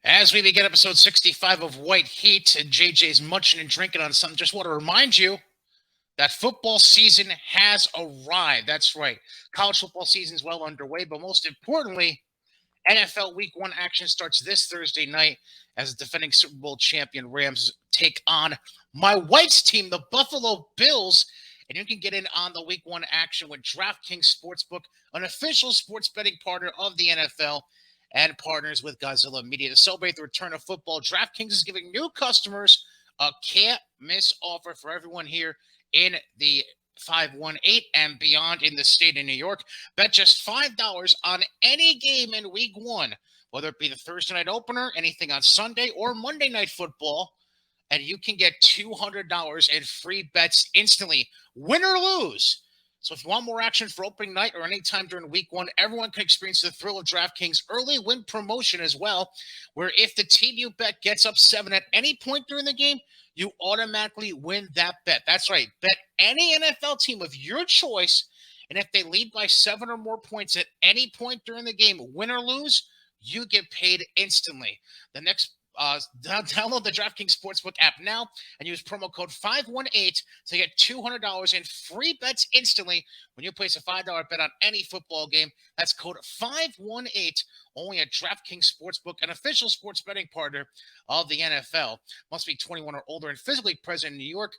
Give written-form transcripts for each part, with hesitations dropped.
As we begin episode 65 of White Heat, and JJ's munching and drinking on something, just want to remind you that football season has arrived. That's right. College football season is well underway, but most importantly, NFL Week 1 action starts this Thursday night as the defending Super Bowl champion Rams take on my wife's team, the Buffalo Bills. And you can get in on the Week 1 action with DraftKings Sportsbook, an official sports betting partner of the NFL and partners with Godzilla Media. To celebrate the return of football, DraftKings is giving new customers a can't-miss offer for everyone here in the 518 and beyond in the state of New York. Bet just $5 on any game in Week 1, whether it be the Thursday night opener, anything on Sunday, or Monday Night Football, and you can get $200 in free bets instantly, win or lose. So if you want more action for opening night or anytime during Week 1, everyone can experience the thrill of DraftKings early win promotion as well, where if the team you bet gets up 7 at any point during the game, you automatically win that bet. That's right. Bet any NFL team of your choice, and if they lead by 7 or more points at any point during the game, win or lose, you get paid instantly. Download the DraftKings Sportsbook app now and use promo code 518 to get $200 in free bets instantly when you place a $5 bet on any football game. That's code 518 only at DraftKings Sportsbook, an official sports betting partner of the NFL. Must be 21 or older and physically present in New York.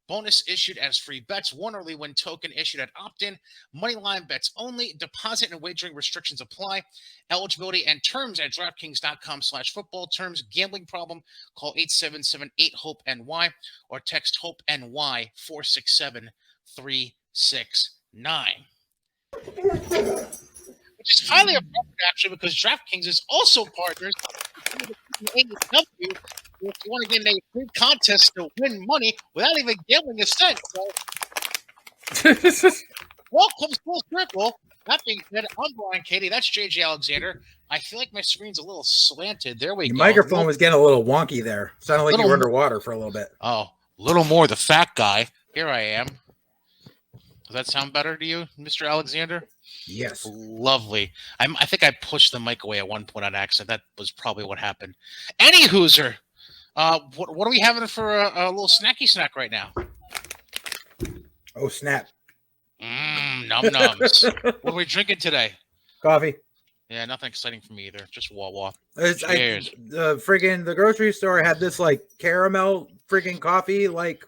Bonus issued as free bets. One early win token issued at opt-in. Moneyline bets only. Deposit and wagering restrictions apply. Eligibility and terms at DraftKings.com/football. Terms. Gambling problem? Call 877-8-HOPE-NY or text HOPE-NY 467-369. Which is highly appropriate, actually, because DraftKings is also partners with AEW. If you want to get in a free contest to win money without even gambling a cent. So, welcome full circle. That being said, I'm Brian Katie. That's JJ Alexander. I feel like my screen's a little slanted. There we Your go. microphone was getting a little wonky there. Sounded like you were underwater for a little bit. Oh, a little more the fat guy. Here I am. Does that sound better to you, Mr. Alexander? Yes. Lovely. I think I pushed the mic away at one point on accident. That was probably what happened. Any Hooser. What are we having for a little snacky snack right now? Oh, snap. Num-nums. What are we drinking today? Coffee. Yeah, nothing exciting for me either. Just Wawa. The grocery store had this like caramel friggin' coffee like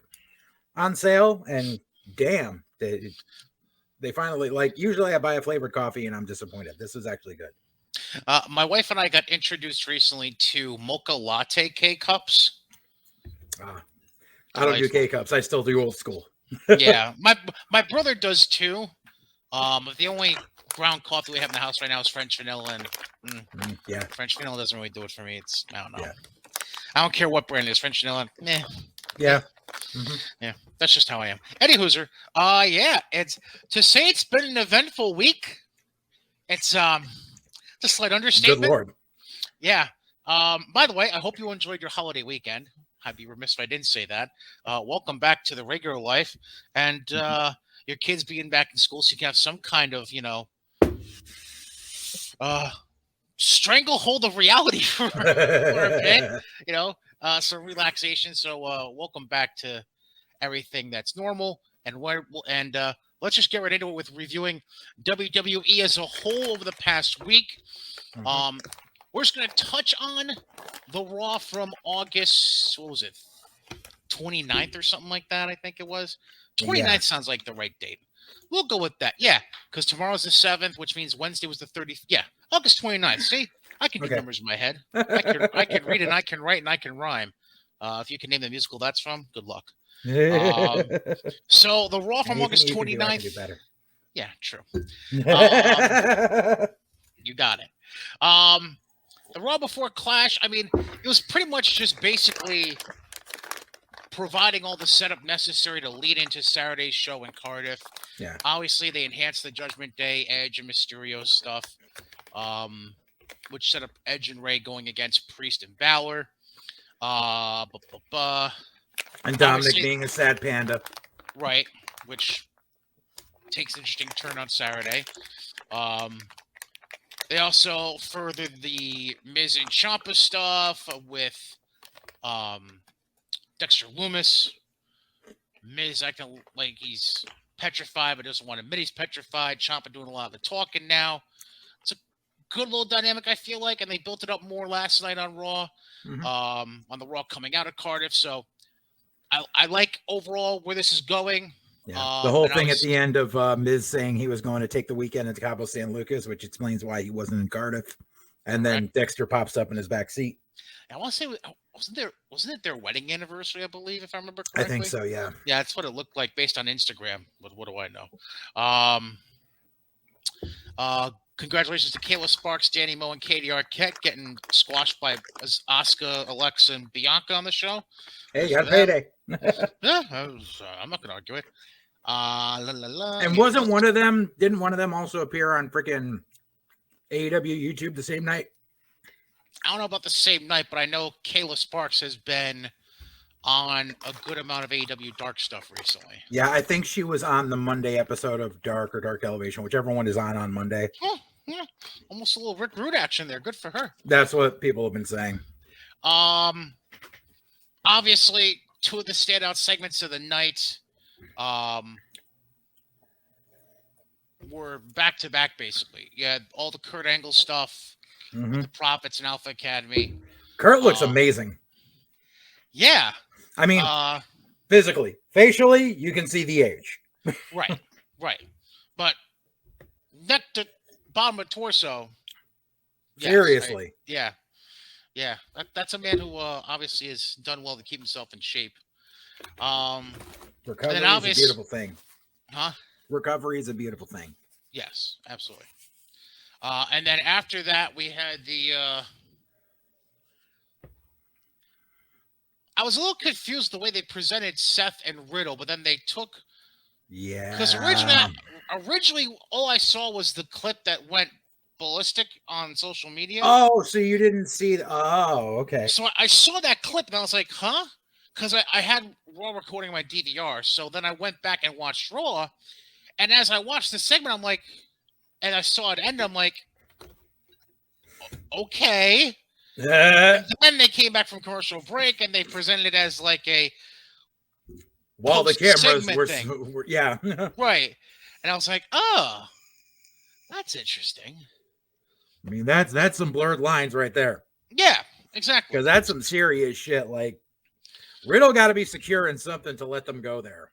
on sale, and damn, they finally, like, usually I buy a flavored coffee and I'm disappointed. This is actually good. My wife and I got introduced recently to mocha latte K-cups. I don't do K-cups. I still do old school. Yeah, my brother does too. The only ground coffee we have in the house right now is French vanilla, and yeah, French vanilla doesn't really do it for me. I don't know. Yeah. I don't care what brand it is. French vanilla, meh. Yeah. Yeah, that's just how I am. Eddie Hooser. Yeah, it's been an eventful week. It's a slight understatement. Good Lord. Yeah. By the way, I hope you enjoyed your holiday weekend. I'd be remiss if I didn't say that. Welcome back to the regular life, and your kids being back in school, so you can have some kind of, stranglehold of reality for a bit. Some relaxation. So welcome back to everything that's normal, and let's just get right into it with reviewing WWE as a whole over the past week. We're just going to touch on the Raw from August, 29th or something like that, I think it was. 29th sounds like the right date. We'll go with that. Yeah, because tomorrow's the 7th, which means Wednesday was the 30th. Yeah, August 29th. See, I can do numbers in my head. I can read and I can write and I can rhyme. If you can name the musical that's from, good luck. So the Raw from August 29th. Yeah, true. You got it. The Raw before Clash, I mean, it was pretty much just basically providing all the setup necessary to lead into Saturday's show in Cardiff. Yeah. Obviously, they enhanced the Judgment Day, Edge, and Mysterio stuff, which set up Edge and Ray going against Priest and Balor. And Dominic being a sad panda. Right, which takes an interesting turn on Saturday. They also furthered the Miz and Ciampa stuff with Dexter Lumis. Miz acting like he's petrified, but doesn't want to admit he's petrified. Ciampa doing a lot of the talking now. It's a good little dynamic, I feel like, and they built it up more last night on Raw, on the Raw coming out of Cardiff. So I like overall where this is going. Yeah, the whole thing at the end of Miz saying he was going to take the weekend into Cabo San Lucas, which explains why he wasn't in Cardiff, and then Dexter pops up in his back seat. I want to say, wasn't it their wedding anniversary? I believe, if I remember correctly. I think so. Yeah. Yeah, that's what it looked like based on Instagram. But what do I know? Congratulations to Kayla Sparks, Danny Moe, and Katie Arquette getting squashed by Asuka, Alexa, and Bianca on the show. Hey, you got a payday. Yeah, I'm not going to argue it. And didn't one of them also appear on freaking AEW YouTube the same night? I don't know about the same night, but I know Kayla Sparks has been on a good amount of AEW Dark stuff recently. Yeah, I think she was on the Monday episode of Dark or Dark Elevation, whichever one is on Monday. Oh, yeah. Almost a little Rick Rude action there. Good for her. That's what people have been saying. Obviously, two of the standout segments of the night were back-to-back, basically. You had all the Kurt Angle stuff, the Profits and Alpha Academy. Kurt looks amazing. Yeah. I mean, physically. Facially, you can see the age. Right. But neck to bottom of torso. Yes, seriously. Yeah. That's a man who obviously has done well to keep himself in shape. Recovery is a beautiful thing. Huh? Recovery is a beautiful thing. Yes, absolutely. And then after that, we had the... I was a little confused the way they presented Seth and Riddle, but then they took... Yeah. Because originally, all I saw was the clip that went ballistic on social media. Oh, so you didn't see... Oh, okay. So I saw that clip, and I was like, huh? Because I had Raw recording my DVR, so then I went back and watched Raw, and as I watched the segment, I'm like... And I saw it end, I'm like, okay. And then they came back from commercial break, and they presented it as like a... While the cameras were yeah. Right. And I was like, oh, that's interesting. I mean, that's some blurred lines right there. Yeah, exactly. Because that's some serious shit. Like, Riddle got to be secure in something to let them go there.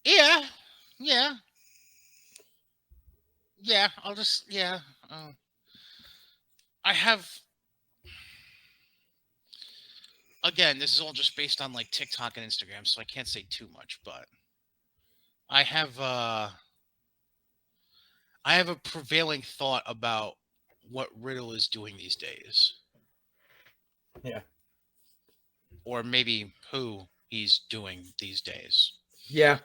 Yeah. I have... Again, this is all just based on like TikTok and Instagram, so I can't say too much, but I have a prevailing thought about what Riddle is doing these days. Yeah. Or maybe who he's doing these days. Yeah.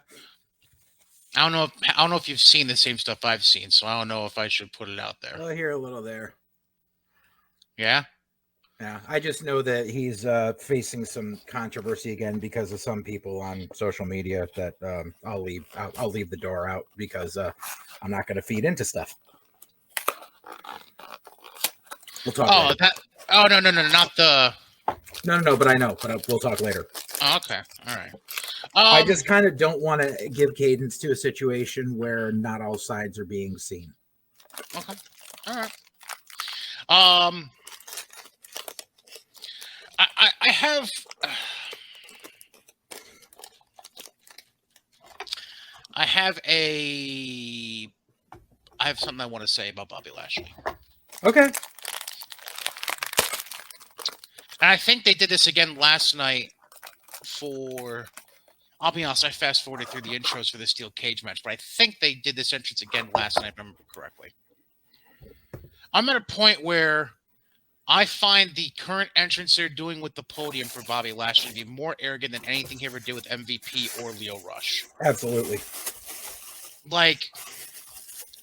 I don't know if you've seen the same stuff I've seen, so I don't know if I should put it out there. I'll hear a little there. Yeah? Yeah, I just know that he's facing some controversy again because of some people on social media that I'll leave the door out because I'm not going to feed into stuff. We'll talk. Oh, later. No, not the. No, but I know. But we'll talk later. Oh, okay, all right. I just kind of don't want to give cadence to a situation where not all sides are being seen. Okay, all right. I have something I want to say about Bobby Lashley. Okay. And I think they did this again last night for... I'll be honest, I fast-forwarded through the intros for the steel cage match, but I think they did this entrance again last night, if I remember correctly. I'm at a point where I find the current entrance they're doing with the podium for Bobby Lashley to be more arrogant than anything he ever did with MVP or Leo Rush. Absolutely. Like...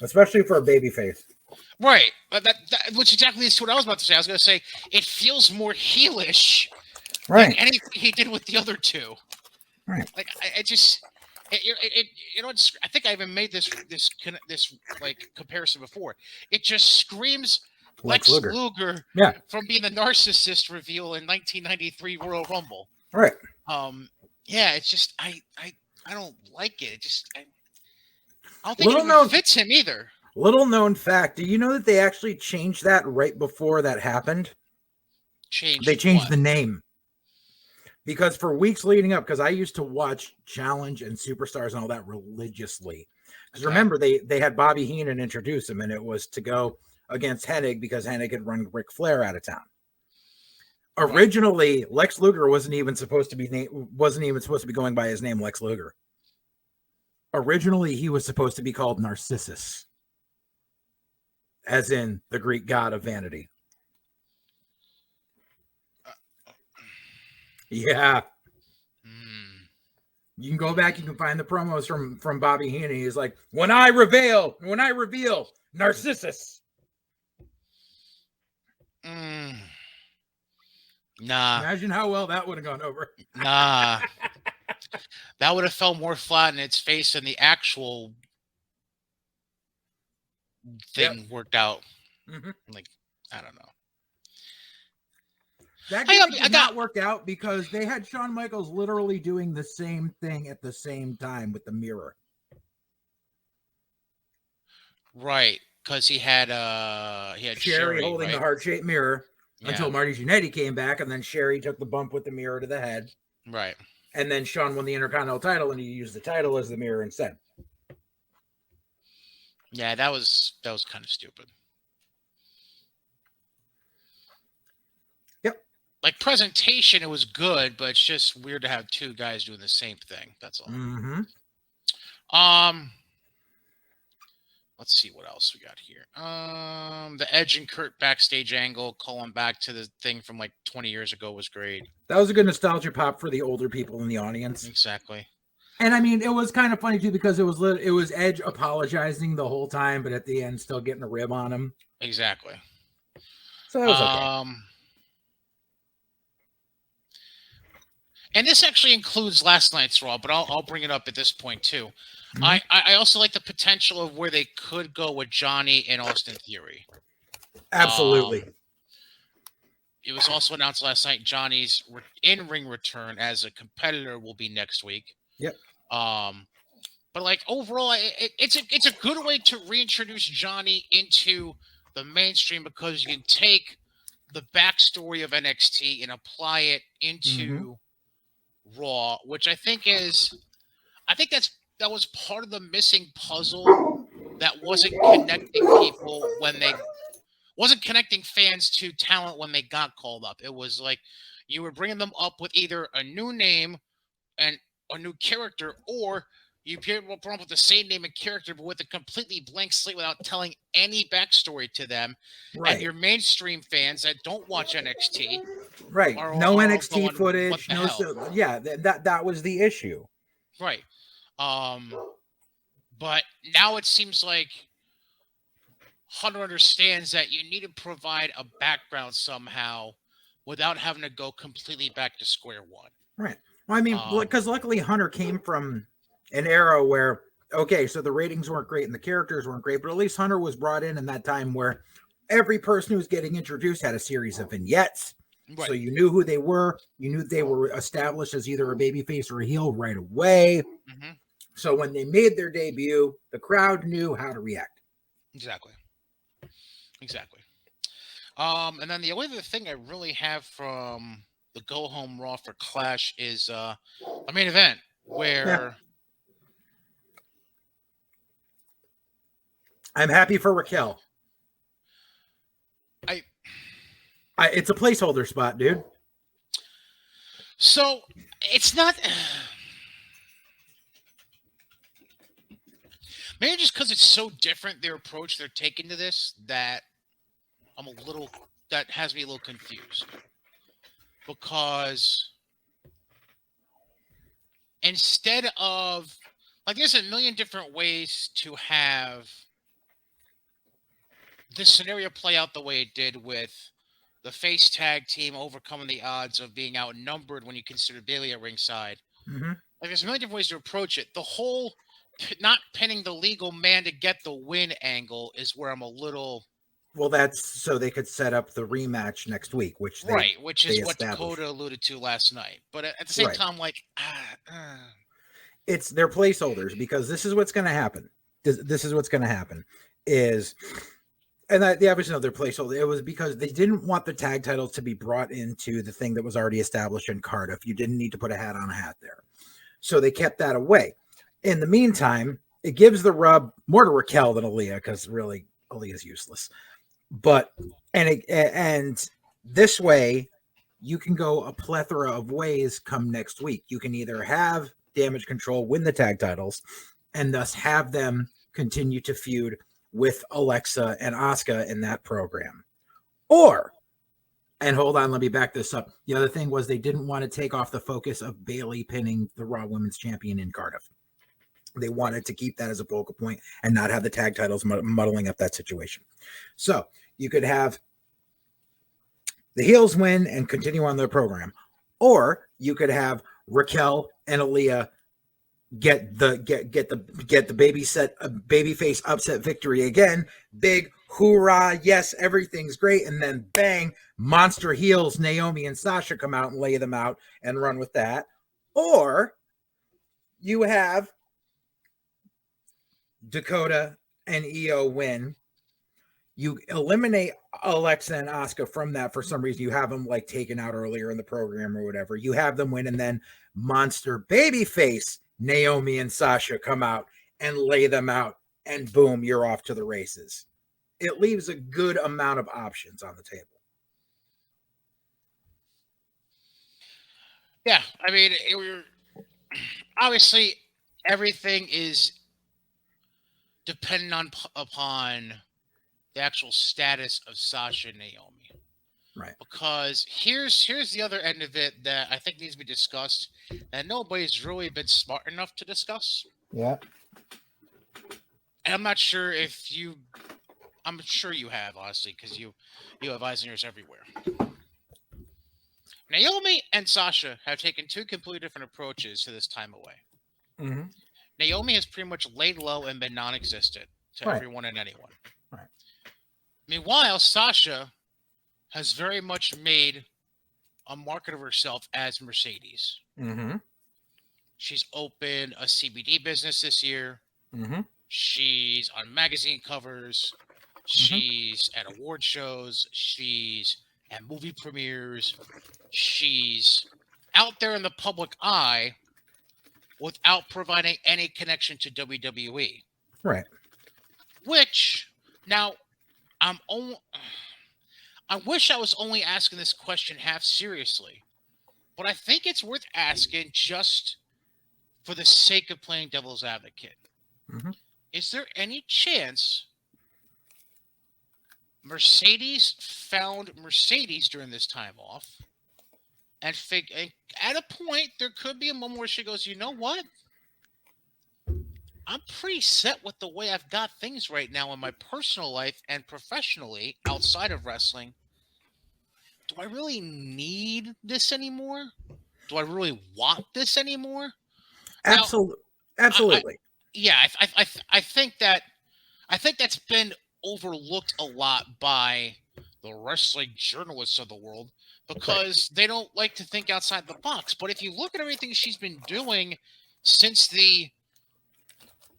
Especially for a babyface. Right. Which exactly is what I was about to say. I was going to say, it feels more heelish than anything he did with the other two. Right. Like, I just... I think I even made this like comparison before. It just screams Lex Lex Luger. Luger Yeah. from being the narcissist reveal in 1993 Royal Rumble. Right. Yeah, it's just I don't like it. It just I don't think Little it even known fits him either. Little known fact, do you know that they actually changed that right before that happened? They changed What? the name. Because for weeks leading up, because I used to watch Challenge and Superstars and all that religiously. Because remember, they had Bobby Heenan introduce him, and it was to go against Hennig because Hennig had run Ric Flair out of town. Right. Originally, Lex Luger wasn't even supposed to be going by his name, Lex Luger. Originally, he was supposed to be called Narcissus, as in the Greek god of vanity. Yeah. You can go back, you can find the promos from Bobby Heenan. He's like, when I reveal, Narcissus. Nah. Imagine how well that would have gone over. Nah. That would have fell more flat in its face than the actual thing worked out. Mm-hmm. Like, I don't know. That did not work out because they had Shawn Michaels literally doing the same thing at the same time with the mirror. Right, because he had Sherry holding the heart-shaped mirror until Marty Jannetty came back, and then Sherry took the bump with the mirror to the head. Right. And then Shawn won the Intercontinental title, and he used the title as the mirror instead. Yeah, that was kind of stupid. Yep. Like presentation, it was good, but it's just weird to have two guys doing the same thing. That's all. Mm-hmm. Let's see what else we got here. The Edge and Kurt backstage angle, calling back to the thing from like 20 years ago, was great. That was a good nostalgia pop for the older people in the audience. Exactly. And I mean, it was kind of funny too because it was Edge apologizing the whole time, but at the end, still getting a rib on him. Exactly. So that was okay. And this actually includes last night's Raw, but I'll bring it up at this point too. Mm-hmm. I also like the potential of where they could go with Johnny and Austin Theory. Absolutely. It was also announced last night Johnny's in-ring return as a competitor will be next week. Yep. But like overall, it's a good way to reintroduce Johnny into the mainstream because you can take the backstory of NXT and apply it into Raw, which I think that was part of the missing puzzle that wasn't connecting people wasn't connecting fans to talent when they got called up. It was like you were bringing them up with either a new name and a new character, or you brought up with the same name and character but with a completely blank slate without telling any backstory to them. Right. And your mainstream fans that don't watch NXT, right? No NXT footage. That was the issue. Right. But now it seems like Hunter understands that you need to provide a background somehow without having to go completely back to square one. Right. Well, I mean, because luckily Hunter came from an era where, okay, so the ratings weren't great and the characters weren't great, but at least Hunter was brought in that time where every person who was getting introduced had a series of vignettes. Right. So you knew who they were. You knew they were established as either a babyface or a heel right away. Mm-hmm. So when they made their debut, the crowd knew how to react. Exactly. And then the only other thing I really have from the Go Home Raw for Clash is a main event where I'm happy for Raquel. It's a placeholder spot, dude. So it's not. Maybe just because it's so different, their approach they're taking to this, that that has me a little confused. Because instead of, like, there's a million different ways to have this scenario play out the way it did with the face tag team overcoming the odds of being outnumbered when you consider Bayley at ringside. Mm-hmm. Like there's a million different ways to approach it. The whole not pinning the legal man to get the win angle is where I'm a little Well, that's so they could set up the rematch next week, which right, which they is what established. Dakota alluded to last night. But at the same Right. time, like, It's their placeholders because this is what's going to happen. This is what's going to happen is, and they obviously know their placeholder. It was because they didn't want the tag titles to be brought into the thing that was already established in Cardiff. You didn't need to put a hat on a hat there. So they kept that away. In the meantime, it gives the rub more to Raquel than Aaliyah because really Aaliyah's useless. But and this way you can go a plethora of ways come next week. You can either have Damage Control win the tag titles and thus have them continue to feud with Alexa and Asuka in that program. Or, and hold on, let me back this up. The other thing was they didn't want to take off the focus of Bayley pinning the Raw Women's Champion in Cardiff. They wanted to keep that as a focal point and not have the tag titles muddling up that situation. So you could have the heels win and continue on their program, or you could have Raquel and Aaliyah get the baby face upset victory again. Big hoorah! Yes, everything's great, and then bang, monster heels Naomi and Sasha come out and lay them out and run with that. Or you have Dakota and Io win. You eliminate Alexa and Asuka from that for some reason. You have them like taken out earlier in the program or whatever. You have them win, and then monster babyface Naomi and Sasha come out and lay them out, and boom, you're off to the races. It leaves a good amount of options on the table. yeah, I mean, obviously everything is dependent upon the actual status of Sasha and Naomi. Right. Because here's the other end of it that I think needs to be discussed that nobody's really been smart enough to discuss. Yeah. And I'm not sure if you I'm sure you have, honestly, because you have eyes and ears everywhere. Naomi and Sasha have taken two completely different approaches to this time away. Mm-hmm. Naomi has pretty much laid low and been non-existent to Right. everyone and anyone. Right. Meanwhile, Sasha has very much made a market of herself as Mercedes. Mm-hmm. She's opened a CBD business this year. Mm-hmm. She's on magazine covers. She's at award shows. She's at movie premieres. She's out there in the public eye without providing any connection to WWE. Right. Which, now, I wish I was only asking this question half seriously, but I think it's worth asking just for the sake of playing devil's advocate. Mm-hmm. Is there any chance Mercedes found Mercedes during this time off and at a point there could be a moment where she goes, you know what? I'm pretty set with the way I've got things right now in my personal life and professionally outside of wrestling. Do I really need this anymore? Do I really want this anymore? Absolutely. Absolutely. I think that's been overlooked a lot by the wrestling journalists of the world because they don't like to think outside the box. But if you look at everything she's been doing since the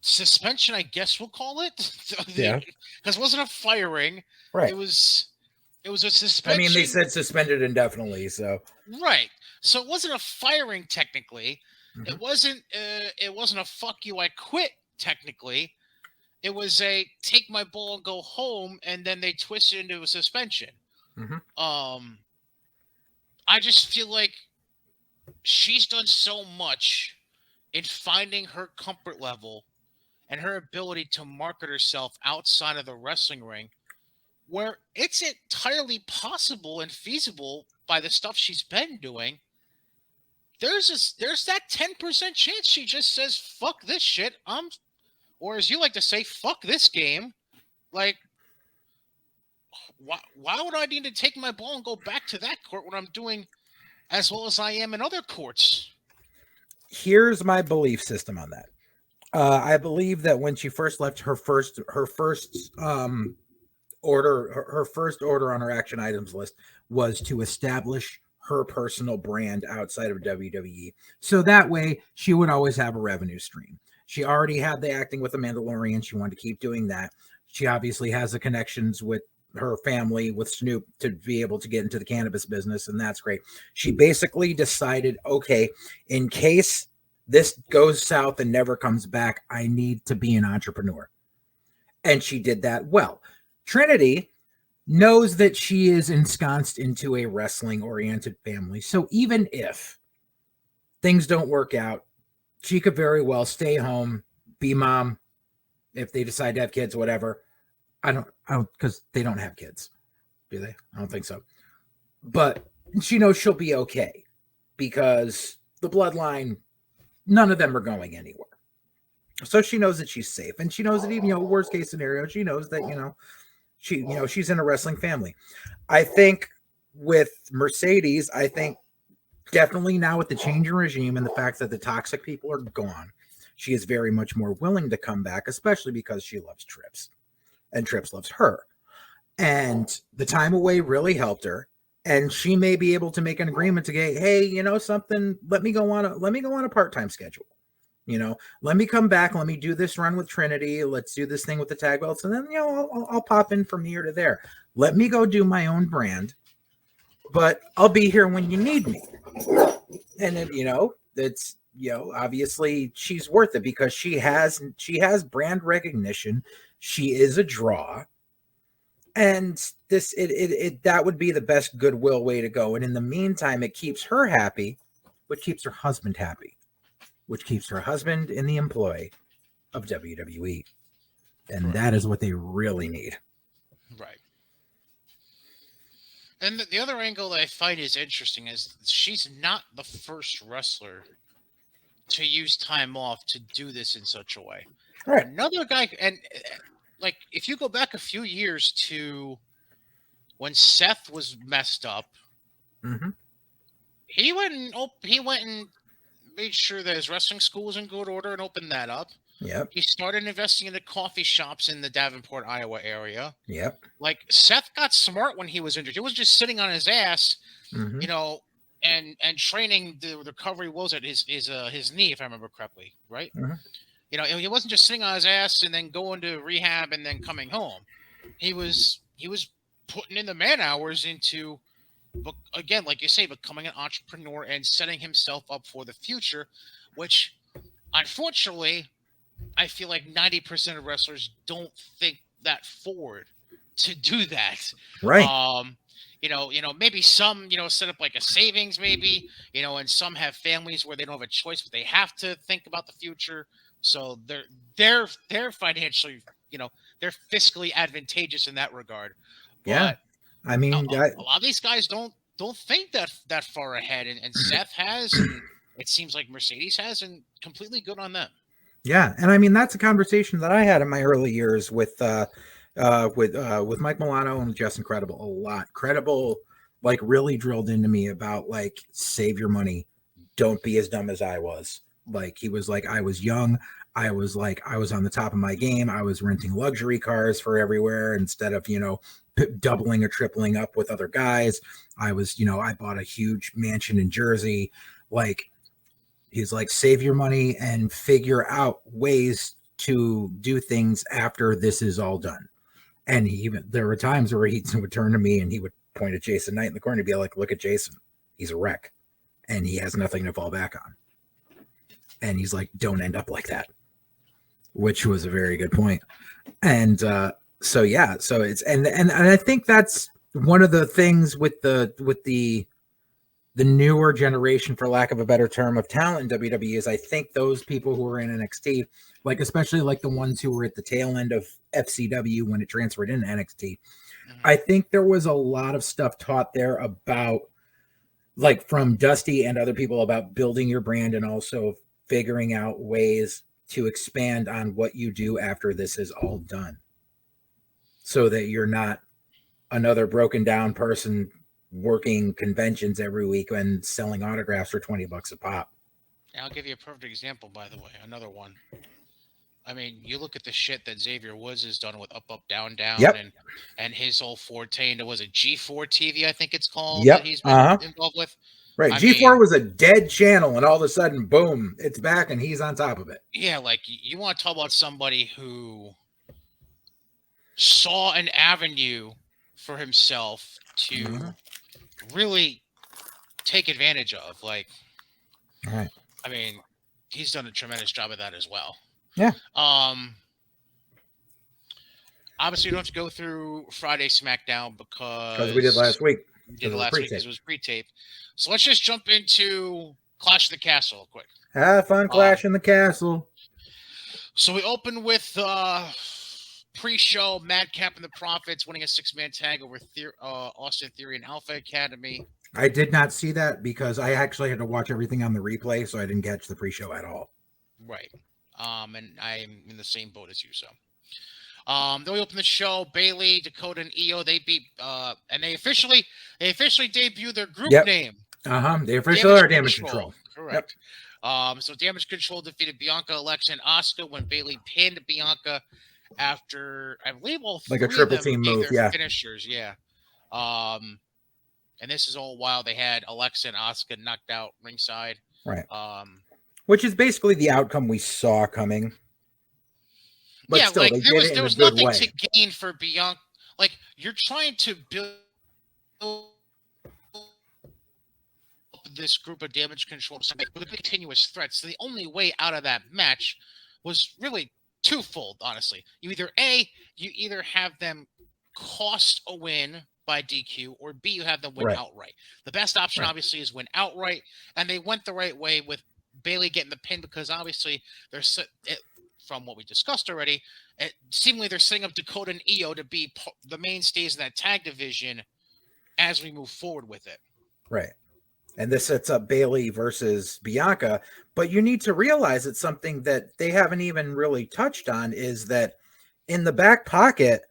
suspension, I guess we'll call it. Yeah. Because it wasn't a firing. Right. It was a suspension. I mean, they said suspended indefinitely, so. Right. So it wasn't a firing technically. Mm-hmm. It wasn't a fuck you, I quit technically. It was a take my ball and go home, and then they twist it into a suspension. Mm-hmm. I just feel like she's done so much in finding her comfort level and her ability to market herself outside of the wrestling ring, where it's entirely possible and feasible by the stuff she's been doing. There's that 10% chance she just says, fuck this shit. Or as you like to say, fuck this game. Like, why would I need to take my ball and go back to that court when I'm doing as well as I am in other courts? Here's my belief system on that. I believe that when she first left, her first order on her action items list was to establish her personal brand outside of WWE. So that way she would always have a revenue stream. She already had the acting with the Mandalorian. She wanted to keep doing that. She obviously has the connections with her family, with Snoop, to be able to get into the cannabis business, and that's great. She basically decided, okay, in case this goes south and never comes back, I need to be an entrepreneur. And she did that well. Trinity knows that she is ensconced into a wrestling oriented family. So even if things don't work out, she could very well stay home, be mom. If they decide to have kids, whatever. I don't, because they don't have kids, do they? I don't think so. But she knows she'll be okay because the bloodline, none of them are going anywhere. So she knows that she's safe, and she knows that even, worst case scenario, she knows that, she's in a wrestling family. I think with Mercedes, I think definitely now with the change in regime and the fact that the toxic people are gone, she is very much more willing to come back, especially because she loves Trips and Trips loves her. And the time away really helped her. And she may be able to make an agreement to get, hey, something, let me go on a part-time schedule. Let me come back. Let me do this run with Trinity. Let's do this thing with the tag belts. And then, I'll pop in from here to there. Let me go do my own brand, but I'll be here when you need me. And then, it's, obviously she's worth it because she has brand recognition. She is a draw. And this, that would be the best goodwill way to go. And in the meantime, it keeps her happy, which keeps her husband happy, which keeps her husband in the employ of WWE. And right. That is what they really need. Right. And the other angle that I find is interesting is she's not the first wrestler to use time off to do this in such a way. Right. Another guy, and like if you go back a few years to when Seth was messed up, mm-hmm. he went and made sure that his wrestling school was in good order and opened that up. Yep. He started investing in the coffee shops in the Davenport, Iowa area. Yep. Like Seth got smart when he was injured. He was just sitting on his ass, mm-hmm. And training the recovery woes at his knee, if I remember correctly, right? Mm-hmm. He wasn't just sitting on his ass and then going to rehab and then coming home. He was putting in the man hours into, but again, like you say, becoming an entrepreneur and setting himself up for the future, which unfortunately, I feel like 90% of wrestlers don't think that forward to do that. Right. Maybe some, set up like a savings, maybe, and some have families where they don't have a choice, but they have to think about the future. So they're financially, they're fiscally advantageous in that regard. Yeah. But I mean, a lot of these guys don't think that far ahead, and Seth has, and it seems like Mercedes has, and completely good on them. Yeah, and I mean that's a conversation that I had in my early years with Mike Milano and Jess Incredible a lot. Credible, like, really drilled into me about, like, save your money, don't be as dumb as I was. Like, he was like, I was young, I was on the top of my game, I was renting luxury cars for everywhere instead of doubling or tripling up with other guys. I bought a huge mansion in Jersey. Like, he's like, save your money and figure out ways to do things after this is all done. And there were times where he would turn to me and he would point at Jason Knight in the corner and be like, look at Jason. He's a wreck and he has nothing to fall back on. And he's like, don't end up like that, which was a very good point. And so it's, and I think that's one of the things with the newer generation, for lack of a better term, of talent in WWE is I think those people who were in NXT, like especially like the ones who were at the tail end of FCW when it transferred into NXT, I think there was a lot of stuff taught there about, like, from Dusty and other people, about building your brand and also figuring out ways to expand on what you do after this is all done, so that you're not another broken down person working conventions every week and selling autographs for $20 a pop. And I'll give you a perfect example, by the way. Another one. I mean, you look at the shit that Xavier Woods has done with Up, Up, Down, Down, Yep. and his whole forte into, was it G4 TV? I think it's called, that Yep. he's been involved with. Right. I G4 mean, was a dead channel, and all of a sudden, boom, it's back, and he's on top of it. yeah, like you want to talk about somebody who saw an avenue for himself to really take advantage of. Like, All right. I mean, he's done a tremendous job of that as well. Yeah. Obviously, you don't have to go through Friday SmackDown because we did last week. We did last week because it was pre-taped. So let's just jump into Clash of the Castle real quick. Have fun Clash in the Castle. So we open with pre-show Madcap and the Profits winning a 6-man tag over Austin Theory and Alpha Academy. I did not see that because I actually had to watch everything on the replay, so I didn't catch the pre-show at all. Right. And I'm in the same boat as you, so. Then we open the show. Bailey, Dakota, and Io. They beat, and they officially debuted their group name. They officially are Damage Control. Correct. Yep. So Damage Control defeated Bianca, Alexa, and Asuka when Bailey pinned Bianca after, I believe, all three like a triple of them team made move. their Yeah. finishers. Yeah. And this is all while they had Alexa and Asuka knocked out ringside. Right. Which is basically the outcome we saw coming. But yeah, still, like they there did was it there in was a good nothing way. to gain for Bianca. Like, you're trying to build up this group of Damage Control with continuous threats. So the only way out of that match was really twofold, honestly. You either have them cost a win by DQ, or B, you have them win outright. The best option, obviously, is win outright, and they went the right way with Bailey getting the pin because obviously from what we discussed already, seemingly they're setting up Dakota and Io to be the mainstays in that tag division as we move forward with it. Right. And this sets up Bailey versus Bianca. But you need to realize it's something that they haven't even really touched on, is that in the back pocket,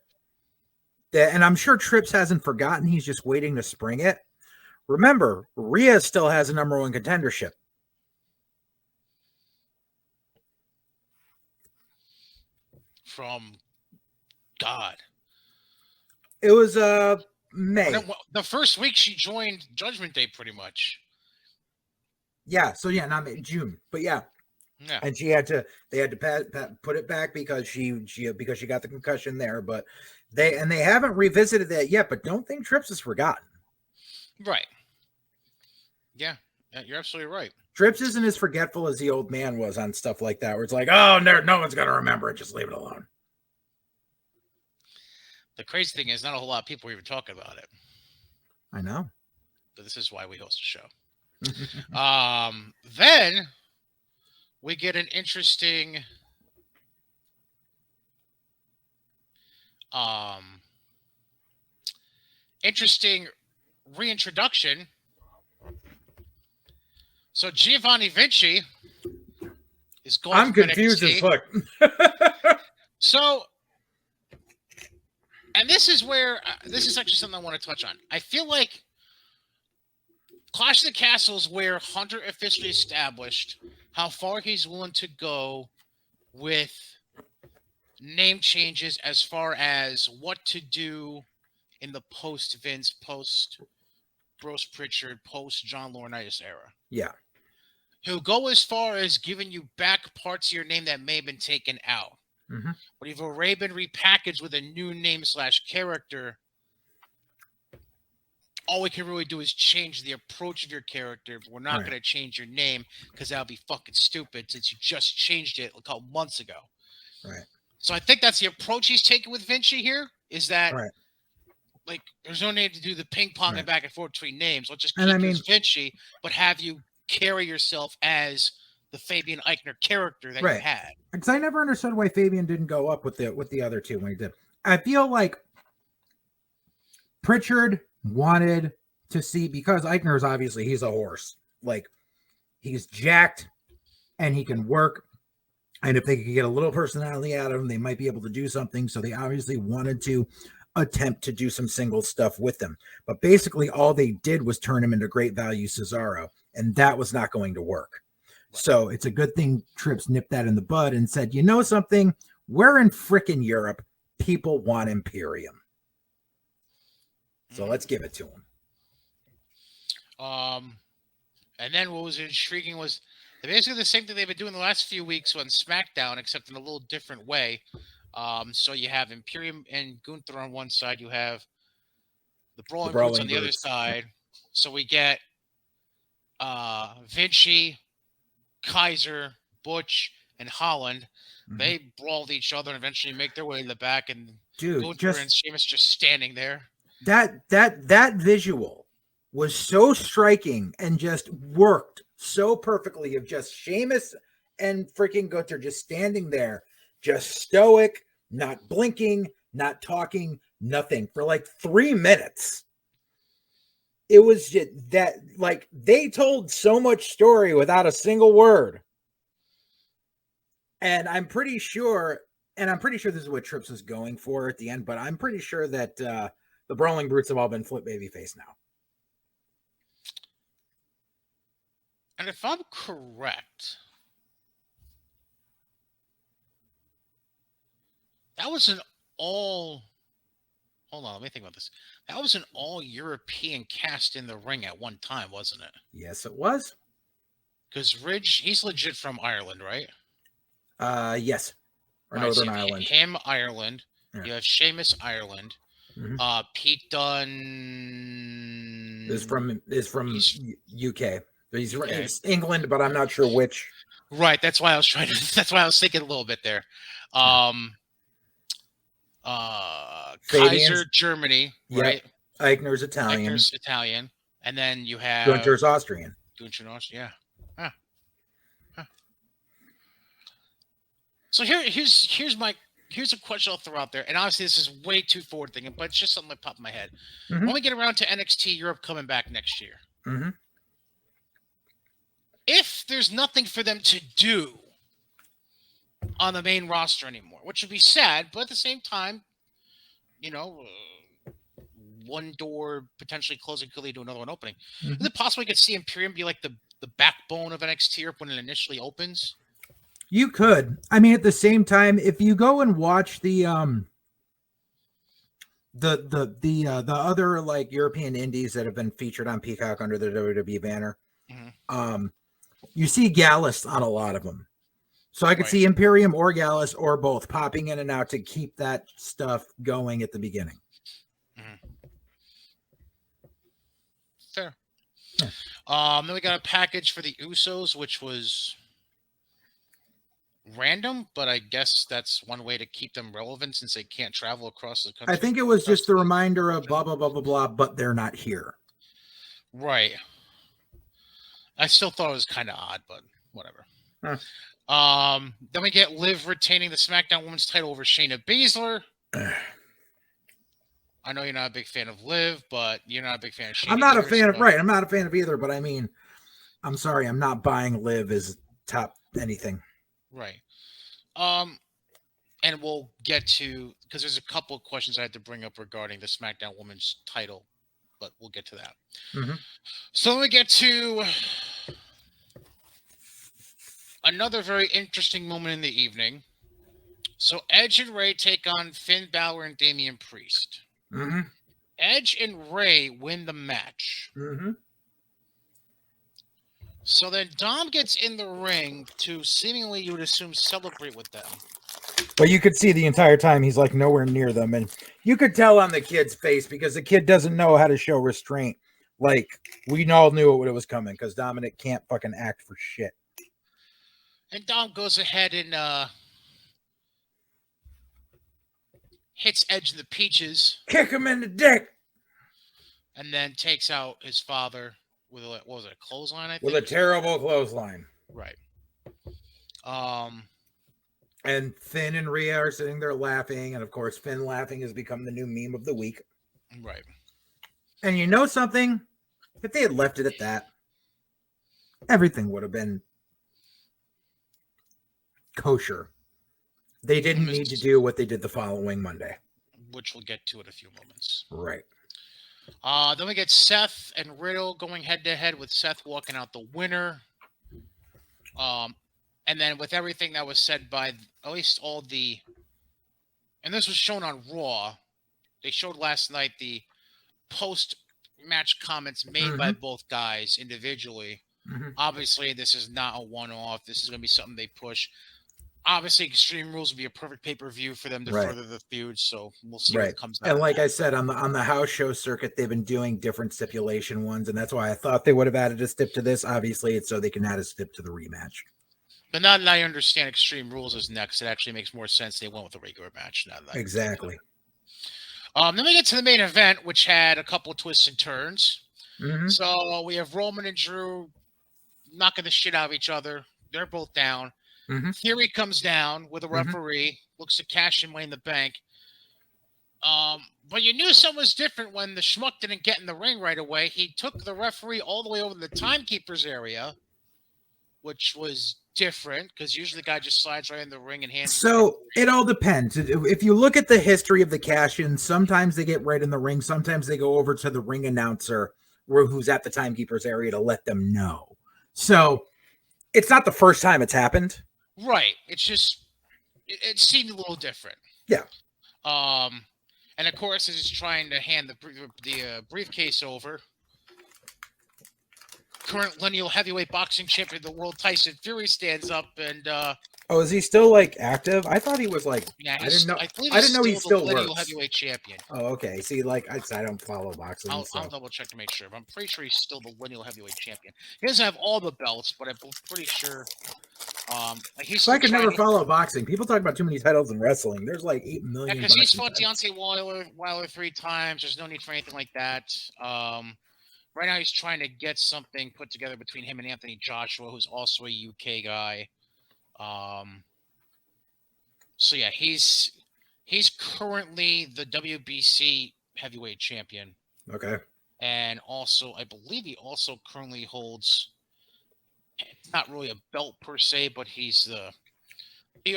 and I'm sure Trips hasn't forgotten, he's just waiting to spring it. Remember, Rhea still has a #1 contendership. From God. It was May. The first week she joined Judgment Day, pretty much. Yeah, so yeah, not May, June, but yeah. Yeah. And they had to put it back because she got the concussion there, but they haven't revisited that yet, but don't think Trips has forgotten. Right. Yeah, you're absolutely right. Trips isn't as forgetful as the old man was on stuff like that, where it's like, oh, no one's going to remember it. Just leave it alone. The crazy thing is not a whole lot of people are even talking about it. I know. But this is why we host a show. Then we get an interesting reintroduction. So Giovanni Vinci is going. I'm confused as fuck. So, and this is where this is actually something I want to touch on. I feel like Clash of the Castle is where Hunter officially established how far he's willing to go with name changes as far as what to do in the post-Vince, post-Bruce Pritchard, post-John Laurinaitis era. Yeah. He'll go as far as giving you back parts of your name that may have been taken out. Mm-hmm. But you've already been repackaged with a new name / character. All we can really do is change the approach of your character, but we're not going to change your name because that would be fucking stupid since you just changed it a couple months ago. Right. So I think that's the approach he's taking with Vinci here, is that like there's no need to do the ping-ponging back and forth between names. Let's just keep it as Vinci, but have you carry yourself as the Fabian Eichner character that you had. Because I never understood why Fabian didn't go up with the other two when he did. I feel like Pritchard wanted to see, because Eichner is obviously, he's a horse. Like, he's jacked and he can work. And if they could get a little personality out of him, they might be able to do something. So they obviously wanted to attempt to do some single stuff with him. But basically all they did was turn him into Great Value Cesaro. And that was not going to work. So it's a good thing Trips nipped that in the bud and said, you know something? We're in frickin' Europe. People want Imperium. So let's give it to them. And then what was intriguing was basically the same thing they've been doing the last few weeks on SmackDown, except in a little different way. So you have Imperium and Gunther on one side. You have the Brawling Brutes on the other side. So we get Vinci, Kaiser, Butch, and Holland. Mm-hmm. They brawled each other and eventually make their way to the back. And Gunther and Sheamus just standing there. That visual was so striking and just worked so perfectly of just Sheamus and freaking Gunther just standing there, just stoic, not blinking, not talking, nothing for like 3 minutes. It was just that, like, they told so much story without a single word. And I'm pretty sure this is what Trips is going for at the end, but I'm pretty sure that the Brawling Brutes have all been flip babyface now. And if I'm correct, that was an all... Hold on, let me think about this. That was an all-European cast in the ring at one time, wasn't it? Yes, it was. Because Ridge, he's legit from Ireland, right? Yes. Or right, Northern so Ireland. Him, Ireland. Yeah. You have Sheamus, Ireland. Mm-hmm. Pete Dunne is from UK. He's England, but I'm not sure which. Right, that's why I was thinking a little bit there. Kaiser, Germany, right? Eichner's Italian. And then you have Gunther's Austrian. Yeah. Huh. So here's a question I'll throw out there, and obviously this is way too forward thinking, but it's just something that popped in my head. Mm-hmm. When we get around to NXT Europe coming back next year, mm-hmm. if there's nothing for them to do on the main roster anymore, which would be sad, but at the same time, one door potentially closing could lead to another one opening. Mm-hmm. Is it possible we could see Imperium be like the backbone of NXT Europe when it initially opens? You could. I mean, at the same time, if you go and watch the other like European indies that have been featured on Peacock under the WWE banner, mm-hmm. You see Gallus on a lot of them. So I could see Imperium or Gallus or both popping in and out to keep that stuff going at the beginning. Mm-hmm. Fair. Yeah. Then we got a package for the Usos, which was random, but I guess that's one way to keep them relevant since they can't travel across the country. I think it was just a reminder of blah, blah, blah, blah, blah, but they're not here. Right. I still thought it was kind of odd, but whatever. Huh. Then we get Liv retaining the SmackDown Women's title over Shayna Baszler. I know you're not a big fan of Liv, but you're not a big fan of Shayna. I'm not a fan of, right. I'm not a fan of either, but I mean, I'm sorry, I'm not buying Liv as top anything. Right. And we'll get to, because there's a couple of questions I had to bring up regarding the SmackDown Women's title, but we'll get to that. Mm-hmm. So let me get to another very interesting moment in the evening. So Edge and Ray take on Finn Balor and Damian Priest. Mm-hmm. Edge and Ray win the match. Mm-hmm. So then Dom gets in the ring to seemingly, you would assume, celebrate with them. But you could see the entire time he's like nowhere near them. And you could tell on the kid's face because the kid doesn't know how to show restraint. Like, we all knew it was coming because Dominic can't fucking act for shit. And Dom goes ahead and hits Edge in the peaches. Kick him in the dick. And then takes out his father with a, what was it, a clothesline, I think? With a terrible clothesline. Right. And Finn and Rhea are sitting there laughing. And, of course, Finn laughing has become the new meme of the week. Right. And you know something? If they had left it at that, everything would have been kosher. They didn't need to do what they did the following Monday. Which we'll get to in a few moments. Right. Then we get Seth and Riddle going head-to-head with Seth walking out the winner. And then with everything that was said by at least all the, and this was shown on Raw, they showed last night the post-match comments made by both guys individually. Obviously, this is not a one-off. This is going to be something they push. Obviously, Extreme Rules would be a perfect pay-per-view for them to further the feud. So we'll see what comes out. And like I said, on the house show circuit, they've been doing different stipulation ones, and that's why I thought they would have added a stip to this. Obviously, it's so they can add a stip to the rematch. But now that I understand Extreme Rules is next, it actually makes more sense they went with a regular match. Now that exactly. Then we get to the main event, which had a couple of twists and turns. So we have Roman and Drew knocking the shit out of each other. They're both down. Theory comes down with a referee, looks to cash in Money in the Bank. But you knew something was different when the schmuck didn't get in the ring right away. He took the referee all the way over to the timekeeper's area, which was different because usually the guy just slides right in the ring and hands. So it all depends. If you look at the history of the cash-in, sometimes they get right in the ring. Sometimes they go over to the ring announcer who's at the timekeeper's area to let them know. So it's not the first time it's happened. Right. It's just, it seemed a little different. Yeah. And of course, he's trying to hand the briefcase over. Current lineal heavyweight boxing champion of the world, Tyson Fury, stands up and. Oh, is he still like active? I thought he was like. Yeah, I didn't know he still lineal works. heavyweight champion. Oh, okay. See, like I don't follow boxing. I'll double check to make sure, but I'm pretty sure he's still the lineal heavyweight champion. He doesn't have all the belts, but I'm pretty sure. He's. So I could never follow boxing. People talk about too many titles in wrestling. There's like 8 million. Yeah, because he's fought Deontay Wilder 3 times. There's no need for anything like that. Right now, he's trying to get something put together between him and Anthony Joshua, who's also a UK guy. So yeah, he's currently the WBC heavyweight champion. Okay. And also, I believe he also currently holds. It's not really a belt per se, but he's the.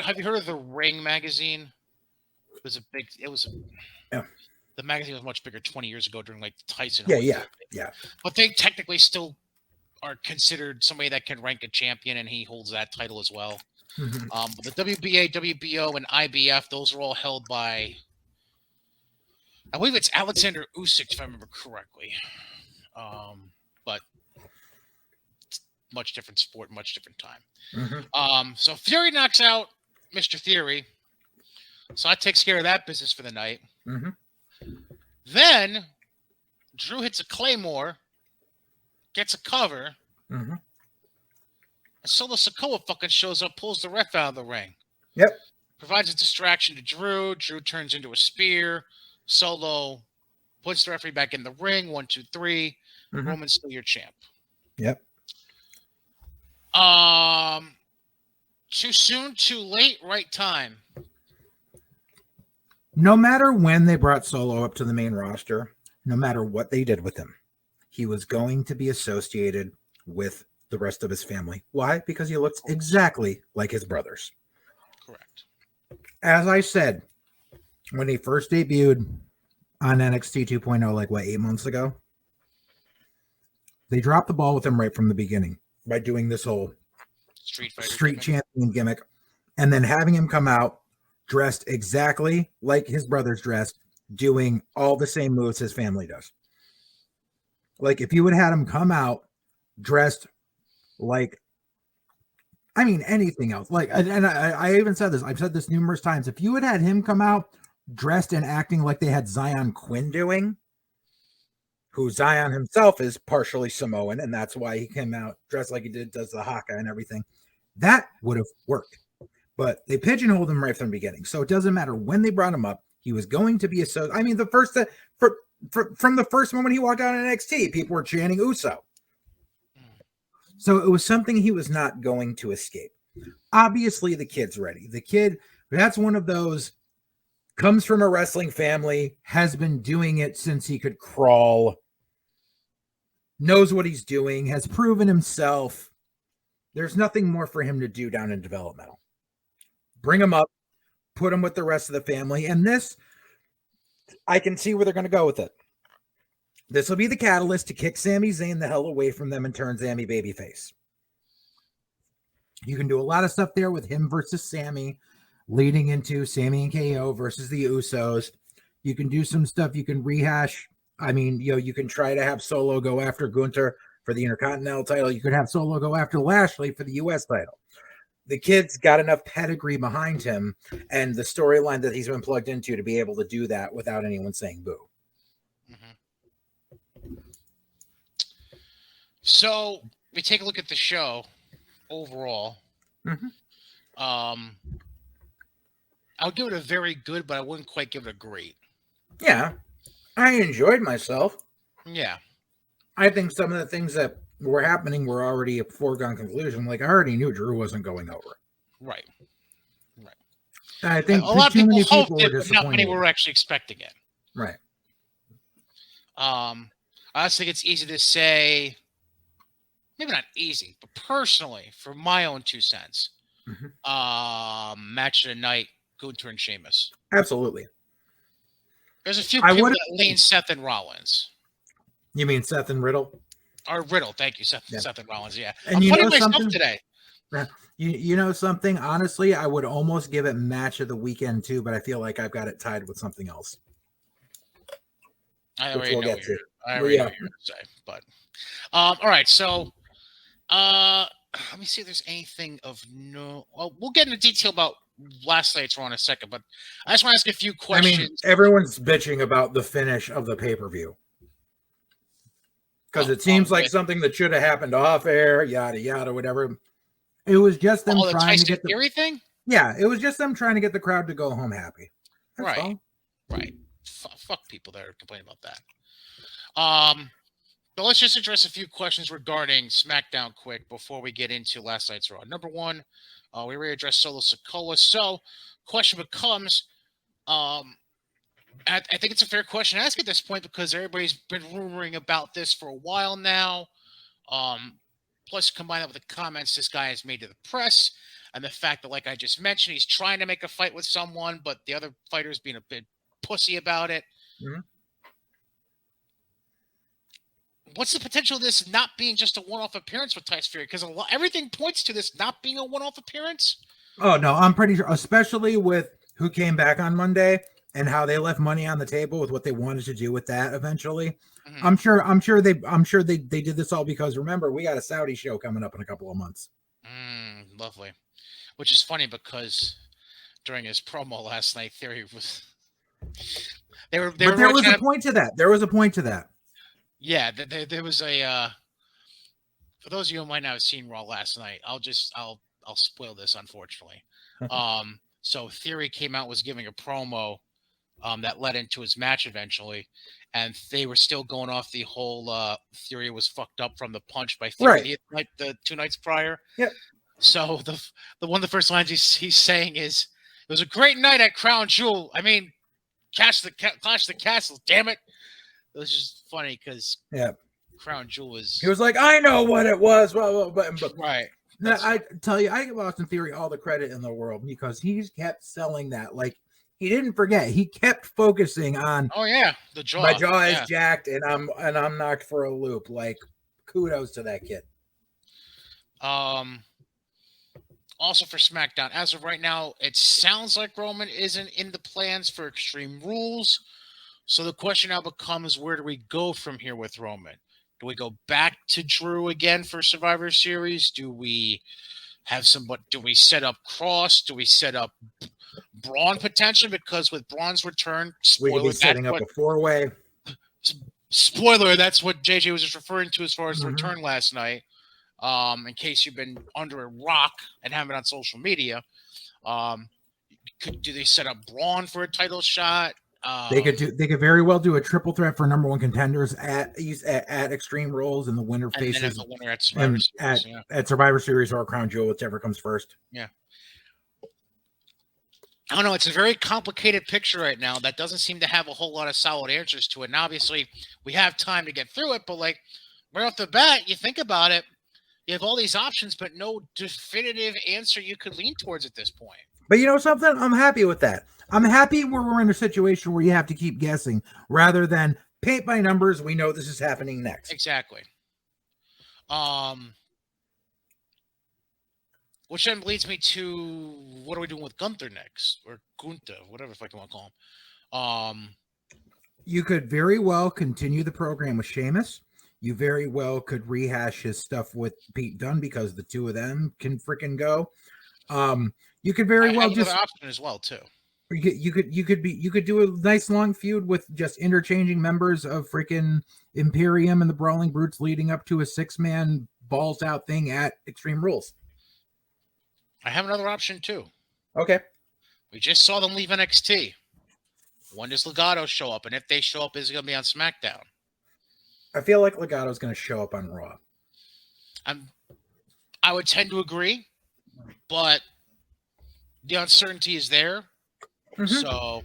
Have you heard of the Ring magazine? It was a big. It was. Yeah. The magazine was much bigger 20 years ago during like the Tyson. Yeah. But they technically still are considered somebody that can rank a champion, and he holds that title as well. But the WBA, WBO, and IBF, those are all held by, I believe it's Alexander Usyk, if I remember correctly. But it's much different sport, much different time. So Fury knocks out Mr. Theory. So that takes care of that business for the night. Then Drew hits a Claymore, gets a cover. And Solo Sikoa fucking shows up, pulls the ref out of the ring. Yep. Provides a distraction to Drew. Drew turns into a spear. Solo puts the referee back in the ring. 1, 2, 3. Roman's still your champ. Yep. Too soon, too late, right time. No matter when they brought Solo up to the main roster, no matter what they did with him, he was going to be associated with the rest of his family. Why? Because he looks exactly like his brothers. Correct. As I said, when he first debuted on NXT 2.0, like 8 months ago, they dropped the ball with him right from the beginning by doing this whole street champion gimmick, and then having him come out dressed exactly like his brothers dressed, doing all the same moves his family does. Like if you would have had him come out dressed like, I mean, anything else. Like, and I even said this. I've said this numerous times. If you had him come out dressed and acting like they had Zion Quinn doing, who Zion himself is partially Samoan, and that's why he came out dressed like he did, does the haka and everything, that would have worked. But they pigeonholed him right from the beginning. So it doesn't matter when they brought him up. He was going to be I mean, from the first moment he walked out on NXT, people were chanting Uso. So it was something he was not going to escape. Obviously, the kid's ready. The kid, that's one of those, comes from a wrestling family, has been doing it since he could crawl, knows what he's doing, has proven himself. There's nothing more for him to do down in developmental. Bring him up, put him with the rest of the family. And this, I can see where they're going to go with it. This will be the catalyst to kick Sami Zayn the hell away from them and turn Sami babyface. You can do a lot of stuff there with him versus Sammy, leading into Sammy and KO versus the Usos. You can do some stuff. You can rehash. I mean, you can try to have Solo go after Gunther for the Intercontinental title. You could have Solo go after Lashley for the US title. The kid's got enough pedigree behind him and the storyline that he's been plugged into to be able to do that without anyone saying boo. Mm-hmm. So we take a look at the show overall. Mm-hmm. I'll give it a very good, but I wouldn't quite give it a great. Yeah, I enjoyed myself. Yeah. I think some of the things that were happening were already a foregone conclusion. Like, I already knew Drew wasn't going over. Right. I think a lot of people hoped were it, but not many were actually expecting it. Right. I also think it's easy to say, maybe not easy, but personally, for my own 2 cents, match of the night, Gunther and Sheamus. Absolutely. There's a few people that lean Seth and Rollins. You mean Seth and Riddle? Or Riddle, thank you, Seth and Rollins, yeah. And I'm you putting know myself something today. You know something? Honestly, I would almost give it match of the weekend too, but I feel like I've got it tied with something else. I already know what you're going to say. But all right, so let me see if there's anything of no. Well, we'll get into detail about last night's Raw in a second, but I just want to ask a few questions. I mean, everyone's bitching about the finish of the pay-per-view. Because it seems like something that should have happened off air, yada yada, whatever. It was just them trying to get the Theory thing. Yeah, it was just them trying to get the crowd to go home happy. That's right, right. Fuck people that are complaining about that. But let's just address a few questions regarding SmackDown quick before we get into last night's Raw. Number one, we already addressed Solo Sikoa. So, question becomes, I think it's a fair question to ask at this point because everybody's been rumoring about this for a while now. Plus, combine that with the comments this guy has made to the press and the fact that, like I just mentioned, he's trying to make a fight with someone, but the other fighter's being a bit pussy about it. Mm-hmm. What's the potential of this not being just a one-off appearance with Tyson Fury? Because everything points to this not being a one-off appearance. Oh, no, I'm pretty sure, especially with who came back on Monday and how they left money on the table with what they wanted to do with that eventually. Mm-hmm. I'm sure they did this all because, remember, we got a Saudi show coming up in a couple of months. Lovely. Which is funny because during his promo last night, Theory was... There was a point to that. There was a point to that. Yeah, there was a. For those of you who might not have seen Raw last night, I'll spoil this, unfortunately. So Theory came out, was giving a promo, that led into his match eventually, and they were still going off the whole Theory was fucked up from the punch by Theory the 2 nights prior. Yep. So the one of the first lines he's saying is, "It was a great night at Crown Jewel. I mean, Clash the Castle. Damn it." It was just funny because Crown Jewel was... He was like, I know what it was. But right. I tell you, I give Austin Theory all the credit in the world because he's kept selling that. Like, he didn't forget. He kept focusing on, oh, yeah, the jaw. My jaw is jacked and I'm knocked for a loop. Like, kudos to that kid. Also for SmackDown, as of right now, it sounds like Roman isn't in the plans for Extreme Rules. So the question now becomes, where do we go from here with Roman? Do we go back to Drew again for Survivor Series? Do we set up Cross? Do we set up Braun potentially? Because with Braun's return, we could be setting up a 4-way. Spoiler, that's what JJ was just referring to as far as the return last night. In case you've been under a rock and haven't been on social media, do they set up Braun for a title shot? They could very well do a triple threat for number one contenders at Extreme Rules, and the winner faces the winner at Survivor Series, at Survivor Series or Crown Jewel, whichever comes first. Yeah. I don't know. It's a very complicated picture right now that doesn't seem to have a whole lot of solid answers to it. And obviously, we have time to get through it, but like right off the bat, you think about it, you have all these options, but no definitive answer you could lean towards at this point. But you know something? I'm happy with that. I'm happy where we're in a situation where you have to keep guessing rather than paint by numbers. We know this is happening next. Exactly. Which then leads me to what are we doing with Gunther next? Or Gunther, whatever the fuck you want to call him. You could very well continue the program with Sheamus. You very well could rehash his stuff with Pete Dunne because the two of them can freaking go. You could very well just option as well too. You could do a nice long feud with just interchanging members of freaking Imperium and the Brawling Brutes leading up to a 6-man balls out thing at Extreme Rules. I have another option too. Okay. We just saw them leave NXT. When does Legado show up? And if they show up, is it going to be on SmackDown? I feel like Legato's going to show up on Raw. I would tend to agree, but the uncertainty is there. Mm-hmm. So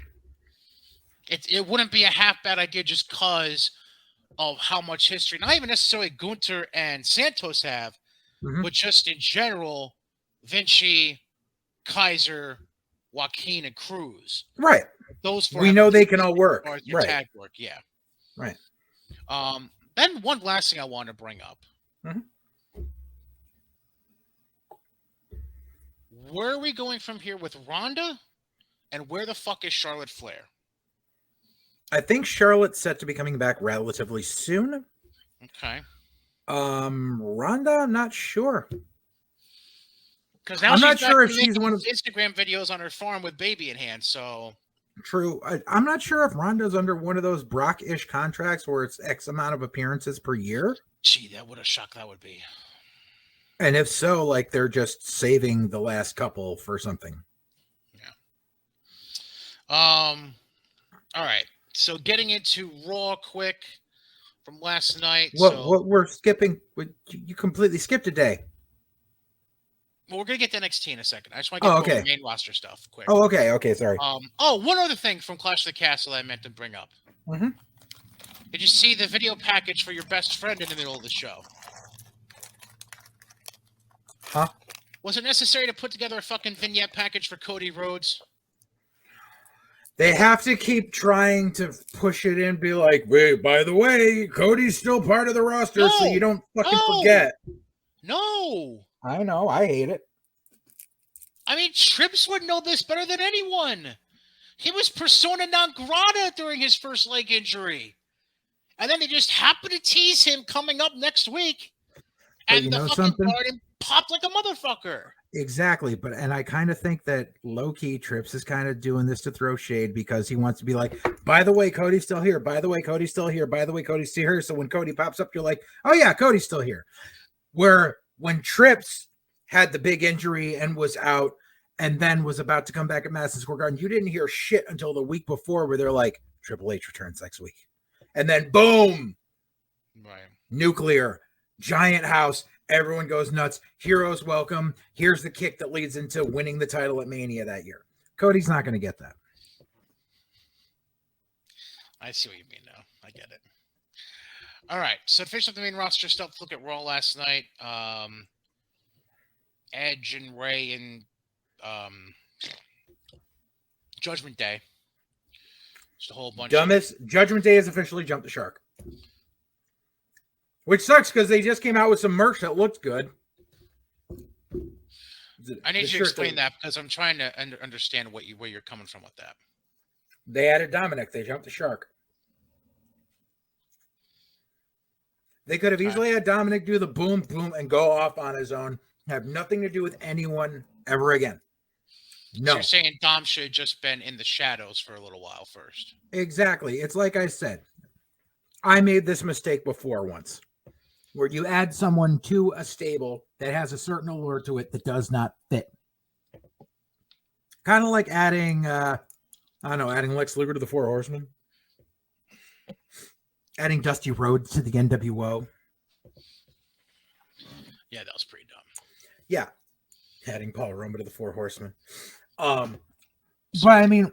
it wouldn't be a half bad idea just because of how much history, not even necessarily Gunther and Santos have, but just in general, Vinci, Kaiser, Joaquin, and Cruz. Right. Those four. We know they can all work. Right. Tag work, yeah. Right. Then one last thing I want to bring up. Where are we going from here with Ronda? And where the fuck is Charlotte Flair? I think Charlotte's set to be coming back relatively soon. Okay. Ronda, I'm not sure. Because now I'm not sure if she's one of Instagram videos on her farm with baby in hand. So true. I'm not sure if Ronda's under one of those Brock-ish contracts where it's X amount of appearances per year. Gee, that would a shock that would be. And if so, like they're just saving the last couple for something. All right. So getting into Raw quick from last night. What we're skipping? You completely skipped a day. Well, we're gonna get to NXT in a second. I just want to get the main roster stuff quick. Oh, okay. Okay, sorry. One other thing from Clash of the Castle I meant to bring up. Did you see the video package for your best friend in the middle of the show? Huh? Was it necessary to put together a fucking vignette package for Cody Rhodes? They have to keep trying to push it in, be like, wait, by the way, Cody's still part of the roster, so you don't fucking forget. No. I know. I hate it. I mean, Trips would know this better than anyone. He was persona non grata during his first leg injury. And then they just happened to tease him coming up next week. And you the fucking party popped like a motherfucker. Exactly, and I kind of think that low-key Trips is kind of doing this to throw shade because he wants to be like, by the way, Cody's still here. By the way, Cody's still here. By the way, Cody's still here. So when Cody pops up, you're like, oh yeah, Cody's still here. Where when Trips had the big injury and was out and then was about to come back at Madison Square Garden, you didn't hear shit until the week before where they're like, Triple H returns next week. And then boom, right. Nuclear, giant house. Everyone goes nuts. Heroes welcome. Here's the kick that leads into winning the title at Mania that year. Cody's not going to get that. I see what you mean now. I get it. All right. So to finish up the main roster stuff, look at Raw last night. Edge and Ray and Judgment Day. Just a whole bunch Judgment Day has officially jumped the shark. Which sucks because they just came out with some merch that looked good. I need you to explain that because I'm trying to understand where you're coming from with that. They added Dominic. They jumped the shark. They could have easily had Dominic do the boom, boom, and go off on his own. Have nothing to do with anyone ever again. No. So you're saying Dom should have just been in the shadows for a little while first. Exactly. It's like I said. I made this mistake before once. Where you add someone to a stable that has a certain allure to it that does not fit. Kind of like adding, adding Lex Luger to the Four Horsemen. Adding Dusty Rhodes to the NWO. Yeah, that was pretty dumb. Yeah. Adding Paul Roma to the Four Horsemen. But I mean,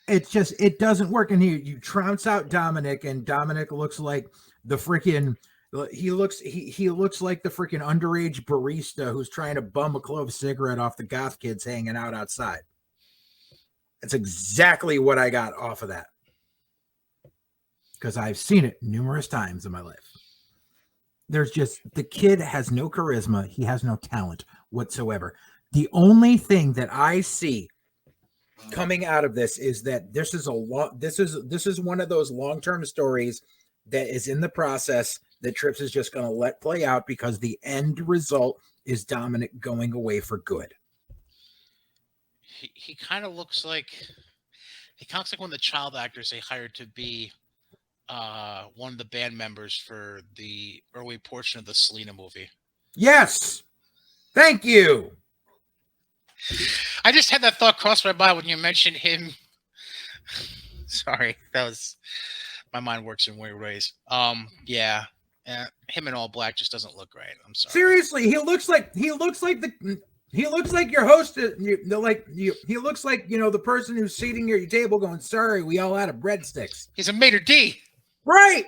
it doesn't work. And you trounce out Dominic, and Dominic looks like the freaking... He looks like the freaking underage barista who's trying to bum a clove cigarette off the goth kids hanging out outside. That's exactly what I got off of that. Because I've seen it numerous times in my life. There's just, the kid has no charisma. He has no talent whatsoever. The only thing that I see coming out of this is that this is one of those long-term stories that is in the process that Trips is just going to let play out because the end result is Dominic going away for good. He kind of looks like one of the child actors they hired to be one of the band members for the early portion of the Selena movie. Yes. Thank you. I just had that thought cross my mind when you mentioned him. Sorry, that was my mind works in weird ways. Yeah, him in all black just doesn't look right. I'm sorry. Seriously, he looks like your host. He looks like the person who's seating at your table, going, "Sorry, we all out of breadsticks." He's a maitre d', right?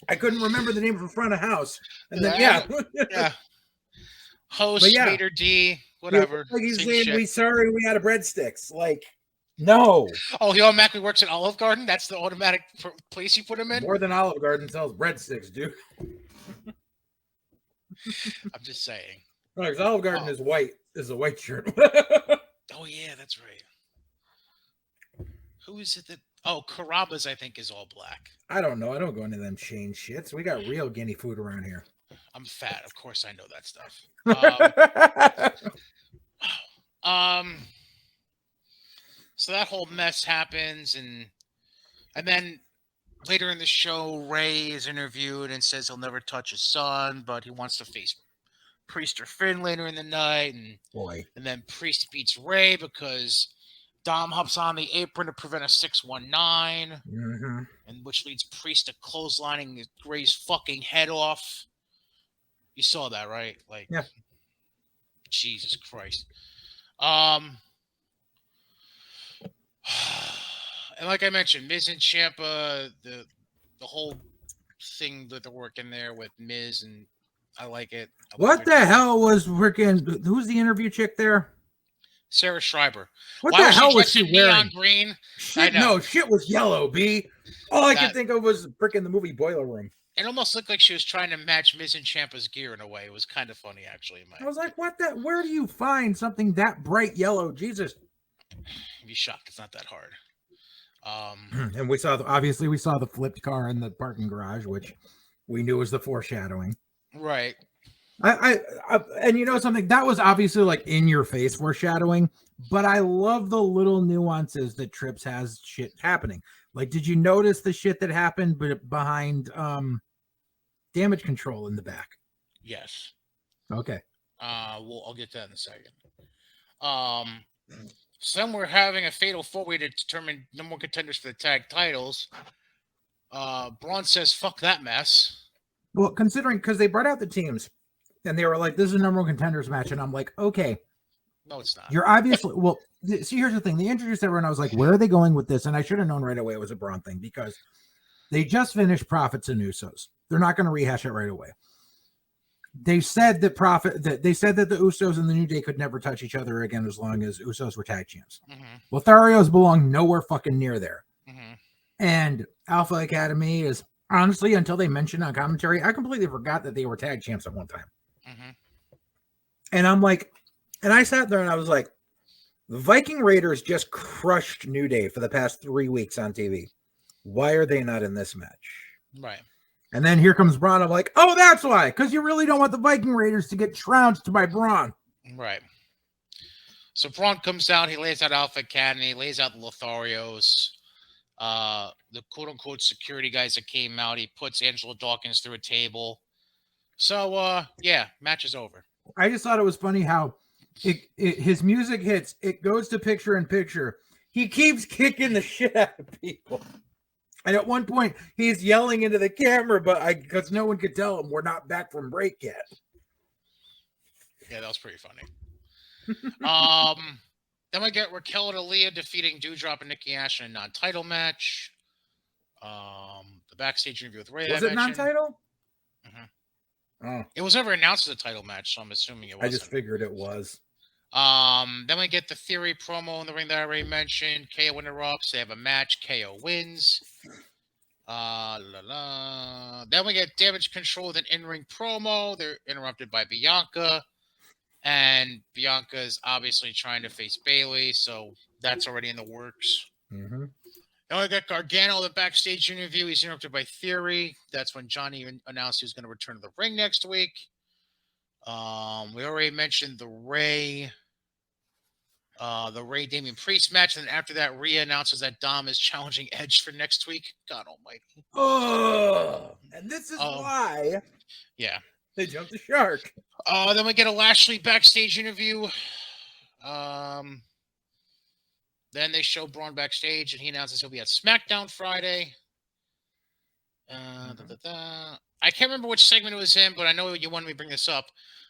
I couldn't remember the name of the front of house, and then yeah. Host, maitre d', whatever. Like he's saying, "We sorry, we out of breadsticks." Like, no. Oh, he automatically works at Olive Garden. That's the automatic place you put him in. More than Olive Garden sells breadsticks, dude. I'm just saying. Right, because Olive Garden is white. Is a white shirt. Oh yeah, that's right. Who is it that? Oh, Carrabba's, I think, is all black. I don't know. I don't go into them chain shits. We got real guinea food around here. I'm fat. Of course I know that stuff. So that whole mess happens, and then later in the show, Ray is interviewed and says he'll never touch his son, but he wants to face Priest or Finn later in the night, and then Priest beats Ray because Dom hops on the apron to prevent a 619, and which leads Priest to clotheslining Ray's fucking head off. You saw that, right? Like, yeah. Jesus Christ. And like I mentioned, Miz and Ciampa, the whole thing that they're working there with Miz, and I like it. What the hell was freaking? Who's the interview chick there? Sarah Schreiber. What the hell was she wearing? Neon green. Shit, no, shit was yellow. B. All I could think of was freaking the movie Boiler Room. It almost looked like she was trying to match Miz and Ciampa's gear in a way. It was kind of funny, actually. I was like, "What? Where do you find something that bright yellow?" Jesus. You'd be shocked. It's not that hard. And we saw the flipped car in the parking garage, which we knew was the foreshadowing. Right. I and you know something, that was obviously like in your face foreshadowing, but I love the little nuances that Trips has shit happening. Like, did you notice the shit that happened behind Damage Control in the back? Yes. Okay. I'll get to that in a second. So then we're having a fatal four-way to determine number one contenders for the tag titles. Braun says, "Fuck that mess." Well, considering, because they brought out the teams and they were like, "This is a number one contenders match," and I'm like, okay. No, it's not. You're obviously well. See, here's the thing: they introduced everyone. I was like, "Where are they going with this?" And I should have known right away it was a Braun thing because they just finished Profits and Usos. They're not going to rehash it right away. They said that the Usos and the New Day could never touch each other again as long as Usos were tag champs. Lotharios belong nowhere fucking near there. And Alpha Academy is honestly, until they mentioned on commentary, I completely forgot that they were tag champs at one time. And I'm like, and I sat there and I was like, the Viking Raiders just crushed New Day for the past 3 weeks on TV. Why are they not in this match? Right. And then here comes Braun. I'm like, oh, that's why. Because you really don't want the Viking Raiders to get trounced by Braun. Right. So Braun comes out. He lays out Alpha Academy. Lays out the Lotharios. The quote-unquote security guys that came out. He puts Angelo Dawkins through a table. So, yeah, match is over. I just thought it was funny how his music hits. It goes to picture-in-picture. He keeps kicking the shit out of people. And at one point, he's yelling into the camera, but because no one could tell him we're not back from break yet. Yeah, that was pretty funny. Then we get Raquel and Aaliyah defeating Doudrop and Nikki Ash in a non-title match. The backstage interview with Ray. Was it non-title? Oh. It was never announced as a title match, so I'm assuming it was. I just figured it was. Then we get the Theory promo in the ring that I already mentioned. KO interrupts. They have a match. KO wins. Then we get Damage Control with an in-ring promo. They're interrupted by Bianca. And Bianca's obviously trying to face Bailey, so that's already in the works. Mm-hmm. Now we got Gargano, the backstage interview. He's interrupted by Theory. That's when Johnny announced he was going to return to the ring next week. We already mentioned the Ray Damian Priest match, and then after that, Rhea announces that Dom is challenging Edge for next week. God Almighty! Oh, and this is why, yeah, they jumped the shark. Then we get a Lashley backstage interview. Then they show Braun backstage, and he announces he'll be at SmackDown Friday. I can't remember which segment it was in, but I know you wanted me to bring this up.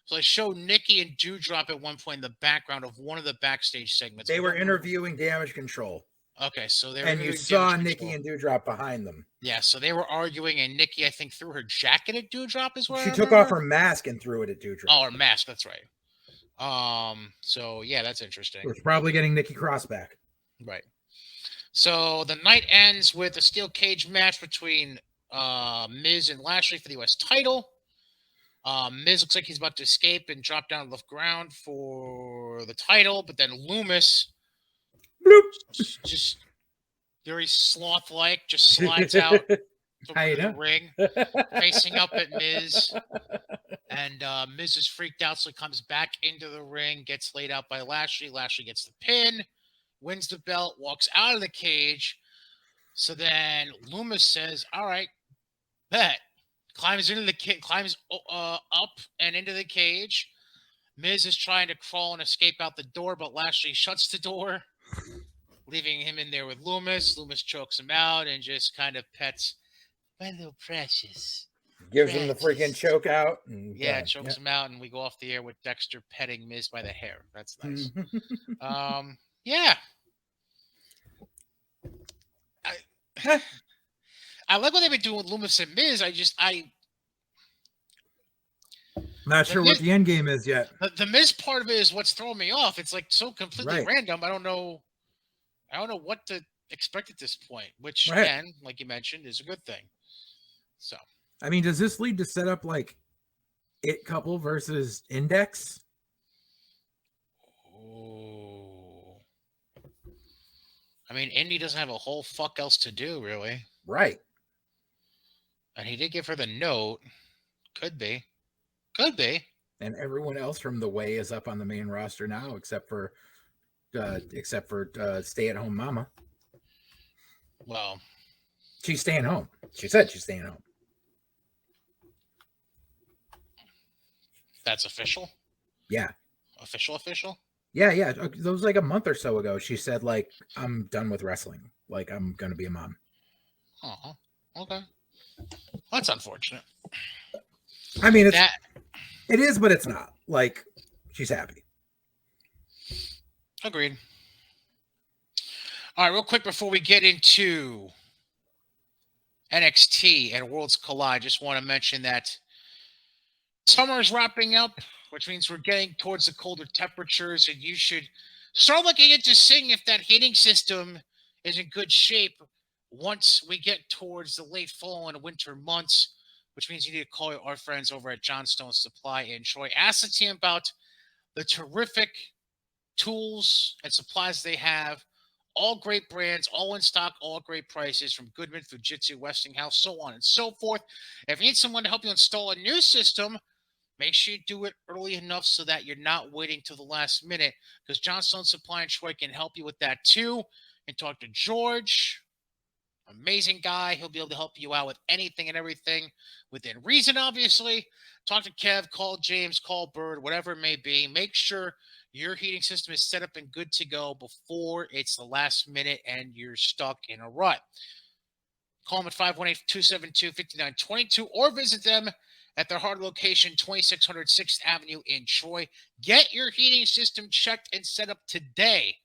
So I showed Nikki and Doudrop at one point in the background of one of the backstage segments. They were interviewing Damage Control. Okay, so they were, and you saw Nikki and Doudrop behind them. Yeah, so they were arguing, and Nikki, I think, threw her jacket at Doudrop as well. She took off her mask and threw it at Doudrop. Oh, her mask, that's right. So yeah, that's interesting. It was probably getting Nikki Cross back. Right. So the night ends with a steel cage match between Miz and Lashley for the U.S. title. Miz looks like he's about to escape and drop down to the ground for the title, but then Loomis just very sloth-like just slides out from the ring, facing up at Miz. And Miz is freaked out, so he comes back into the ring, gets laid out by Lashley. Lashley gets the pin, wins the belt, walks out of the cage. So then Loomis says, all right, bet. Climbs up and into the cage. Miz is trying to crawl and escape out the door, but Lashley shuts the door, leaving him in there with Loomis. Loomis chokes him out and just kind of pets my little precious. Gives him the freaking choke out. And, chokes him out, and we go off the air with Dexter petting Miz by the hair. That's nice. Yeah. I like what they've been doing with Loomis and Miz. Not sure what the end game is yet. The Miz part of it is what's throwing me off. It's like so completely random. I don't know what to expect at this point, which again, like you mentioned, is a good thing. So, I mean, does this lead to set up like It Couple versus Index? Oh, I mean, Indy doesn't have a whole fuck else to do, really. Right. And he did give her the note. Could be. And everyone else from the Way is up on the main roster now, except for stay-at-home mama. Well, she's staying home. She said she's staying home. That's official? Yeah. Official? Yeah. It was like a month or so ago. She said, like, I'm done with wrestling. Like, I'm going to be a mom. Oh, okay. That's unfortunate. I mean, it is, but it's not. Like, she's happy. Agreed. All right, real quick before we get into NXT and Worlds Collide, just want to mention that summer is wrapping up, which means we're getting towards the colder temperatures, and you should start looking into seeing if that heating system is in good shape once we get towards the late fall and winter months, which means you need to call our friends over at Johnstone Supply in Troy. Ask the team about the terrific tools and supplies they have. All great brands, all in stock, all great prices from Goodman, Fujitsu, Westinghouse, so on and so forth. If you need someone to help you install a new system, make sure you do it early enough so that you're not waiting till the last minute, because Johnstone Supply in Troy can help you with that too. And talk to George. Amazing guy. He'll be able to help you out with anything and everything within reason, obviously. Talk to Kev, call James, call Bird, whatever it may be. Make sure your heating system is set up and good to go before it's the last minute and you're stuck in a rut. Call them at 518-272-5922 or visit them at their hard location, 2600 6th Avenue in Troy. Get your heating system checked and set up today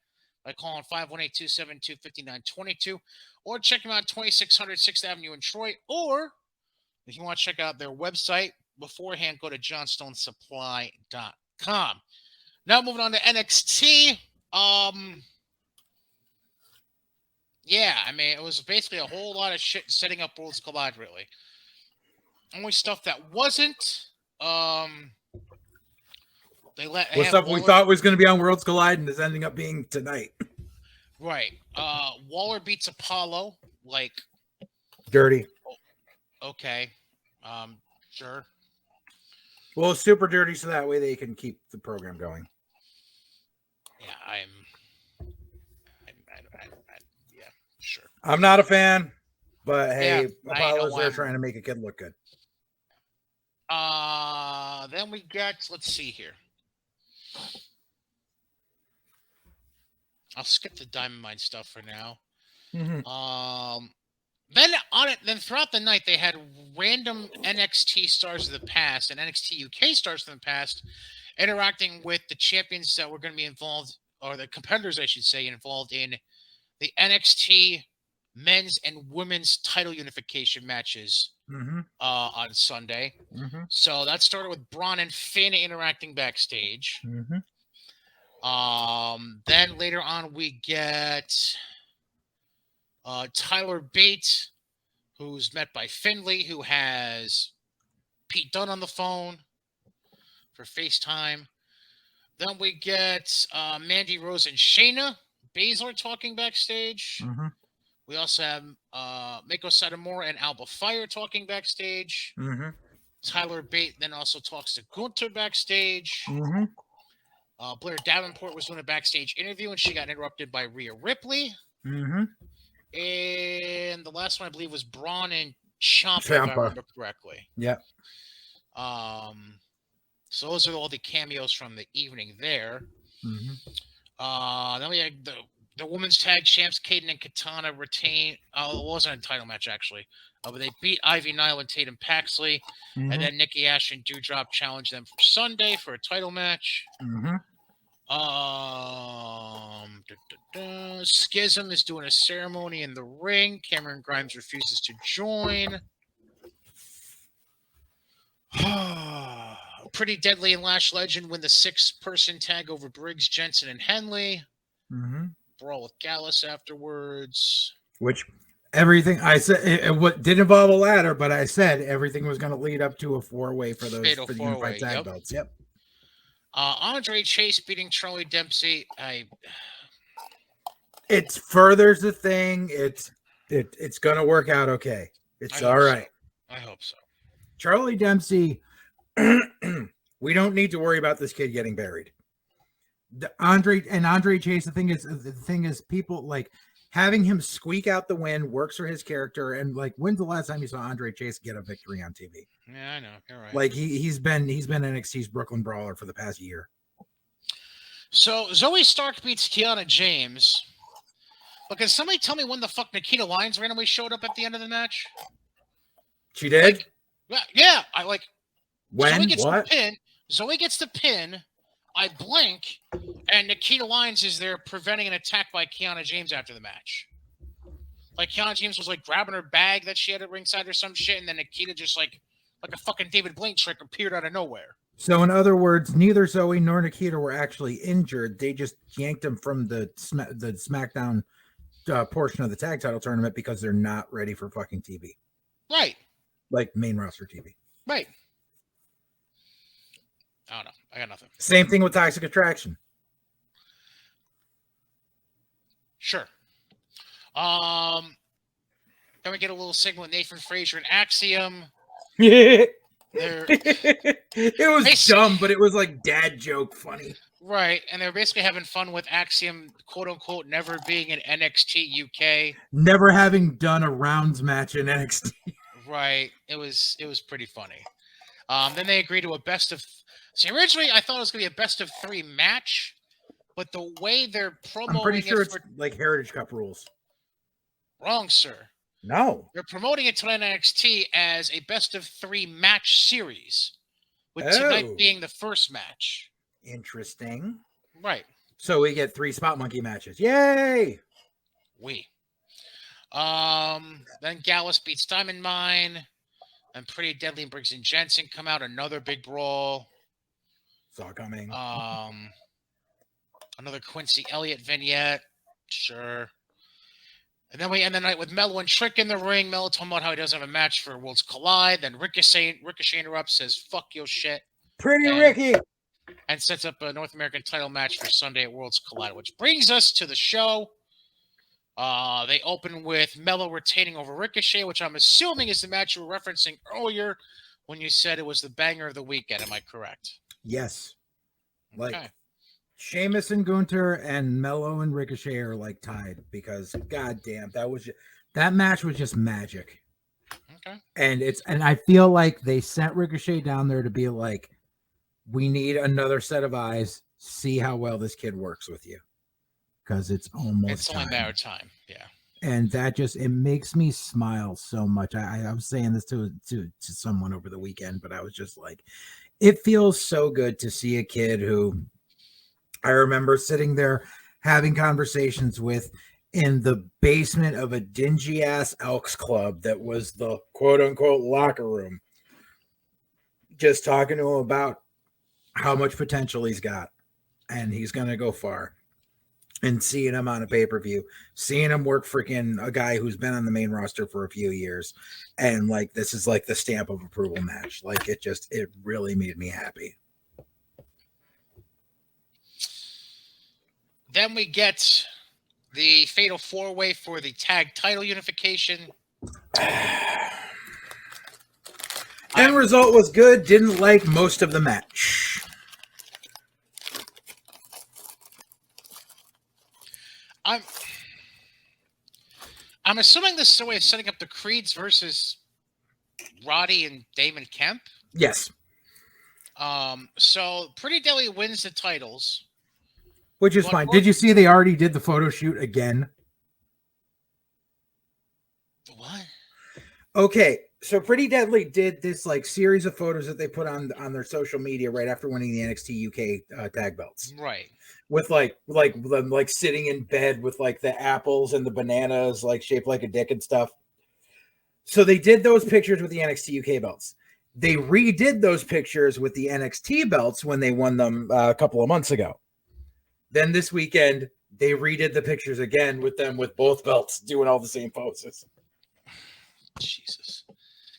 by calling 518-272-5922 or check them out 2600 6th Avenue in Troy. Or if you want to check out their website beforehand, go to johnstonesupply.com. Now moving on to NXT. Yeah, I mean, it was basically a whole lot of shit setting up Worlds Collide, really. Only stuff that wasn't What stuff we thought was going to be on Worlds Collide and is ending up being tonight. Right. Waller beats Apollo. Like, dirty. Okay. Sure. Well, it's super dirty, so that way they can keep the program going. Yeah, yeah, sure. I'm not a fan, but hey, Yeah, Apollo's there trying to make a kid look good. Then we get, let's see here. I'll skip the Diamond Mine stuff for now. Mm-hmm. Then throughout the night, they had random NXT stars of the past and NXT UK stars from the past interacting with the champions that were going to be involved, or the competitors, I should say, involved in the NXT men's and women's title unification matches on Sunday. Mm-hmm. So that started with Braun and Finn interacting backstage. Mm-hmm. Then later on, we get Tyler Bate, who's met by Finlay, who has Pete Dunne on the phone for FaceTime. Then we get Mandy Rose and Shayna Baszler talking backstage. Mm-hmm. We also have Mako Satomura and Alba Fire talking backstage. Mm-hmm. Tyler Bate then also talks to Gunther backstage. Mm-hmm. Blair Davenport was doing a backstage interview, and she got interrupted by Rhea Ripley. Mm-hmm. And the last one, I believe, was Braun and Ciampa, if I remember correctly. Yeah. So those are all the cameos from the evening there. Mm-hmm. Then we had the women's tag champs, Kaden and Katana, retain. It wasn't a title match, actually. But they beat Ivy Nile and Tatum Paxley. Mm-hmm. And then Nikki Ash and Doudrop challenged them for Sunday for a title match. Mm-hmm. Schism is doing a ceremony in the ring. Cameron Grimes refuses to join. Pretty Deadly and Lash Legend win the 6-person tag over Briggs, Jensen, and Henley. Mm-hmm. Brawl with Gallus afterwards. Which everything I said, it didn't involve a ladder, but I said everything was going to lead up to a 4-way for those for the unified tag belts. Yep. Andre Chase beating Charlie Dempsey. It furthers the thing. It's going to work out okay. It's all right. So. I hope so. Charlie Dempsey, we don't need to worry about this kid getting buried. Andre Chase, the thing is people like having him squeak out the win works for his character. And like, when's the last time you saw Andre Chase get a victory on TV? Yeah, I know. You're right. Like he's been NXT's Brooklyn Brawler for the past year. So Zoe Stark beats Kiana James. But can somebody tell me when the fuck Nikita Lyons randomly showed up at the end of the match? She did? Yeah. When? Zoe gets the pin. I blink, and Nikita Lyons is there preventing an attack by Kiana James after the match. Like, Kiana James was, like, grabbing her bag that she had at ringside or some shit, and then Nikita just, like a fucking David Blaine trick appeared out of nowhere. So, in other words, neither Zoe nor Nikita were actually injured. They just yanked them from the SmackDown portion of the tag title tournament because they're not ready for fucking TV. Right. Like, main roster TV. Right. I don't know. I got nothing. Same thing with Toxic Attraction. Sure. Then we get a little segment with Nathan Frazier and Axiom. Yeah. It was dumb, but it was like dad joke funny. Right. And they're basically having fun with Axiom, quote unquote, never being in NXT UK. Never having done a rounds match in NXT. Right. It was pretty funny. Then they agreed to a best of. See, originally I thought it was going to be a best of 3 match, but the way they're promoting I'm pretty sure it's like Heritage Cup rules. Wrong, sir. No. They're promoting it to NXT as a best of 3 match series, with tonight being the first match. Interesting. Right. So we get 3 Spot Monkey matches. Yay! Then Gallus beats Diamond Mine, and Pretty Deadly and Briggs and Jensen come out. Another big brawl. Saw coming. Another Quincy Elliott vignette. Sure. And then we end the night with Mello and Trick in the ring. Mello talking about how he doesn't have a match for Worlds Collide. Then Ricochet interrupts, says, "Fuck your shit." Pretty Ricky. and sets up a North American title match for Sunday at Worlds Collide, which brings us to the show. They open with Mello retaining over Ricochet, which I'm assuming is the match you were referencing earlier when you said it was the banger of the weekend. Am I correct? Yes. Like, Okay. Sheamus and Gunther and Mello and Ricochet are like tied because goddamn, that match was just magic. Okay. And I feel like they sent Ricochet down there to be like, we need another set of eyes. See how well this kid works with you, because it's almost only a time. matter of time. Yeah. And that it makes me smile so much. I was saying this to someone over the weekend, but I was just like, it feels so good to see a kid who I remember sitting there having conversations with in the basement of a dingy ass Elks club that was the quote unquote locker room, just talking to him about how much potential he's got and he's going to go far. And seeing him on a pay-per-view, seeing him work freaking a guy who's been on the main roster for a few years. And like, this is like the stamp of approval match. Like it really made me happy. Then we get the Fatal 4-Way for the tag title unification. End result was good. Didn't like most of the match. I'm assuming this is a way of setting up the Creeds versus Roddy and Damon Kemp. Yes. So Pretty Deadly wins the titles, which is fine. Did you see they already did the photo shoot again? What? Okay, so Pretty Deadly did this like series of photos that they put on their social media right after winning the NXT UK tag belts. Right. With like them like sitting in bed with like the apples and the bananas like shaped like a dick and stuff. So they did those pictures with the NXT UK belts. They redid those pictures with the NXT belts when they won them a couple of months ago. Then this weekend, they redid the pictures again with them with both belts doing all the same poses. Jesus.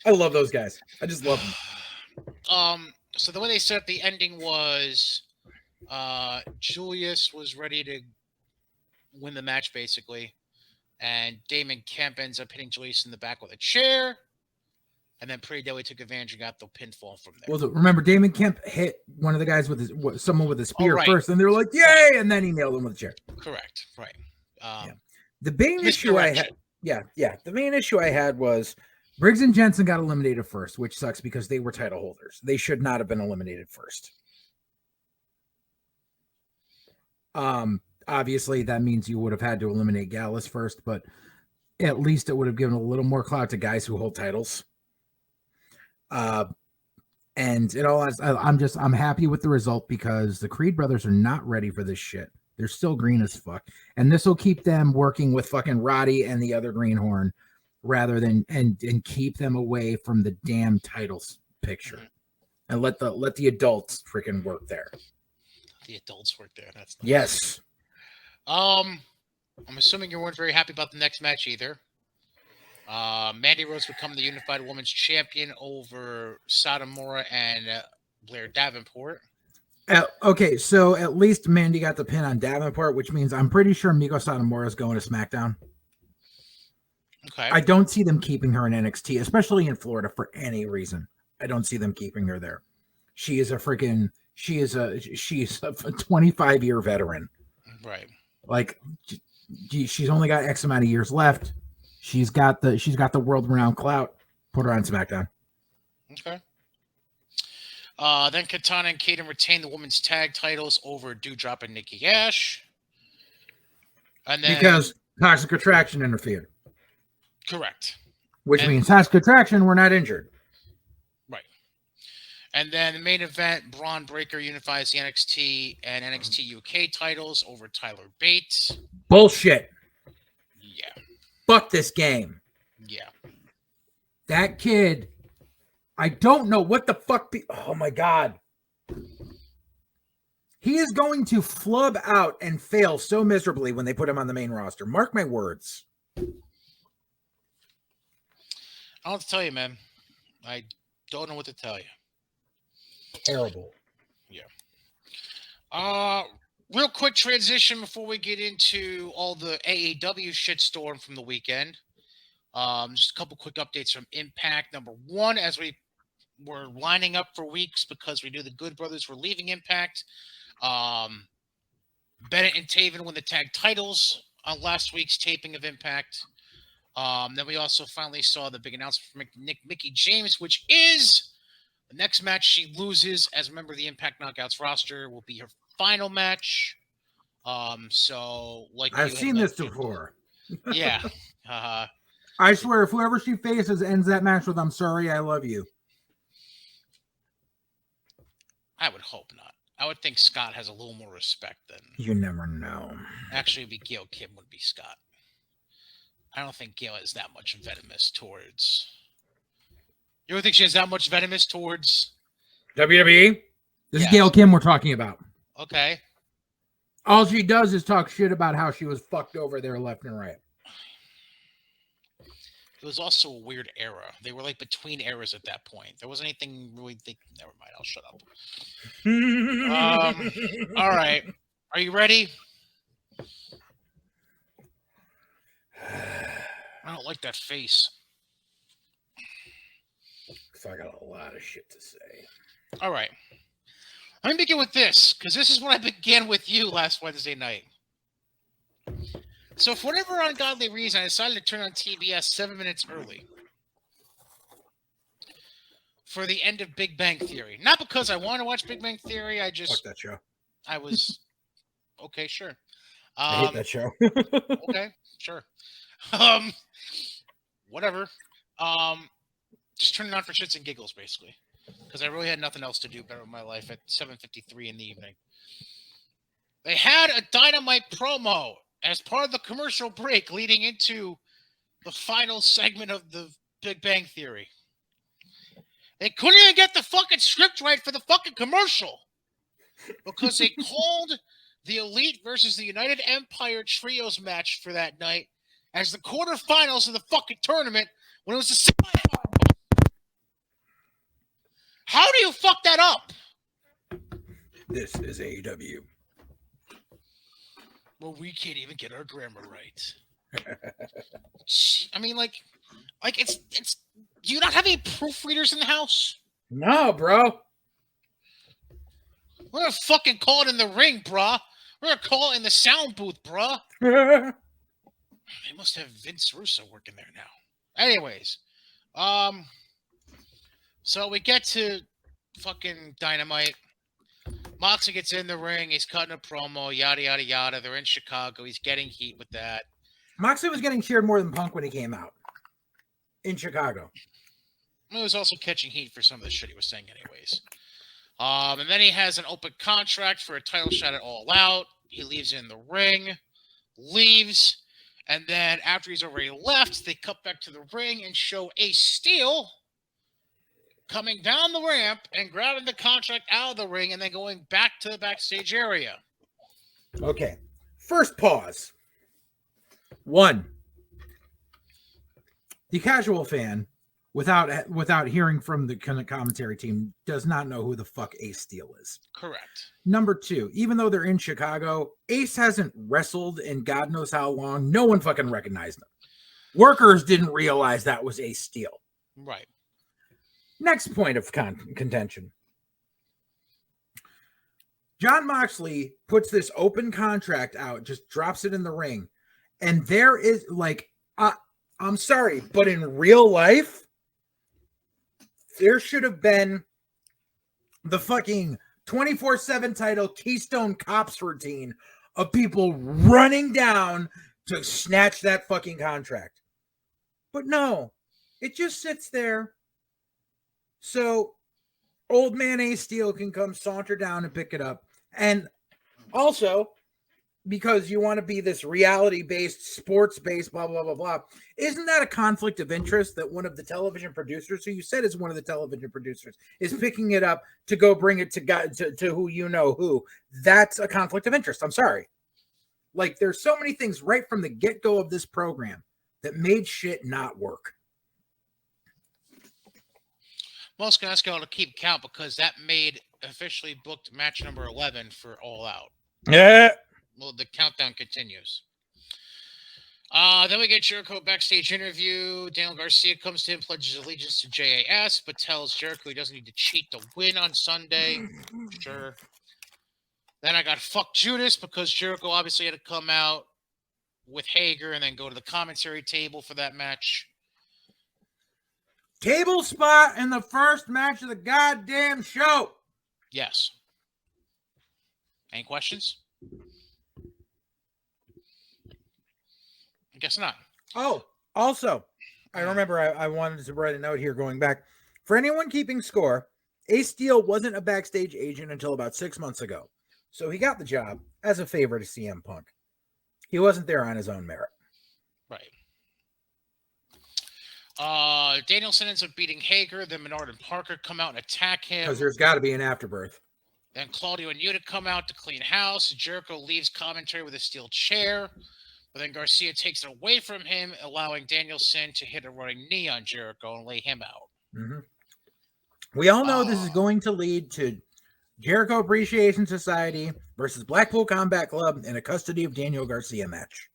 I love those guys. I just love them. So the way they set up the ending was Julius was ready to win the match, basically. And Damon Kemp ends up hitting Julius in the back with a chair. And then Pretty Deadly took advantage and got the pinfall from there. Well, remember, Damon Kemp hit one of the guys with someone with a spear first, and they were like, yay! And then he nailed him with a chair. Correct. Right. The main issue I had, the main issue I had was Briggs and Jensen got eliminated first, which sucks because they were title holders. They should not have been eliminated first. Obviously, that means you would have had to eliminate Gallus first, but at least it would have given a little more clout to guys who hold titles. And it all has, I'm happy with the result because the Creed brothers are not ready for this shit. They're still green as fuck. And this will keep them working with fucking Roddy and the other greenhorn rather than, and keep them away from the damn titles picture. Mm-hmm. And let the adults freaking work there. The adults work there. That's nice. Yes. I'm assuming you weren't very happy about the next match either. Mandy Rose become the Unified Women's Champion over Satomura and Blair Davenport. Okay, so at least Mandy got the pin on Davenport, which means I'm pretty sure Miko Satomura is going to SmackDown. Okay. I don't see them keeping her in NXT, especially in Florida, for any reason. I don't see them keeping her there. She's a 25-year veteran. Right. Like, she's only got X amount of years left. She's got the world-renowned clout. Put her on SmackDown. Okay. Then Katana and Kaden retain the women's tag titles over Doudrop and Nikki Ash. And then, because Toxic Attraction interfered. Correct. Which means Toxic Attraction were not injured. Right. And then the main event, Braun Breaker unifies the NXT and NXT UK titles over Tyler Bates. Bullshit. Yeah. Fuck this game. Yeah. That kid, I don't know what the fuck. Oh my God. He is going to flub out and fail so miserably when they put him on the main roster. Mark my words. I don't have to tell you, man. I don't know what to tell you. Terrible. Yeah. Real quick transition before we get into all the AAW shitstorm from the weekend. Just a couple quick updates from Impact. Number one, as we were lining up for weeks because we knew the Good Brothers were leaving Impact. Bennett and Taven won the tag titles on last week's taping of Impact. Then we also finally saw the big announcement from Mickie James, which is the next match she loses as a member of the Impact Knockouts roster will be her final match. So like I've seen this before. Yeah. I swear, if whoever she faces ends that match with "I'm sorry, I love you," I would hope not. I would think Scott has a little more respect than. You never know. Actually, it'd be Gail Kim would be Scott. I don't think Gail is that much venomous towards. You don't think she has that much venomous towards WWE? This is Gail Kim we're talking about. Okay. All she does is talk shit about how she was fucked over there left and right. It was also a weird era. They were like between eras at that point. There wasn't anything really. Never mind. I'll shut up. All right. Are you ready? I don't like that face. So I got a lot of shit to say. All right. Let me begin with this, because this is what I began with you last Wednesday night. So for whatever ungodly reason, I decided to turn on TBS 7 minutes early for the end of Big Bang Theory. Not because I want to watch Big Bang Theory. I just... Fuck that show. I was... Okay, sure. I hate that show. Okay, sure. Whatever. Just turn it on for shits and giggles, basically. Because I really had nothing else to do better with my life at 7:53 in the evening. They had a Dynamite promo as part of the commercial break leading into the final segment of the Big Bang Theory. They couldn't even get the fucking script right for the fucking commercial because they called the Elite versus the United Empire Trios match for that night as the quarterfinals of the fucking tournament when it was the semifinals. How do you fuck that up? This is AEW. Well, we can't even get our grammar right. I mean, like it's. Do you not have any proofreaders in the house? No, bro. We're gonna fucking call it in the ring, bruh. We're gonna call it in the sound booth, bruh. They must have Vince Russo working there now. Anyways, so we get to fucking Dynamite. Moxley gets in the ring. He's cutting a promo. Yada yada yada. They're in Chicago. He's getting heat with that. Moxley was getting cheered more than Punk when he came out in Chicago. He was also catching heat for some of the shit he was saying, anyways. And then he has an open contract for a title shot at All Out. He leaves in the ring, leaves, and then after he's already left, they cut back to the ring and show Ace Steel coming down the ramp and grabbing the contract out of the ring and then going back to the backstage area. Okay. First pause. 1. The casual fan, without hearing from the commentary team, does not know who the fuck Ace Steel is. Correct. Number 2, even though they're in Chicago, Ace hasn't wrestled in God knows how long. No one fucking recognized him. Workers didn't realize that was Ace Steel. Right. Next point of contention. Jon Moxley puts this open contract out, just drops it in the ring. And there is I'm sorry, but in real life, there should have been the fucking 24/7 title Keystone Cops routine of people running down to snatch that fucking contract. But no, it just sits there. So old man Ace Steel can come saunter down and pick it up. And also, because you want to be this reality-based, sports-based, blah, blah, blah, blah, isn't that a conflict of interest that one of the television producers, who you said is one of the television producers, is picking it up to go bring it to who you know who? That's a conflict of interest. I'm sorry. Like, there's so many things right from the get-go of this program that made shit not work. Most guys got to keep count because that made officially booked match number 11 for All Out. Yeah. Well, the countdown continues. Then we get Jericho backstage interview. Daniel Garcia comes to him, pledges allegiance to JAS, but tells Jericho he doesn't need to cheat to win on Sunday. Sure. Then I got Fuck Judas because Jericho obviously had to come out with Hager and then go to the commentary table for that match. Table spot in the first match of the goddamn show. Yes. Any questions? I guess not. Oh, also, I remember I wanted to write a note here going back. For anyone keeping score, Ace Steel wasn't a backstage agent until about 6 months ago. So he got the job as a favor to CM Punk. He wasn't there on his own merit. Right. Danielson ends up beating Hager. Then Menard and Parker come out and attack him. Because there's got to be an afterbirth. Then Claudio and Yuta come out to clean house. Jericho leaves commentary with a steel chair. But then Garcia takes it away from him, allowing Danielson to hit a running knee on Jericho and lay him out. Mm-hmm. We all know this is going to lead to Jericho Appreciation Society versus Blackpool Combat Club in a custody of Daniel Garcia match.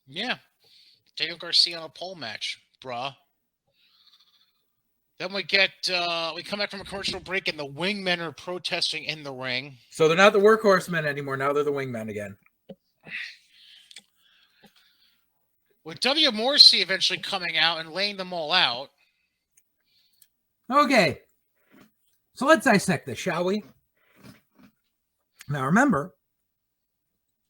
Yeah. Daniel Garcia on a pole match, bruh. Then we come back from a commercial break and the wingmen are protesting in the ring. So they're not the workhorsemen anymore. Now they're the wingmen again. With W. Morrissey eventually coming out and laying them all out. Okay. So let's dissect this, shall we? Now remember,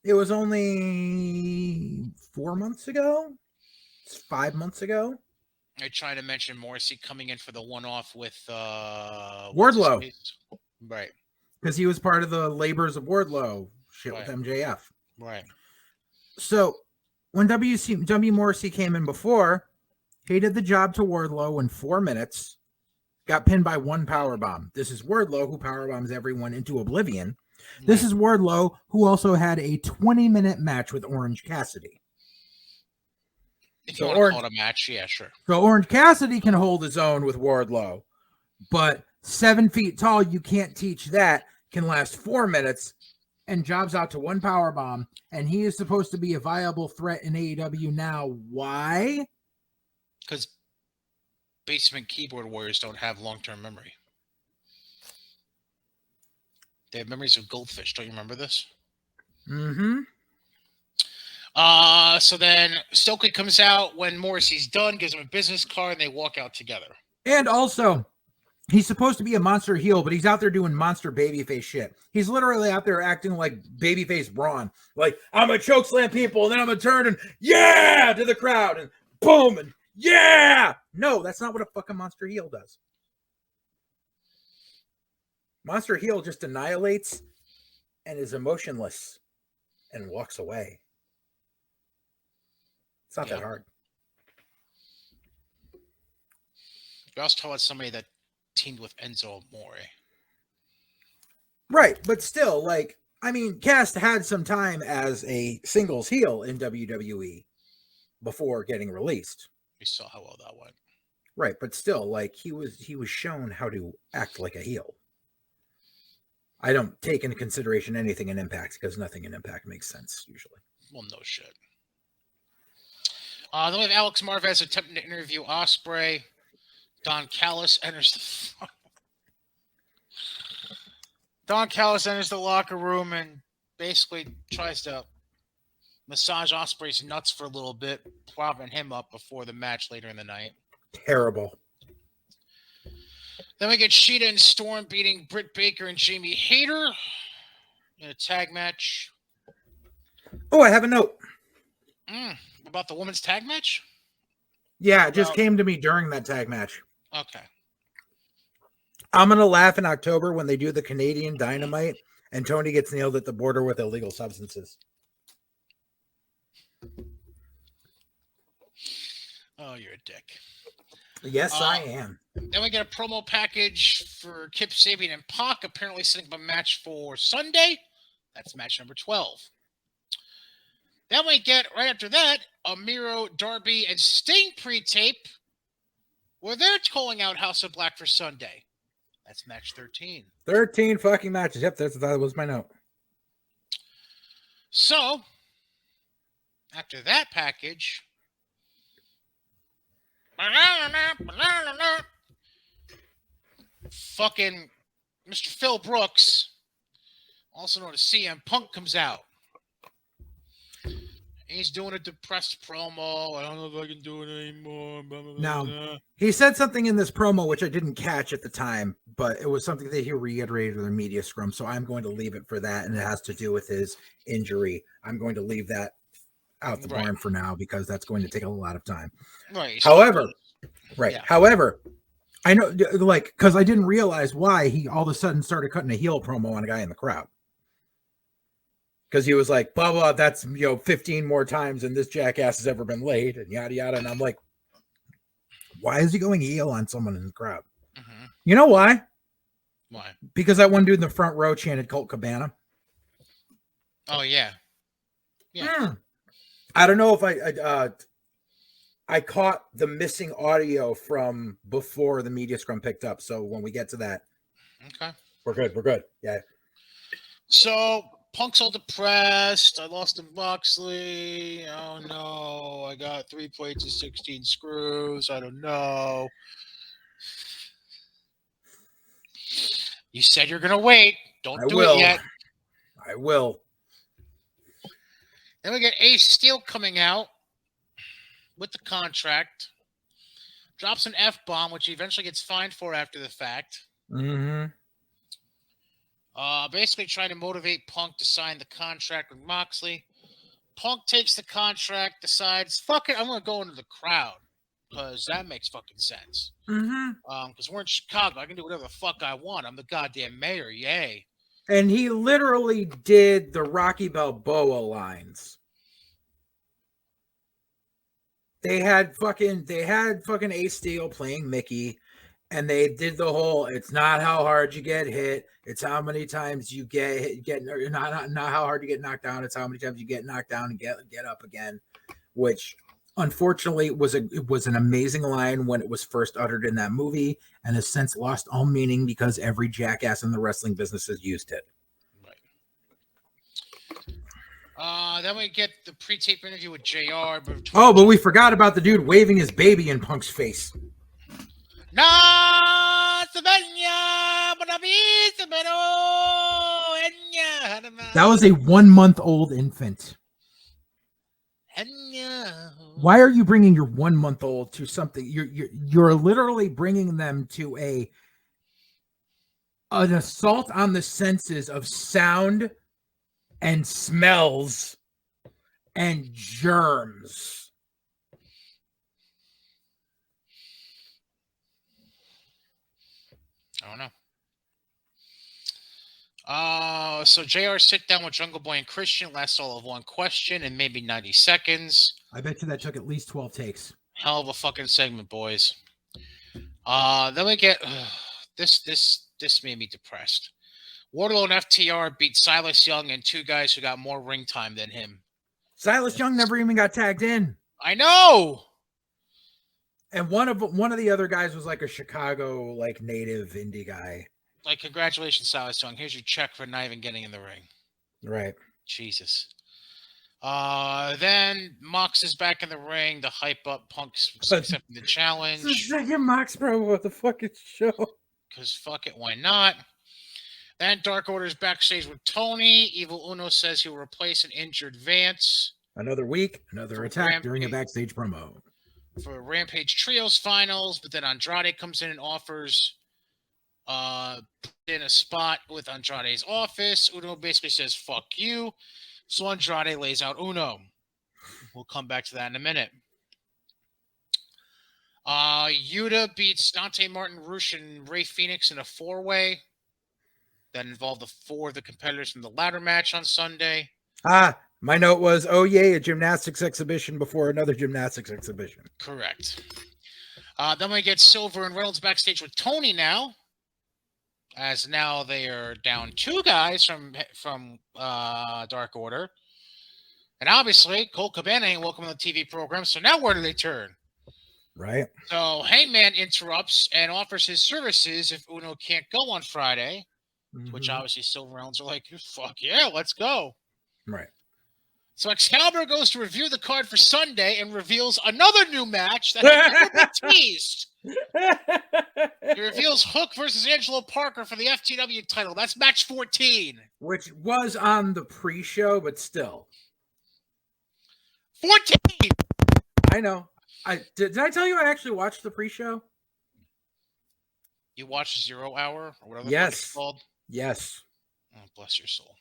it was only 4 months ago. It's 5 months ago. I tried to mention Morrissey coming in for the one-off with Wardlow. Right. Because he was part of the Labors of Wardlow shit with MJF. Right. So when W. Morrissey came in before, he did the job to Wardlow in 4 minutes, got pinned by one powerbomb. This is Wardlow, who powerbombs everyone into oblivion. Right. This is Wardlow, who also had a 20-minute match with Orange Cassidy. If you want to call it a match, yeah, sure. So Orange Cassidy can hold his own with Wardlow, but 7 feet tall, you can't teach that, can last 4 minutes and jobs out to one powerbomb, and he is supposed to be a viable threat in AEW now. Why? Because basement keyboard warriors don't have long-term memory. They have memories of goldfish. Don't you remember this? Mm-hmm. So then Stokely comes out when Morrissey's done, gives him a business card, and they walk out together. And also, he's supposed to be a monster heel, but he's out there doing monster babyface shit. He's literally out there acting like babyface Braun. Like, I'm going to chokeslam people, and then I'm going to turn and, yeah, to the crowd, and boom, and yeah! No, that's not what a fucking monster heel does. Monster heel just annihilates and is emotionless and walks away. It's not that hard. You're also talking about somebody that teamed with Enzo Amore. Right, but still, like, I mean, Cass had some time as a singles heel in WWE before getting released. We saw how well that went. Right, but still, like, he was shown how to act like a heel. I don't take into consideration anything in Impact because nothing in Impact makes sense usually. Well, no shit. Then we have Alex Marvez attempting to interview Ospreay. Don Callis enters the locker room and basically tries to massage Ospreay's nuts for a little bit, propping him up before the match later in the night. Terrible. Then we get Sheeta and Storm beating Britt Baker and Jamie Hayter in a tag match. Oh, I have a note. About the women's tag match? Yeah, it just came to me during that tag match. Okay. I'm going to laugh in October when they do the Canadian Dynamite and Tony gets nailed at the border with illegal substances. Oh, you're a dick. Yes, I am. Then we get a promo package for Kip Sabian and Pac, apparently setting up a match for Sunday. That's match number 12. Then we get, right after that, a Miro, Darby, and Sting pre-tape Well, they're calling out House of Black for Sunday. That's match 13. 13 fucking matches. Yep, that was my note. So, after that package, fucking Mr. Phil Brooks, also known as CM Punk, comes out. He's doing a depressed promo. I don't know if I can do it anymore. Blah, blah, blah, Now, blah. he said something in this promo, which I didn't catch at the time, but it was something that he reiterated in the media scrum. So I'm going to leave it for that. And it has to do with his injury. I'm going to leave that out the barn for now because that's going to take a lot of time. Right. However, Yeah. However, I know, like, because I didn't realize why he all of a sudden started cutting a heel promo on a guy in the crowd. Because he was like, blah, blah, that's, 15 more times than this jackass has ever been laid, and yada, yada. And I'm like, why is he going heel on someone in the crowd? Mm-hmm. You know why? Why? Because that one dude in the front row chanted Colt Cabana. Oh, yeah. Yeah. I don't know if I caught the missing audio from before the media scrum picked up. So when we get to that, Okay. we're good. We're good. Yeah. So Punk's all depressed. I lost to Moxley. Oh no. I got 3 plates of 16 screws. I don't know. You said you're going to wait. Don't do it yet. I will. Then we get Ace Steel coming out with the contract. Drops an F-bomb, which he eventually gets fined for after the fact. Mm-hmm. Basically trying to motivate Punk to sign the contract with Moxley. Punk takes the contract, decides, fuck it, I'm going to go into the crowd. Because that makes fucking sense. Mm-hmm. Because we're in Chicago. I can do whatever the fuck I want. I'm the goddamn mayor. Yay. And he literally did the Rocky Balboa lines. They had fucking Ace Steel playing Mickey, and they did the whole, it's not how hard you get hit, it's how many times you get not how hard you get knocked down, it's how many times you get knocked down and get up again, which unfortunately was an amazing line when it was first uttered in that movie, and has since lost all meaning because every jackass in the wrestling business has used it. Then we get the pre-tape interview with JR. But we forgot about the dude waving his baby in Punk's face. That was a 1-month-old infant. Why are you bringing your 1-month-old to something? You're literally bringing them to an assault on the senses of sound and smells and germs. I don't know. So JR sit down with Jungle Boy and Christian, lasts all of one question and maybe 90 seconds. I bet you that took at least 12 takes. Hell of a fucking segment, boys. Then we get this made me depressed. Wardlow and FTR beat Silas Young and 2 guys who got more ring time than him. Silas Young never even got tagged in. I know. And one of the other guys was like a Chicago native indie guy. Congratulations, Silas Young. Here's your check for not even getting in the ring. Right. Jesus. Then Mox is back in the ring to hype up Punk's accepting the challenge. It's the second Mox promo of the fucking show. Because fuck it, why not? Then Dark Order's backstage with Tony. Evil Uno says he'll replace an injured Vance. Another week, another attack during a backstage promo. For Rampage Trios finals, but then Andrade comes in and offers in a spot with Andrade's office. Uno basically says, fuck you. So Andrade lays out Uno. We'll come back to that in a minute. Yuta beats Dante Martin, Rush, and Rey Fenix in a 4-way. That involved the 4 of the competitors from the ladder match on Sunday. My note was, oh yay, a gymnastics exhibition before another gymnastics exhibition. Correct. Then we get Silver and Reynolds backstage with Tony now. As now they are down 2 guys from Dark Order. And obviously, Colt Cabana ain't welcome on the TV program, so now where do they turn? Right. So Hangman interrupts and offers his services if Uno can't go on Friday, which Mhm. obviously Silver Rounds are like, fuck yeah, let's go. Right. So Excalibur goes to review the card for Sunday and reveals another new match that had never been teased. He reveals Hook versus Angelo Parker for the FTW title. That's match 14. Which was on the pre-show, but still. 14! I know. Did I tell you I actually watched the pre-show? You watched 0 Hour or whatever the fuck Yes. it's called? Yes. Oh, bless your soul.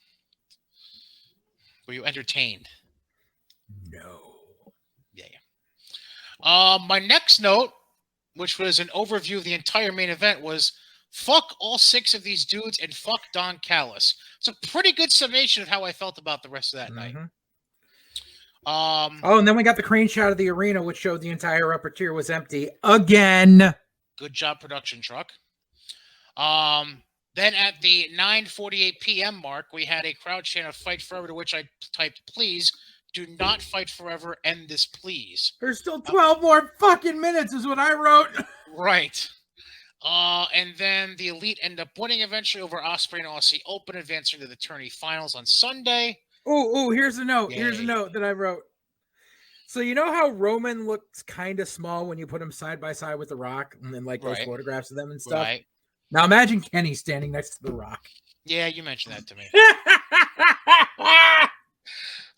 Were you entertained? No. Yeah. My next note, which was an overview of the entire main event, was fuck all 6 of these dudes and fuck Don Callis. It's a pretty good summation of how I felt about the rest of that night. Oh, and then we got the crane shot of the arena, which showed the entire upper tier was empty again. Good job, production truck. Then at the 9:48 p.m. mark, we had a crowd chant of "Fight Forever," to which I typed, "Please do not fight forever. End this, please." There's still 12 more fucking minutes, is what I wrote. Right. And then the Elite end up winning eventually over Ospreay and Aussie Open, advancing to the tourney finals on Sunday. Oh, here's a note. Yay. Here's a note that I wrote. So you know how Roman looks kind of small when you put him side by side with The Rock, and then like those Right. photographs of them and stuff. Right. Now imagine Kenny standing next to The Rock. Yeah, you mentioned that to me.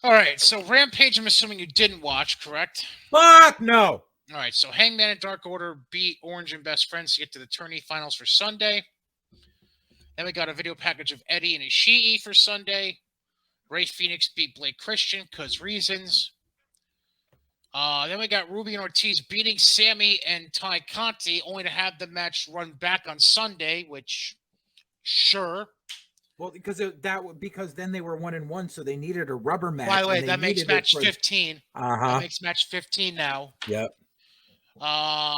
All right, so Rampage, I'm assuming you didn't watch, correct? Fuck no. All right, so Hangman and Dark Order beat Orange and Best Friends to get to the tourney finals for Sunday. Then we got a video package of Eddie and Ishii for Sunday. Ray Phoenix beat Blake Christian because reasons. Then we got Ruby and Ortiz beating Sammy and Ty Conti, only to have the match run back on Sunday, which, sure. Well, because then they were 1-1, so they needed a rubber match. By the way, that makes match 15. Uh-huh. That makes match 15 now. Yep.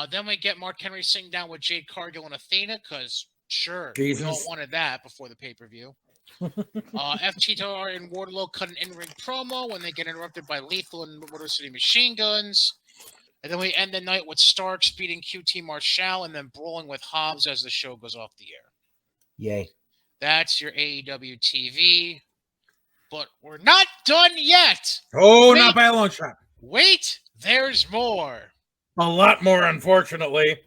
Then we get Mark Henry sitting down with Jade Cargill and Athena, because sure, Jesus. we all wanted that before the pay-per-view. FTR and Wardlow cut an in-ring promo when they get interrupted by Lethal and Motor City Machine Guns. And then we end the night with Starks beating QT Marshall and then brawling with Hobbs as the show goes off the air. Yay. That's your AEW TV. But we're not done yet. Oh, Wait. not by a long shot. Wait, there's more. A lot more, unfortunately.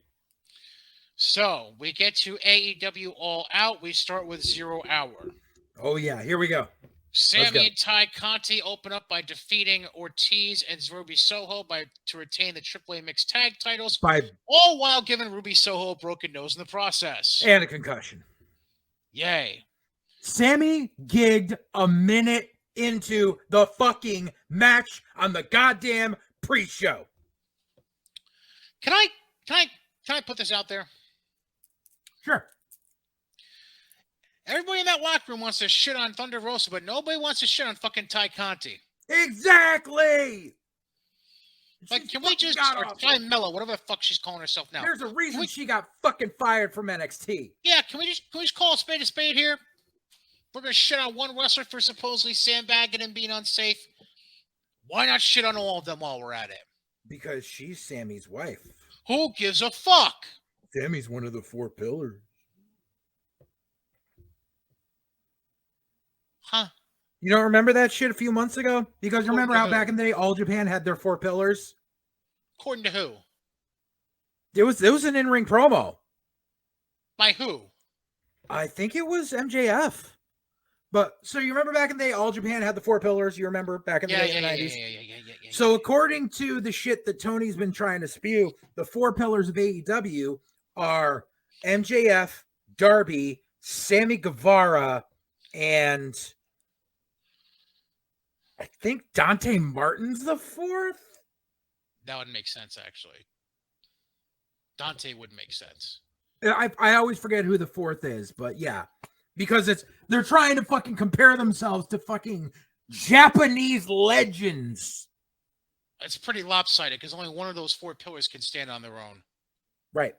So we get to AEW All Out. We start with 0 Hour. Oh, yeah. Here we go. Sammy and Ty Conti open up by defeating Ortiz and Ruby Soho to retain the AAA Mixed Tag titles, all while giving Ruby Soho a broken nose in the process. And a concussion. Yay. Sammy gigged a minute into the fucking match on the goddamn pre-show. Can I put this out there? Sure. Everybody in that locker room wants to shit on Thunder Rosa, but nobody wants to shit on fucking Ty Conti. Exactly. Like, can we just, or Ty Mello, whatever the fuck she's calling herself now. There's a reason she got fucking fired from NXT. Yeah, can we just call a spade here? We're going to shit on one wrestler for supposedly sandbagging and being unsafe. Why not shit on all of them while we're at it? Because she's Sammy's wife. Who gives a fuck? Sammy's one of the 4 pillars. Huh? You don't remember that shit a few months ago? Because remember how back in the day All Japan had their 4 pillars? According to who? It was an in-ring promo. By who? I think it was MJF. But so you remember back in the day All Japan had the 4 pillars? You remember back in the day in the 90s? Yeah. So according to the shit that Tony's been trying to spew, the 4 pillars of AEW are MJF, Darby, Sammy Guevara, and I think Dante Martin's the 4th. That would make sense, actually. Dante would make sense. I always forget who the 4th is, but yeah. Because they're trying to fucking compare themselves to fucking Japanese legends. It's pretty lopsided because only one of those 4 pillars can stand on their own. Right.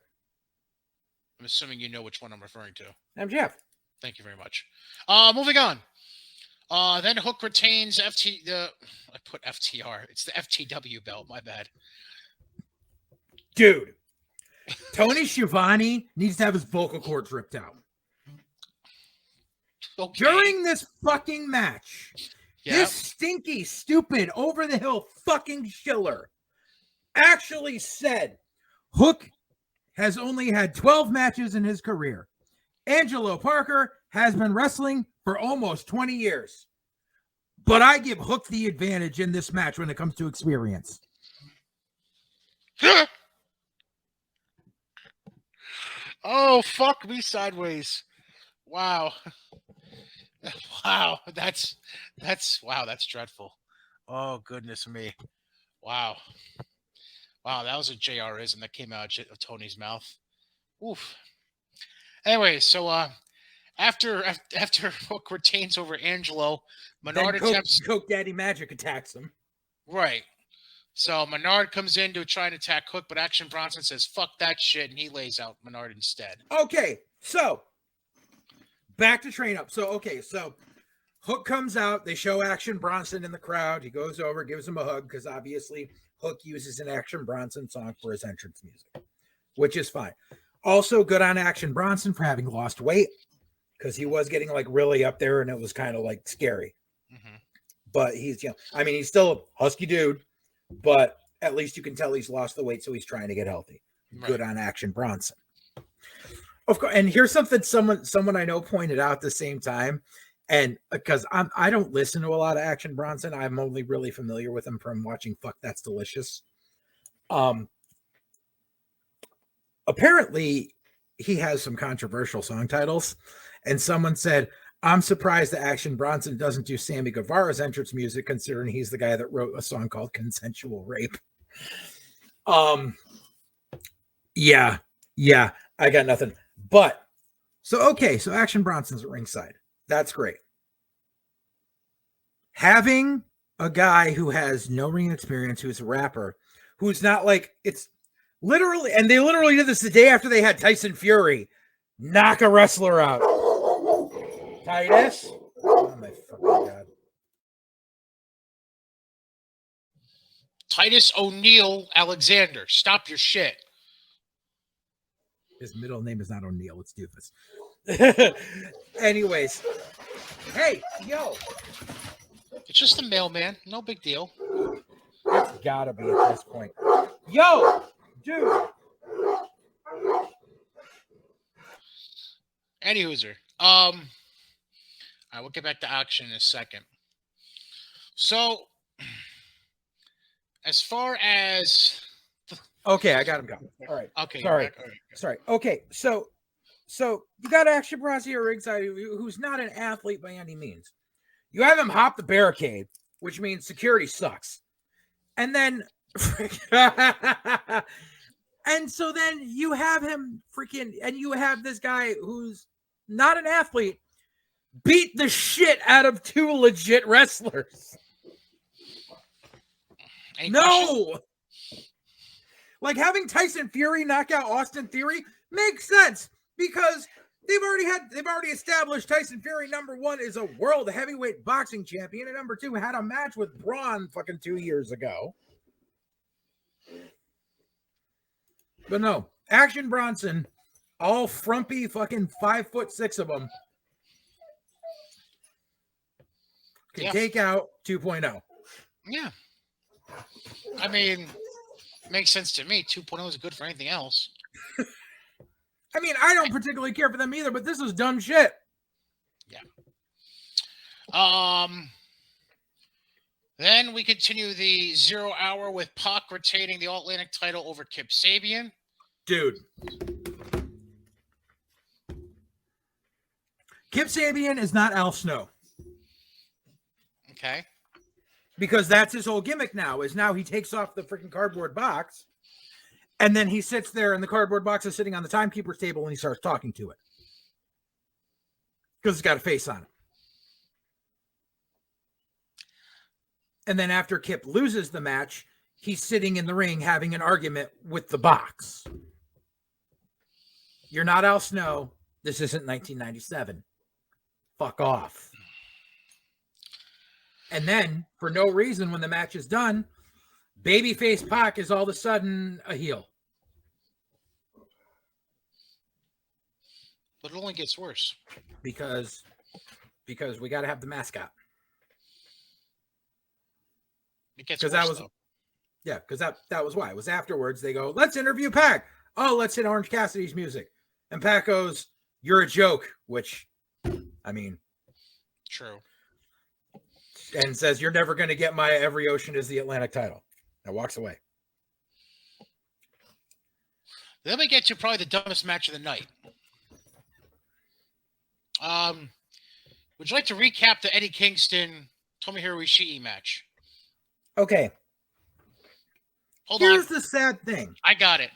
I'm assuming you know which one I'm referring to. MJF. Thank you very much. Moving on. Then Hook retains I put FTR. It's the FTW belt. My bad. Dude, Tony Schiavone needs to have his vocal cords ripped out. Okay. During this fucking match, Yeah. this stinky, stupid, over-the-hill fucking Schiller actually said Hook has only had 12 matches in his career. Angelo Parker has been wrestling for almost 20 years. But I give Hook the advantage in this match when it comes to experience. Oh, fuck me sideways. Wow. Wow. That's dreadful. Oh, goodness me. Wow. Wow, that was a JR-ism that came out of Tony's mouth. Oof. Anyway, so after Hook retains over Angelo, Menard attempts. Coke Daddy Magic attacks him. Right. So Menard comes in to try and attack Hook, but Action Bronson says, fuck that shit, and he lays out Menard instead. Okay, so back to train up. So Hook comes out. They show Action Bronson in the crowd. He goes over, gives him a hug, because obviously Hook uses an Action Bronson song for his entrance music, which is fine. Also good on Action Bronson for having lost weight, because he was getting like really up there and it was kind of like scary. Mm-hmm. But he's, he's still a husky dude, but at least you can tell he's lost the weight, so he's trying to get healthy. Right. Good on Action Bronson. Of course, and here's something someone I know pointed out at the same time, and because I don't listen to a lot of Action Bronson, I'm only really familiar with him from watching Fuck That's Delicious. Apparently he has some controversial song titles, and someone said, I'm surprised that Action Bronson doesn't do Sammy Guevara's entrance music, considering he's the guy that wrote a song called Consensual Rape. Yeah, I got nothing. But so Action Bronson's at ringside. That's great. Having a guy who has no ring experience, who's a rapper, who's not like, it's literally, and they literally did this the day after they had Tyson Fury knock a wrestler out. Titus? Oh my fucking God. Titus O'Neil Alexander. Stop your shit. His middle name is not O'Neil, it's Doofus. Anyways. Hey, yo. It's just a mailman. No big deal. It's gotta be at this point. Yo, dude. Anywhooser. I will get back to action in a second. So, as far as okay, I got him going. All right. Okay. Sorry. All right. Sorry. Okay. So you got Action Bronson here ringside, who's not an athlete by any means. You have him hop the barricade, which means security sucks, and then and so then you have him and you have this guy who's not an athlete beat the shit out of two legit wrestlers. No! Like having Tyson Fury knock out Austin Theory makes sense because they've already established Tyson Fury, number one, is a world heavyweight boxing champion, and number two, had a match with Braun fucking 2 years ago. But no, Action Bronson, all frumpy fucking 5'6" of them, can take out 2.0. Yeah. I mean, makes sense to me. 2.0 is good for anything else. I mean, I don't particularly care for them either, but this is dumb shit. Yeah. Then we continue the 0 hour with Pac retaining the All-Atlantic title over Kip Sabian. Dude. Kip Sabian is not Al Snow. Okay. Because that's his whole gimmick now, is now he takes off the freaking cardboard box, and then he sits there, and the cardboard box is sitting on the timekeeper's table, and he starts talking to it. Because it's got a face on it. And then after Kip loses the match, he's sitting in the ring having an argument with the box. You're not Al Snow. This isn't 1997. Fuck off. And then, for no reason, when the match is done, babyface Pac is all of a sudden a heel. But it only gets worse. because we got to have the mascot. It gets 'Cause worse, that was- though. Yeah, because that was why. It was afterwards they go, let's interview Pac. Oh, let's hit Orange Cassidy's music. And Pac goes, you're a joke, which, I mean, True. and says, you're never going to get my Every Ocean is the Atlantic title. And walks away. Then we get to probably the dumbest match of the night. Would you like to recap the Eddie Kingston Tomohiro Ishii match? Okay. Hold Here's on. the sad thing. I got it.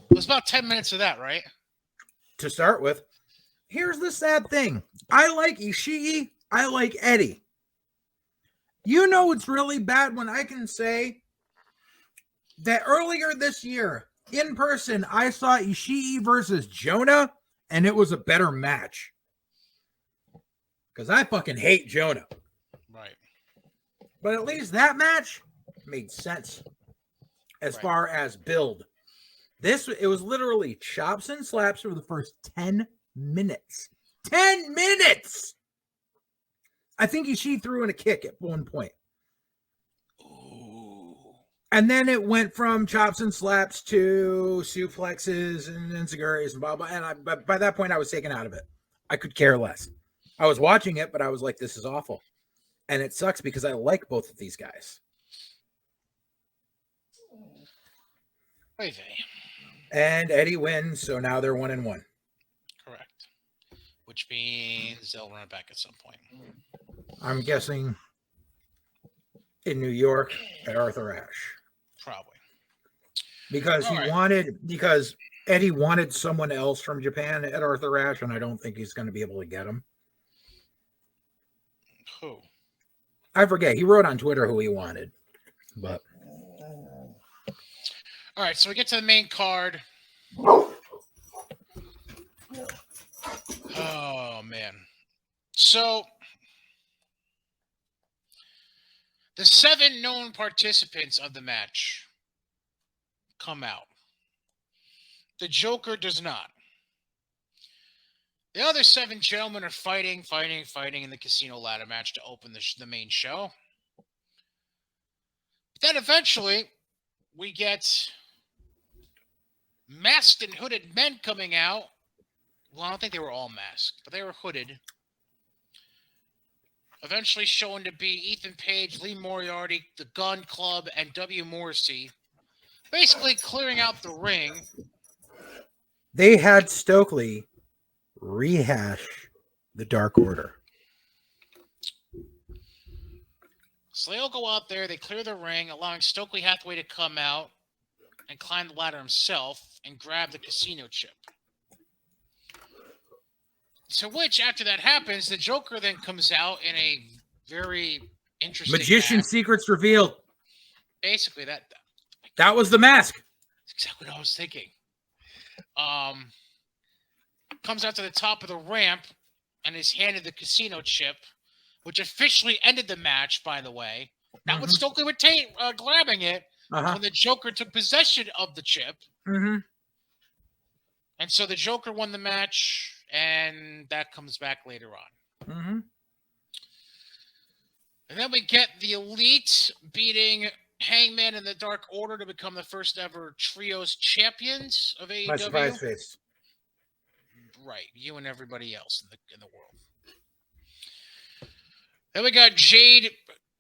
It was about 10 minutes of that, right? To start with, here's the sad thing. I like Ishii. I like Eddie. You know it's really bad when I can say that earlier this year, in person, I saw Ishii versus Jonah, and it was a better match. Because I fucking hate Jonah. Right. But at least that match made sense as Right. far as build. It was literally chops and slaps for the first 10 minutes. 10 minutes! I think Ishii threw in a kick at one point. Ooh. And then it went from chops and slaps to suplexes and enziguris and blah, blah. And by that point, I was taken out of it. I could care less. I was watching it, but I was like, this is awful. And it sucks because I like both of these guys. Wait. And Eddie wins, so now they're 1-1. Correct. Which means they'll run it back at some point. I'm guessing in New York at Arthur Ashe. Probably. Because All right. because Eddie wanted someone else from Japan at Arthur Ashe, and I don't think he's going to be able to get him. Who? I forget. He wrote on Twitter who he wanted. But All right, so we get to the main card. Oh, man. So, the 7 known participants of the match come out. The Joker does not. The other 7 gentlemen are fighting in the casino ladder match to open the main show. But then eventually, we get masked and hooded men coming out. Well, I don't think they were all masked, but they were hooded. Eventually shown to be Ethan Page, Lee Moriarty, the Gun Club, and W. Morrissey. Basically clearing out the ring. they had Stokely rehash the Dark Order. So they all go out there, they clear the ring, allowing Stokely Hathaway to come out and climb the ladder himself and grab the casino chip. To which, after that happens, the Joker then comes out in a very interesting Magician act. secrets revealed. Basically, That was the mask. that's exactly what I was thinking. Comes out to the top of the ramp and is handed the casino chip, which officially ended the match, by the way. Not with Stokely grabbing it, when the Joker took possession of the chip. Mm-hmm. And so the Joker won the match, and that comes back later on. Mm-hmm. And then we get the Elite beating Hangman and the Dark Order to become the first ever trios champions of AEW. My surprise face. Right, you and everybody else in the world. Then we got Jade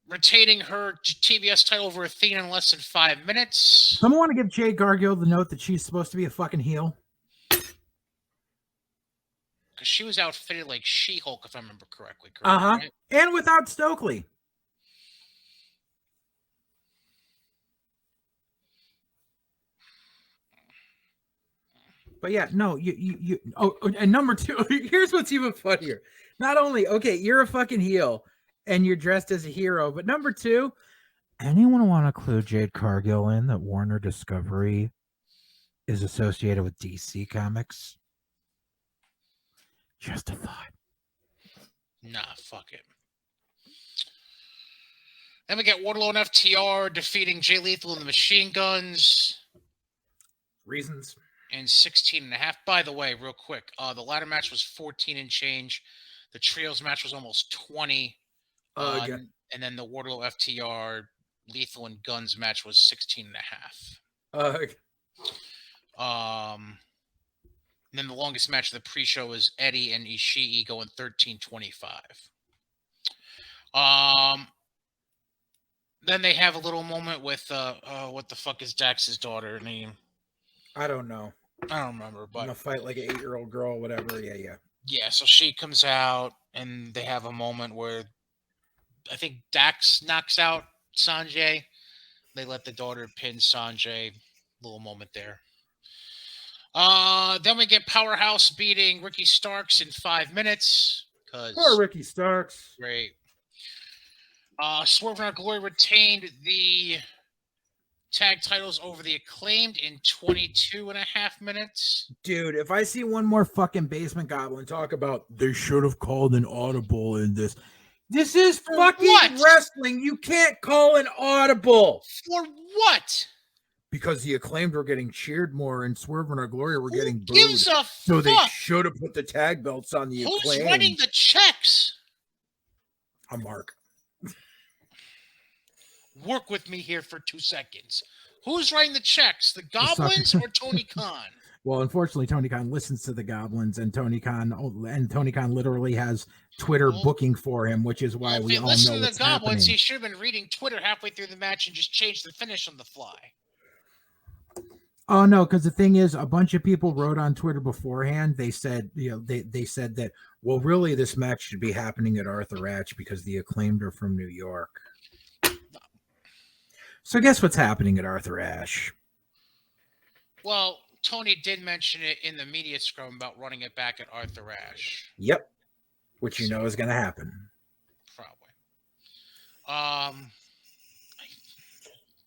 retaining her TBS title over Athena in less than 5 minutes. Someone want to give Jade Gargill the note that she's supposed to be a fucking heel? Because she was outfitted like She-Hulk, if I remember correctly. Right? And without Stokely. But yeah, no, you. Oh, and number 2, here's what's even funnier. Not only, okay, you're a fucking heel and you're dressed as a hero, but number 2, anyone want to clue Jade Cargill in that Warner Discovery is associated with DC Comics? Just a thought. Nah, fuck it. Then we get Wardlow and FTR defeating Jay Lethal and the Machine Guns Reasons. in 16.5. By the way, real quick, the ladder match was 14 and change. The trios match was almost 20. Again. And then the Wardlow FTR Lethal and Guns match was 16.5. And then the longest match of the pre-show was Eddie and Ishii going 13:25. Then they have a little moment with what the fuck is Dax's daughter name? I don't know. I don't remember, but In a fight like an 8-year-old girl, whatever. Yeah. yeah. So she comes out, and they have a moment where I think Dax knocks out Sanjay. They let the daughter pin Sanjay. Little moment there. Then we get Powerhouse beating Ricky Starks in 5 minutes. Poor Ricky Starks. Great. Swerve and Our Glory retained the tag titles over the Acclaimed in 22.5 minutes. Dude, if I see one more fucking basement goblin talk about they should have called an audible in this. This is fucking what? wrestling. You can't call an audible. For what? Because the Acclaimed were getting cheered more and Swerve and Our Glory were getting booed. Gives a So fuck? they should have put the tag belts on the Who's Acclaimed. writing the checks? Mark. Work with me here for 2 seconds. Who's writing the checks? The Goblins or Tony Khan? Well, unfortunately, Tony Khan listens to the Goblins, and Tony Khan literally has Twitter booking for him, which is why Well, we if all he listened know to what's the Goblins, happening. he should have been reading Twitter halfway through the match and just changed the finish on the fly. Oh no, because the thing is, a bunch of people wrote on Twitter beforehand. They said, they said that, well, really, this match should be happening at Arthur Ashe because the Acclaimed are from New York. So guess what's happening at Arthur Ashe? Well, Tony did mention it in the media scrum about running it back at Arthur Ashe. Yep, which you know is going to happen. Probably.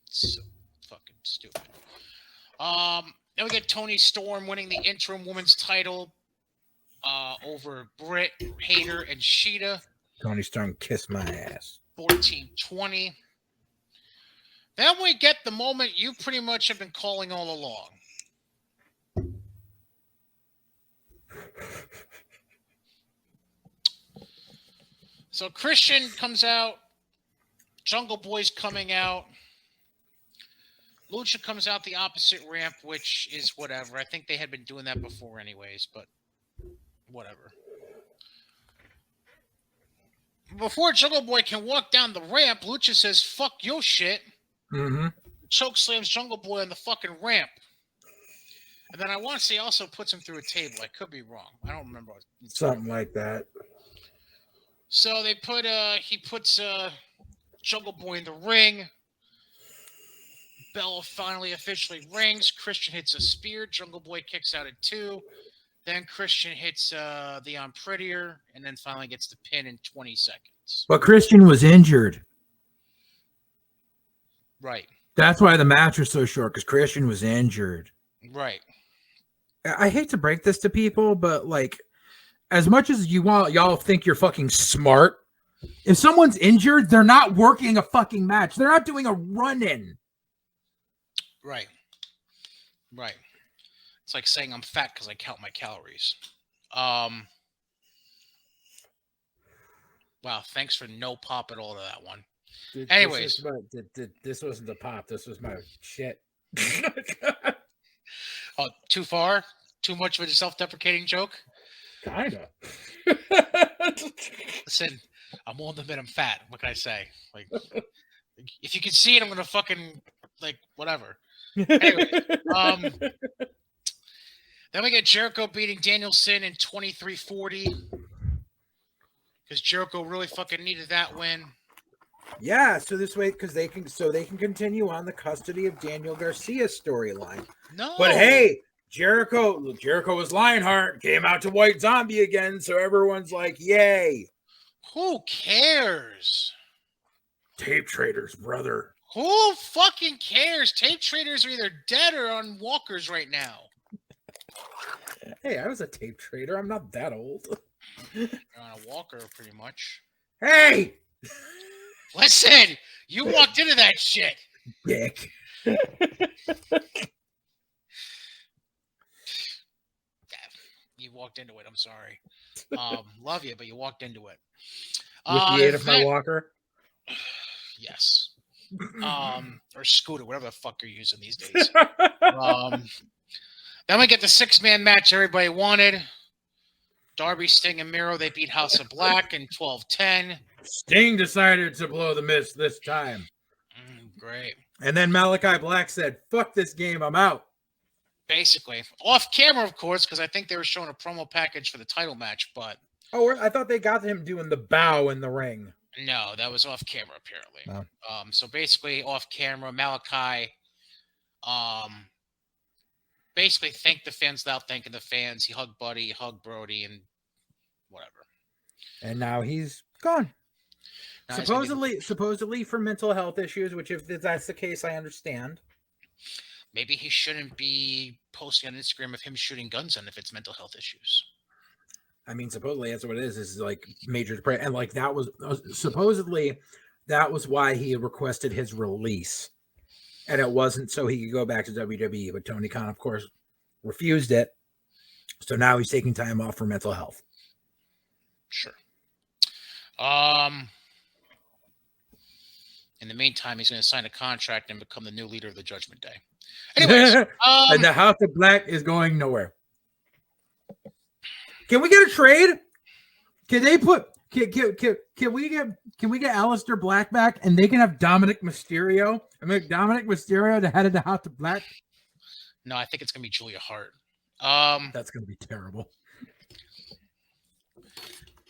So fucking stupid. Then we get Toni Storm winning the interim women's title over Britt, Hayter, and Sheeta. Tony Storm kissed my ass. 14-20. Then we get the moment you pretty much have been calling all along. So Christian comes out. Jungle Boy's coming out. Lucha comes out the opposite ramp, which is whatever. I think they had been doing that before anyways, but whatever. Before Jungle Boy can walk down the ramp, Lucha says, fuck your shit. Mm-hmm. Choke slams Jungle Boy on the fucking ramp. And then I want to say also puts him through a table. I could be wrong. I don't remember. Something like that. So they put he puts Jungle Boy in the ring. Bell finally officially rings. Christian hits a spear. Jungle Boy kicks out at 2. Then Christian hits the On Prettier, and then finally gets the pin in 20 seconds. But Christian was injured. Right. That's why the match was so short, because Christian was injured. Right. I hate to break this to people, but like, as much as y'all think you're fucking smart, if someone's injured, they're not working a fucking match. They're not doing a run-in. Right. Right. It's like saying I'm fat because I count my calories. Wow, thanks for no pop at all to that one. Dude, Anyways. this wasn't the pop. This was my shit. Oh, too far? Too much of a self-deprecating joke? Kinda. Listen, I'm old and I'm fat. What can I say? Like, if you can see it, I'm gonna fucking like whatever. Anyway, then we get Jericho beating Danielson in 23-40 because Jericho really fucking needed that win. Yeah, so this way, because they can continue on the custody of Daniel Garcia storyline. No, But hey, Jericho was Lionheart, came out to White Zombie again, so everyone's like, yay. who cares? Tape traders, brother. Who fucking cares? Tape traders are either dead or on walkers right now. Hey, I was a tape trader. I'm not that old. You're on a walker, pretty much. Hey, Listen, you walked into that shit. dick. You walked into it. I'm sorry. Love you, but you walked into it. With the aid of my walker. Yes. Or scooter, whatever the fuck you're using these days. Then we get the 6-man match everybody wanted. Darby, Sting, and Miro, they beat House of Black in 12-10. Sting decided to blow the mist this time. Great. And then Malachi Black said, fuck this game, I'm out. Basically. Off camera, of course, because I think they were showing a promo package for the title match, but... Oh, I thought they got him doing the bow in the ring. No, that was off camera, apparently. Oh. So basically, off camera, Malachi basically thanked the fans without thanking the fans. He hugged Buddy, hugged Brody, and whatever. And now he's gone. Now Supposedly for mental health issues, which if that's the case, I understand. Maybe he shouldn't be posting on Instagram of him shooting guns on if it's mental health issues. I mean, supposedly that's what it is like major depression. And like that was supposedly that was why he requested his release. And it wasn't so he could go back to WWE. But Tony Khan, of course, refused it. So now he's taking time off for mental health. Sure. In the meantime, he's going to sign a contract and become the new leader of the Judgment Day. Anyways, and the House of Black is going nowhere. Can we get a trade? Can they put? Can we get Aleister Black back and they can have Dominic Mysterio? I mean, Dominic Mysterio the head of the House of Black. No, I think it's going to be Julia Hart. That's going to be terrible.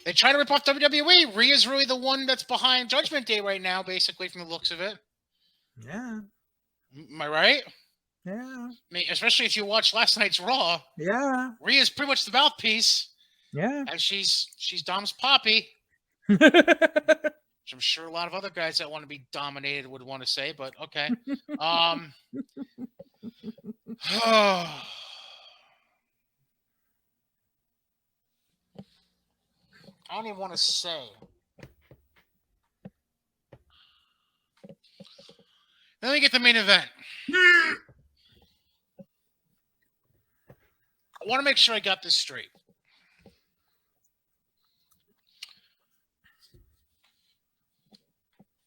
They try to rip off WWE. Rhea's really the one that's behind Judgment Day right now, basically, from the looks of it. Yeah. Am I right? Yeah. I mean, especially if you watch last night's Raw. Yeah. Rhea's pretty much the mouthpiece. Yeah. And she's Dom's Poppy. Which I'm sure a lot of other guys that want to be dominated would want to say, but okay. I don't even want to say. Then we get the main event. I want to make sure I got this straight.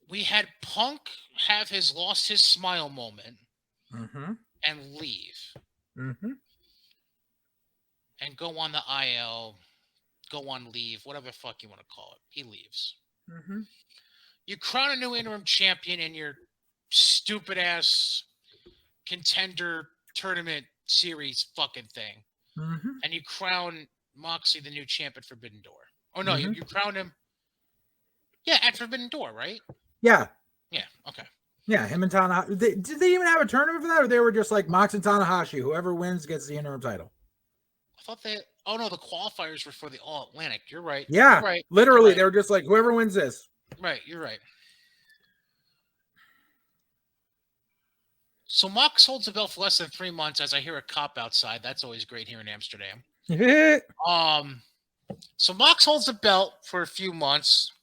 We had Punk have his lost his smile moment and leave. And go on the IL, go on leave, whatever the fuck you want to call it. He leaves. You crown a new interim champion in your stupid ass contender tournament series fucking thing. And you crown Moxley the new champ at Forbidden Door. Oh no, you crown him. Yeah, at Forbidden Door, right? Yeah. Yeah, okay. Yeah, him and Tanahashi. Did they even have a tournament for that, or they were just like Mox and Tanahashi? Whoever wins gets the interim title. I thought they. Oh no, the qualifiers were for the All Atlantic. You're right. Yeah, you're right. Literally, You're right. they were just like whoever wins this. Right, you're right. So Mox holds the belt for less than 3 months. As I hear a cop outside, that's always great here in Amsterdam. So Mox holds the belt for a few months.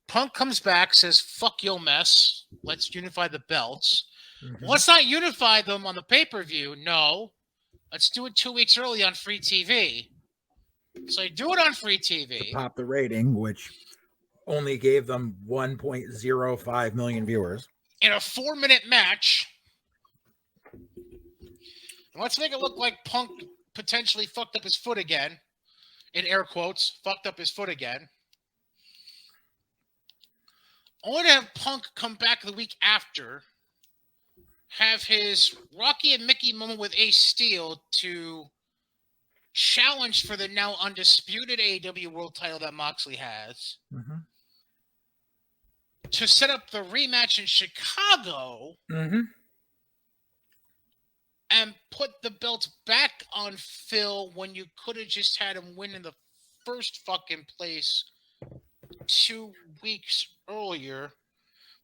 Punk comes back, says, fuck your mess. Let's unify the belts. Let's not unify them on the pay-per-view. No. Let's do it 2 weeks early on free TV. So you do it on free TV. To pop the rating, which only gave them 1.05 million viewers. In a 4-minute match. And let's make it look like Punk potentially fucked up his foot again. In air quotes, fucked up his foot again. Only to have Punk come back the week after, have his Rocky and Mickey moment with Ace Steel to challenge for the now undisputed AEW World title that Moxley has, to set up the rematch in Chicago, and put the belt back on Phil when you could have just had him win in the first fucking place 2 weeks earlier.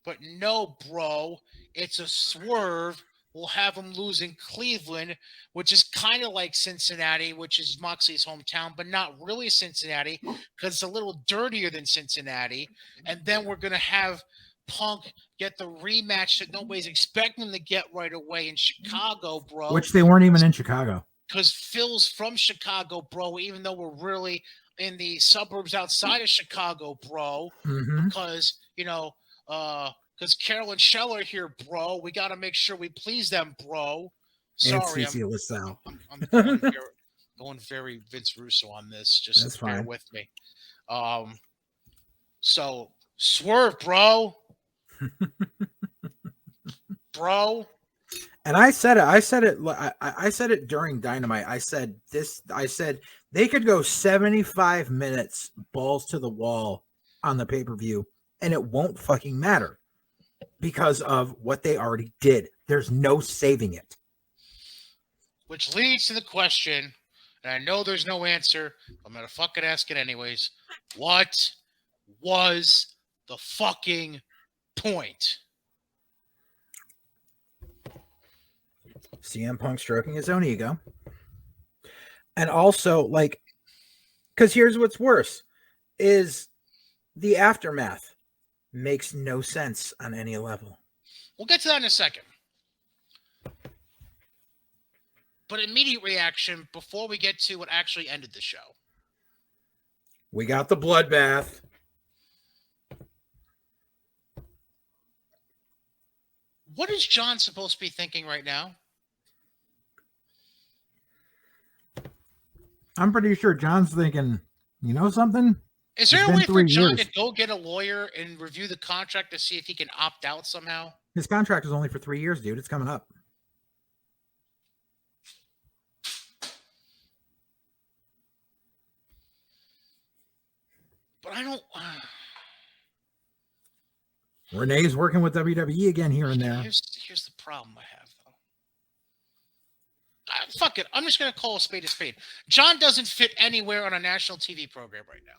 But no, bro, it's a swerve we'll have him lose in Cleveland, which is kind of like Cincinnati, which is Moxley's hometown, but not really Cincinnati because it's a little dirtier than Cincinnati. And then we're going to have Punk get the rematch that nobody's expecting him to get right away in Chicago, bro. Which they weren't even in Chicago. Because Phil's from Chicago, bro, even though we're really in the suburbs outside of Chicago, bro. Mm-hmm. Because, because Carolyn Scheller here, bro. We got to make sure we please them, bro. Sorry, I'm going very Vince Russo on this. Just That's bear fine. with me. So swerve, bro. Bro. And I said it during Dynamite. I said they could go 75 minutes balls to the wall on the pay-per-view and it won't fucking matter because of what they already did. There's no saving it. Which leads to the question, and I know there's no answer, but I'm going to fucking ask it anyways. What was the fucking point? CM Punk stroking his own ego. And also, because here's what's worse, is the aftermath makes no sense on any level. We'll get to that in a second. But immediate reaction before we get to what actually ended the show. We got the bloodbath. What is John supposed to be thinking right now? I'm pretty sure John's thinking, you know something? Is there a way for John to go get a lawyer and review the contract to see if he can opt out somehow? His contract is only for 3 years, dude. It's coming up. But I don't... Renee's working with WWE again here and there. Here's the problem I have, though. Fuck it. I'm just going to call a spade a spade. John doesn't fit anywhere on a national TV program right now.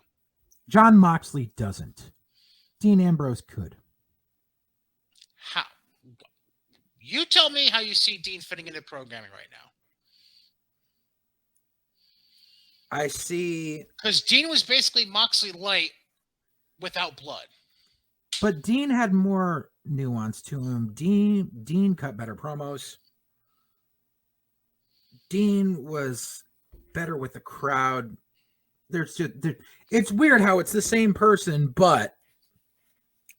John Moxley doesn't. Dean Ambrose could. How? You tell me how you see Dean fitting into programming right now. I see... Because Dean was basically Moxley light without blood. But Dean had more nuance to him. Dean cut better promos. Dean was better with the crowd. It's weird how it's the same person, but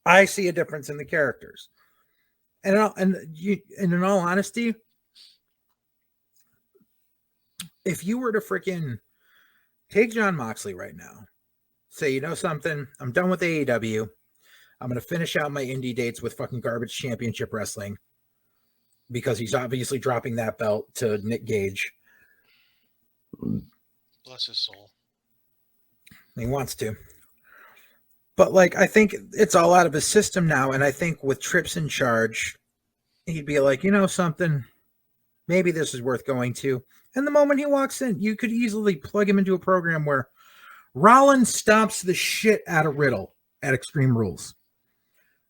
I see a difference in the characters. And in all honesty, if you were to freaking take John Moxley right now, say, you know something, I'm done with AEW. I'm going to finish out my indie dates with fucking garbage championship wrestling because he's obviously dropping that belt to Nick Gage. Bless his soul. He wants to. But, I think it's all out of his system now, and I think with Trips in charge, he'd be like, you know something, maybe this is worth going to. And the moment he walks in, you could easily plug him into a program where Rollins stomps the shit out of Riddle at Extreme Rules.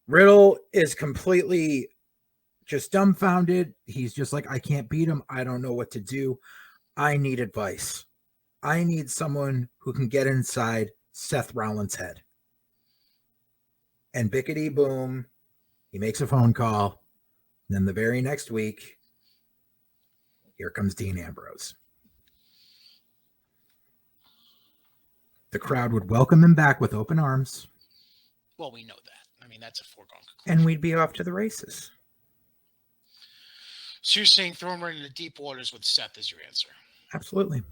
Riddle is completely just dumbfounded. He's just like, I can't beat him. I don't know what to do. I need advice. I need someone who can get inside Seth Rollins' head. And bickety boom, he makes a phone call. Then the very next week, here comes Dean Ambrose. The crowd would welcome him back with open arms. Well, we know that. I mean, that's a foregone conclusion. And we'd be off to the races. So you're saying throw him right into deep waters with Seth is your answer? Absolutely.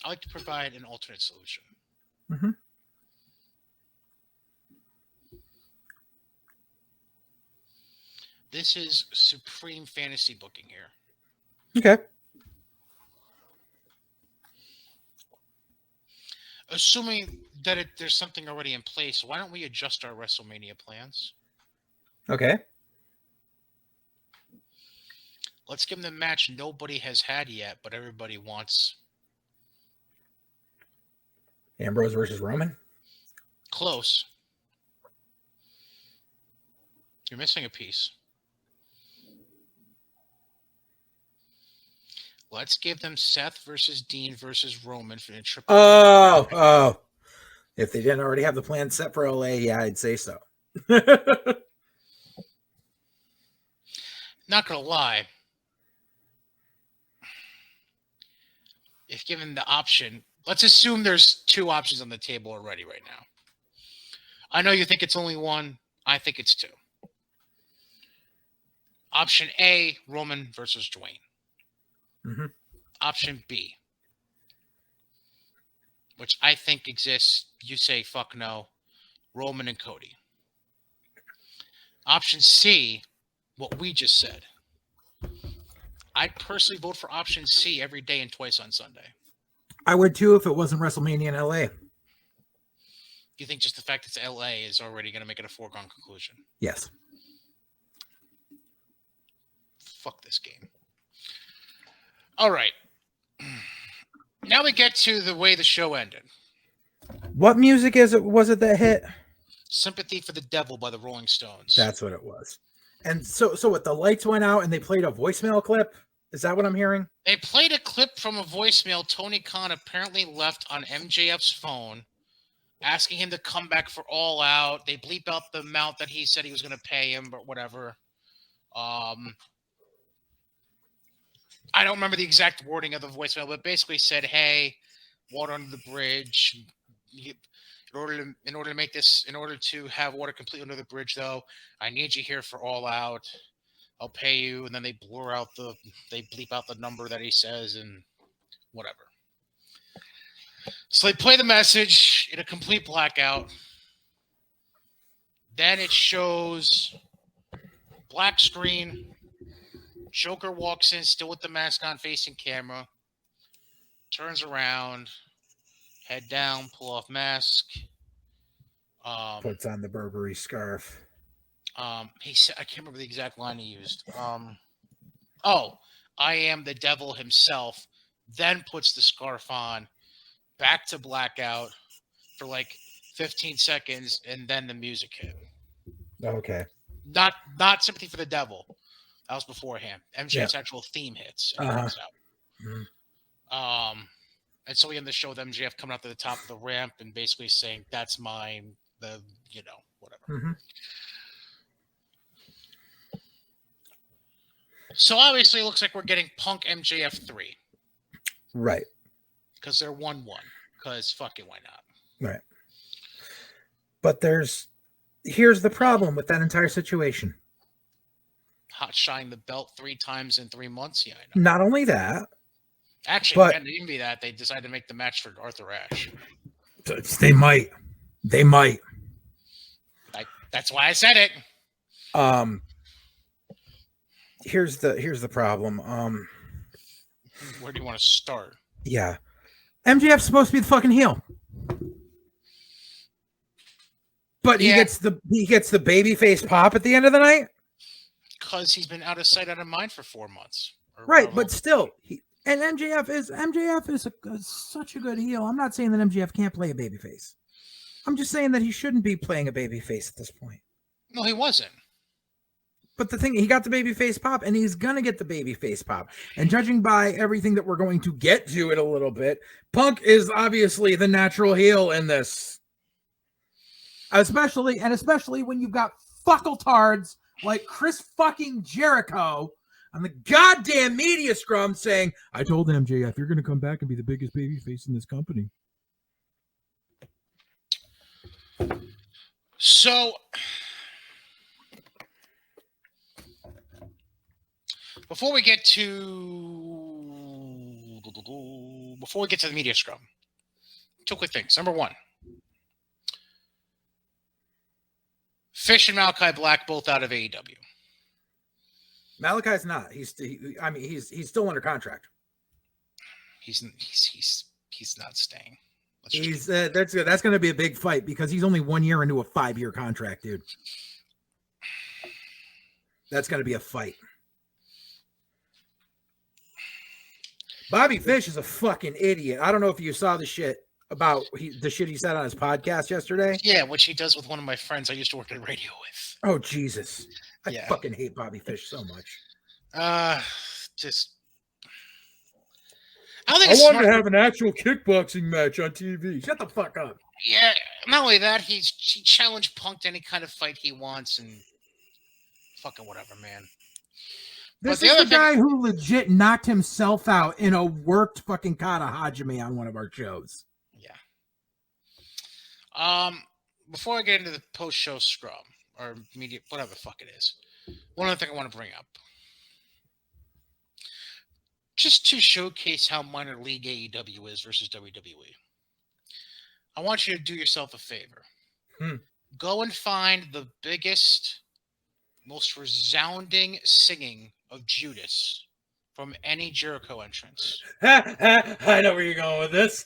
I like to provide an alternate solution. Mm-hmm. This is supreme fantasy booking here. Okay. Assuming that there's something already in place, why don't we adjust our WrestleMania plans? Okay. Let's give them the match nobody has had yet, but everybody wants. Ambrose versus Roman? Close. You're missing a piece. Let's give them Seth versus Dean versus Roman for the triple. Oh. If they didn't already have the plan set for LA, yeah, I'd say so. Not gonna lie. If given the option, let's assume there's 2 options on the table already right now. I know you think it's only one. I think it's 2. Option A, Roman versus Dwayne. Mm-hmm. Option B, which I think exists, you say fuck no, Roman and Cody. Option C, what we just said. I'd personally vote for option C every day and twice on Sunday. I would too if it wasn't WrestleMania in LA. Do you think just the fact it's LA is already going to make it a foregone conclusion? Yes. Fuck this game. All right. Now we get to the way the show ended. What music was it that hit? Sympathy for the Devil by the Rolling Stones. That's what it was. And so what, the lights went out and they played a voicemail clip? Is that what I'm hearing? They played a clip from a voicemail Tony Khan apparently left on MJF's phone, asking him to come back for All Out. They bleep out the amount that he said he was going to pay him, but whatever. I don't remember the exact wording of the voicemail, but basically said, "Hey, water under the bridge. In order to have water completely under the bridge, though, I need you here for All Out. I'll pay you." And then they bleep out the number that he says and whatever. So they play the message in a complete blackout. Then it shows black screen. Joker walks in, still with the mask on, facing camera. Turns around, head down, pull off mask. Puts on the Burberry scarf. He said, I can't remember the exact line he used. I am the devil himself. Then puts the scarf on, back to blackout for like 15 seconds, and then the music hit. Okay. Not Sympathy for the Devil. That was beforehand. MJF's actual theme hits. And comes out. Mm-hmm. And so we end the show with MJF coming up to the top of the ramp and basically saying, "That's mine." Whatever. Mm-hmm. So obviously, it looks like we're getting Punk MJF 3. Right. Because they're 1-1. Because fuck it, why not? Right. But here's the problem with that entire situation. Hot shine the belt 3 times in 3 months. Yeah, I know. Not only that. Actually, it didn't even be that. They decided to make the match for Arthur Ashe. They might. That's why I said it. Here's the problem. Where do you want to start? Yeah. MJF's supposed to be the fucking heel. But he gets the babyface pop at the end of the night. Because he's been out of sight, out of mind for 4 months. Right, but still, MJF is such a good heel. I'm not saying that MJF can't play a babyface. I'm just saying that he shouldn't be playing a babyface at this point. No, he wasn't. But the thing, he got the babyface pop, and he's gonna get the babyface pop. And judging by everything that we're going to get to in a little bit, Punk is obviously the natural heel in this. Especially when you've got fuckletards like Chris fucking Jericho on the goddamn media scrum saying, "I told MJF, you're gonna come back and be the biggest babyface in this company." So, before we get to the media scrum, 2 quick things. Number 1, Fish and Malachi Black both out of AEW. Malachi's not. He's still under contract. He's not staying. That's going to be a big fight because he's only 1 year into a 5-year contract, dude. That's going to be a fight. Bobby Fish is a fucking idiot. I don't know if you saw the shit about the shit he said on his podcast yesterday? Yeah, which he does with one of my friends I used to work at radio with. Oh, Jesus. I Yeah. fucking hate Bobby Fish so much. Just. I don't think I it's wanted to smart. have an actual kickboxing match on TV. Shut the fuck up. Yeah, not only that, he challenged Punk to any kind of fight he wants, and fucking whatever, man. This the is other the thing- guy who legit knocked himself out in a worked fucking kata hajime on one of our shows. Yeah. Before I get into the post-show scrum or media, whatever the fuck it is, one other thing I want to bring up, just to showcase how minor league AEW is versus WWE. I want you to do yourself a favor. Go and find the biggest, most resounding singing of Judas from any Jericho entrance. I know where you're going with this.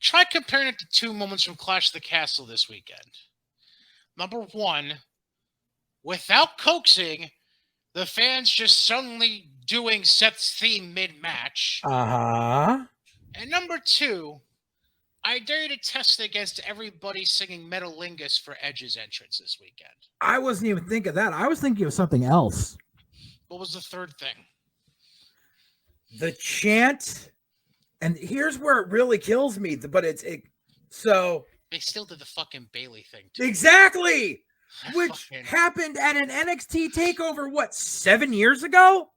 Try comparing it to two moments from Clash of the Castle this weekend. Number one, without coaxing, the fans just suddenly doing Seth's theme mid-match. Uh-huh. And number two, I dare you to test it against everybody singing Metalingus for Edge's entrance this weekend. I wasn't even thinking of that. I was thinking of something else. What was the third thing? The chant, and here's where it really kills me, but so They still did the fucking Bailey thing, too. exactly, which Fucking- happened at an NXT takeover, what, 7 years ago?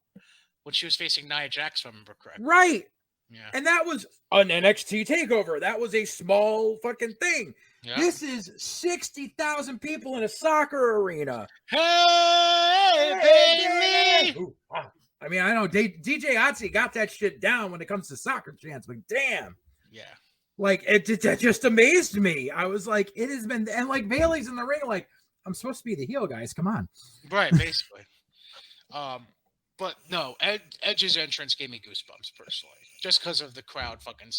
when she was facing Nia Jax, if I remember correctly. Right. Yeah. And that was an NXT takeover. That was a small fucking thing. Yeah. This is 60,000 people in a soccer arena. Hey, baby! Ooh, wow. I mean, I know DJ Otzi got that shit down when it comes to soccer chants, but damn. Yeah. Like, that just amazed me. I was like, it has been, and like Bailey's in the ring, like, I'm supposed to be the heel, guys. Come on. Right, basically. But no, Edge's entrance gave me goosebumps personally, just because of the crowd fucking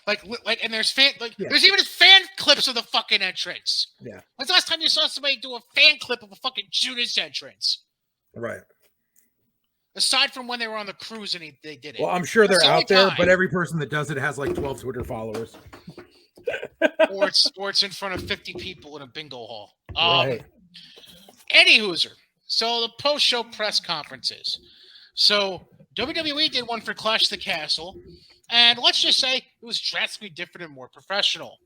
like, and there's there's even fan clips of the fucking entrance. Yeah. When's the last time you saw somebody do a fan clip of a fucking Judas entrance? Right. Aside from when they were on the cruise and they did it. Well, I'm sure That's they're the only out there, time. but every person that does it has like 12 Twitter followers. or it's in front of 50 people in a bingo hall. Right. Any hooser. So the post-show press conferences. So WWE did one for Clash of the Castle, and let's just say it was drastically different and more professional.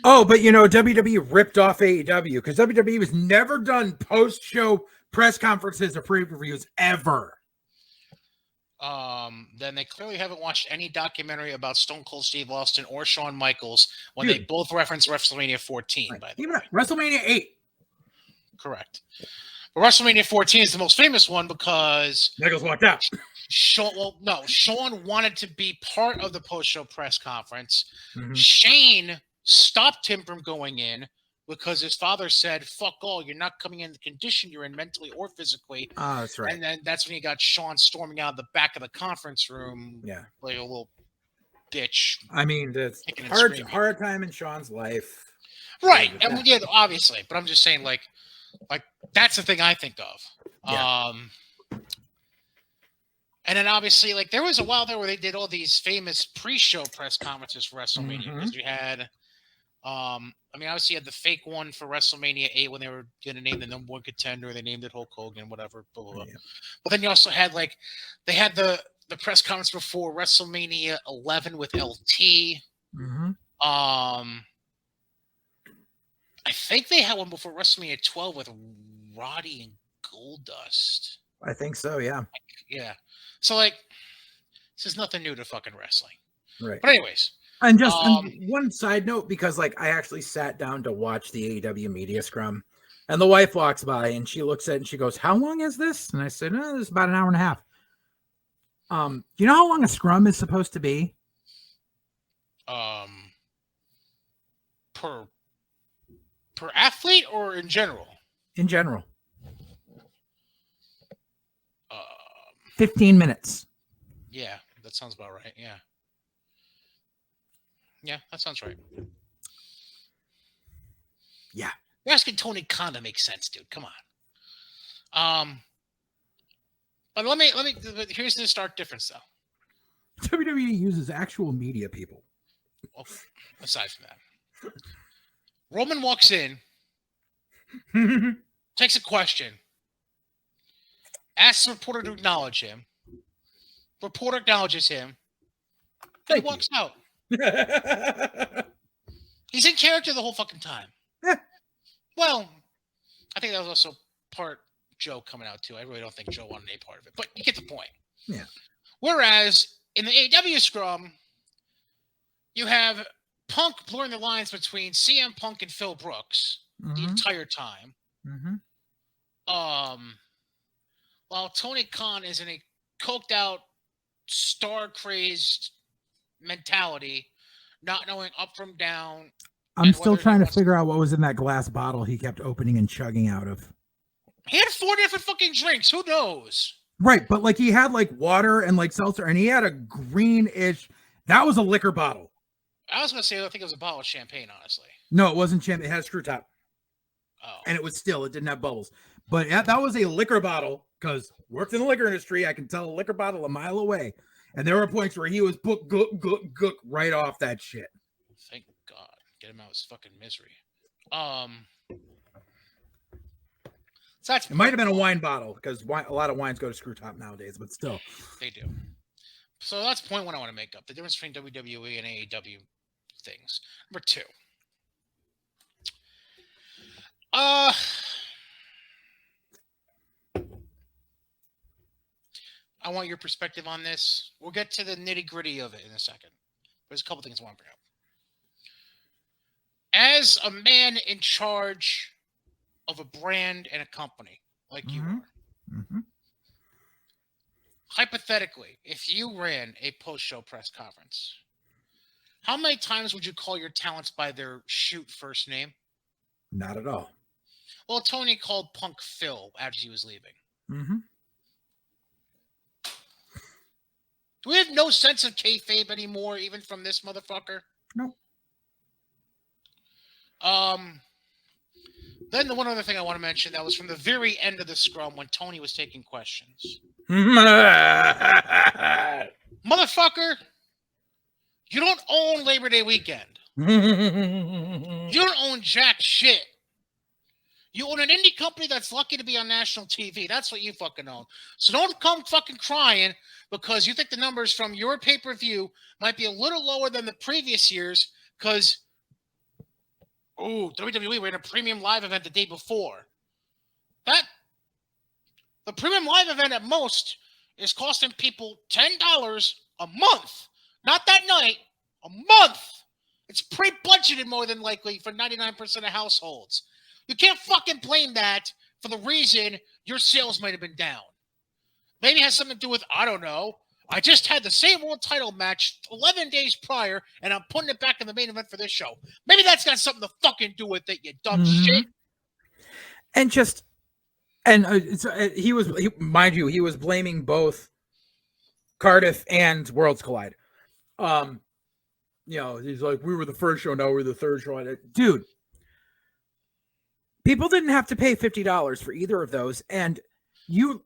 Oh, but you know, WWE ripped off AEW because WWE was never done post-show press conferences or pay-per-views ever. Then they clearly haven't watched any documentary about Stone Cold Steve Austin or Shawn Michaels when Dude. they both reference WrestleMania 14, by the Even way. WrestleMania 8. Correct. But WrestleMania 14 is the most famous one because Nichols walked out. Shawn wanted to be part of the post-show press conference. Mhm. Shane stopped him from going in because his father said, "Fuck all, you're not coming in the condition you're in mentally or physically." Oh, that's right. And then that's when he got Shawn storming out of the back of the conference room Yeah. like a little bitch. I mean, it's Kicking and hard, screaming. hard time in Sean's life. Right. Yeah. And yeah, obviously. But I'm just saying, like that's the thing I think of. Yeah. And then obviously, like there was a while there where they did all these famous pre-show press conferences for WrestleMania Mhm. because we had, I mean, obviously you had the fake one for WrestleMania 8 when they were going to name the number one contender. They named it Hulk Hogan, whatever. Blah, blah, blah. Yeah. But then you also had they had the press conference before WrestleMania 11 with LT. Mhm. I think they had one before WrestleMania 12 with Roddy and Goldust. I think so, yeah. Yeah. So this is nothing new to fucking wrestling. Right. But anyways, And just one side note, because like I actually sat down to watch the AEW media scrum, and the wife walks by and she looks at it and she goes, "How long is this?" And I said, "Oh, this is about an hour and a half." You know how long a scrum is supposed to be? per athlete or in general? In general, 15 15 minutes. Yeah, that sounds about right. Yeah. Yeah, that sounds right. Yeah. You're asking Tony Khan to make sense, dude. Come on. But let me here's the stark difference though. WWE uses actual media people. Well, aside from that, Roman walks in, takes a question, asks the reporter to acknowledge him. Reporter acknowledges him, and he walks out. He's in character the whole fucking time. Yeah. Well, I think that was also part Joe coming out too. I really don't think Joe wanted any part of it, but you get the point. Yeah. Whereas in the AEW scrum, you have Punk blurring the lines between CM Punk and Phil Brooks the entire time. While Tony Khan is in a coked out, star crazed mentality, not knowing up from down. I'm still trying to figure out what was in that glass bottle he kept opening and chugging out of. He had 4 different fucking drinks. Who knows? Right, but like he had like water and like seltzer, and he had a greenish. That was a liquor bottle. I was gonna say I think it was a bottle of champagne. Honestly, no, it wasn't champagne. It had a screw top. Oh, and it was still. It didn't have bubbles, but yeah, that was a liquor bottle. Because worked in the liquor industry, I can tell a liquor bottle a mile away, and there were points where he was gook right off that shit. Thank God, get him out of his fucking misery. So that's it might have been a wine bottle because a lot of wines go to screw top nowadays, but still. They do. So that's point one I want to make up. The difference between WWE and AEW things. Number 2. I want your perspective on this. We'll get to the nitty-gritty of it in a second. There's a couple things I want to bring up. As a man in charge of a brand and a company like you are, hypothetically, if you ran a post-show press conference, how many times would you call your talents by their first name? Not at all. Well, Tony called Punk Phil after he was leaving. Do we have no sense of kayfabe anymore, even from this motherfucker? No. Then the one other thing I want to mention that was from the very end of the scrum when Tony was taking questions. Motherfucker, you don't own Labor Day weekend. You don't own jack shit. You own an indie company that's lucky to be on national TV. That's what you fucking own. So don't come fucking crying because you think the numbers from your pay-per-view might be a little lower than the previous years because, WWE ran a premium live event the day before. The premium live event at most is costing people $10 a month. Not that night, a month. It's pre-budgeted more than likely for 99% of households. You can't fucking blame that for the reason your sales might have been down. Maybe it has something to do with, I don't know. I just had the same world title match 11 days prior, and I'm putting it back in the main event for this show. Maybe that's got something to fucking do with it, you dumb shit. He was blaming both Cardiff and Worlds Collide. He's like, we were the first show, now we're the third show. Dude, people didn't have to pay $50 for either of those. And you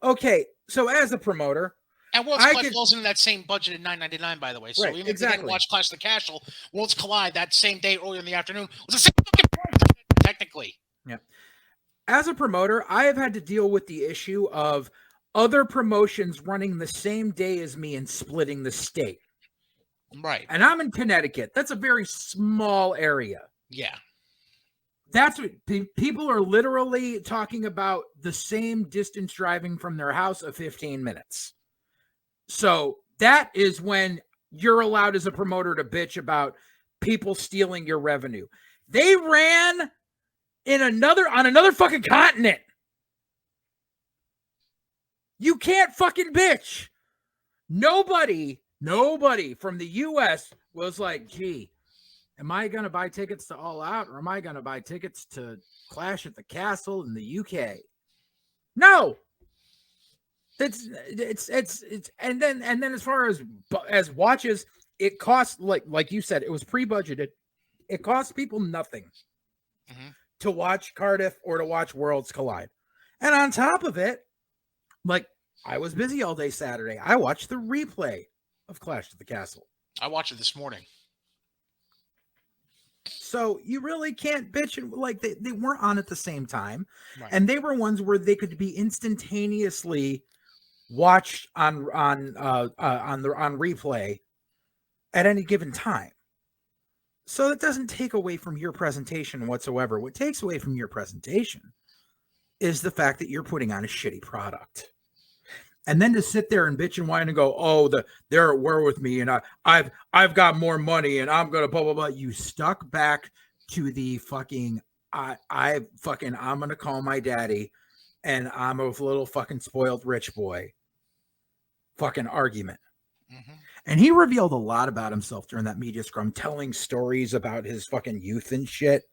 okay, so as a promoter, and Worlds Collide falls into that same budget at $9.99, by the way. So even if you didn't watch Clash of the Castle, Worlds Collide that same day earlier in the afternoon was the same fucking price, technically. Yeah. As a promoter, I have had to deal with the issue of other promotions running the same day as me and splitting the state. Right. And I'm in Connecticut. That's a very small area. Yeah. That's what people are literally talking about, the same distance driving from their house of 15 minutes. So that is when you're allowed as a promoter to bitch about people stealing your revenue. They ran on another fucking continent. You can't fucking bitch. Nobody from the US was like, gee, am I going to buy tickets to All Out or am I going to buy tickets to Clash at the Castle in the UK? No. It's and then as far as watches, it costs like you said, it was pre-budgeted. It costs people nothing to watch Cardiff or to watch Worlds Collide. And on top of it, I was busy all day Saturday. I watched the replay of Clash at the Castle. I watched it this morning. So you really can't bitch and like they weren't on at the same time. Right. And they were ones where they could be instantaneously watched on replay at any given time. So that doesn't take away from your presentation whatsoever. What takes away from your presentation is the fact that you're putting on a shitty product. And then to sit there and bitch and whine and go, oh, they're at war with me, and I've got more money, and I'm gonna blah blah blah. You stuck back to the fucking I'm gonna call my daddy, and I'm a little fucking spoiled rich boy. Fucking argument. Mm-hmm. And he revealed a lot about himself during that media scrum, telling stories about his fucking youth and shit.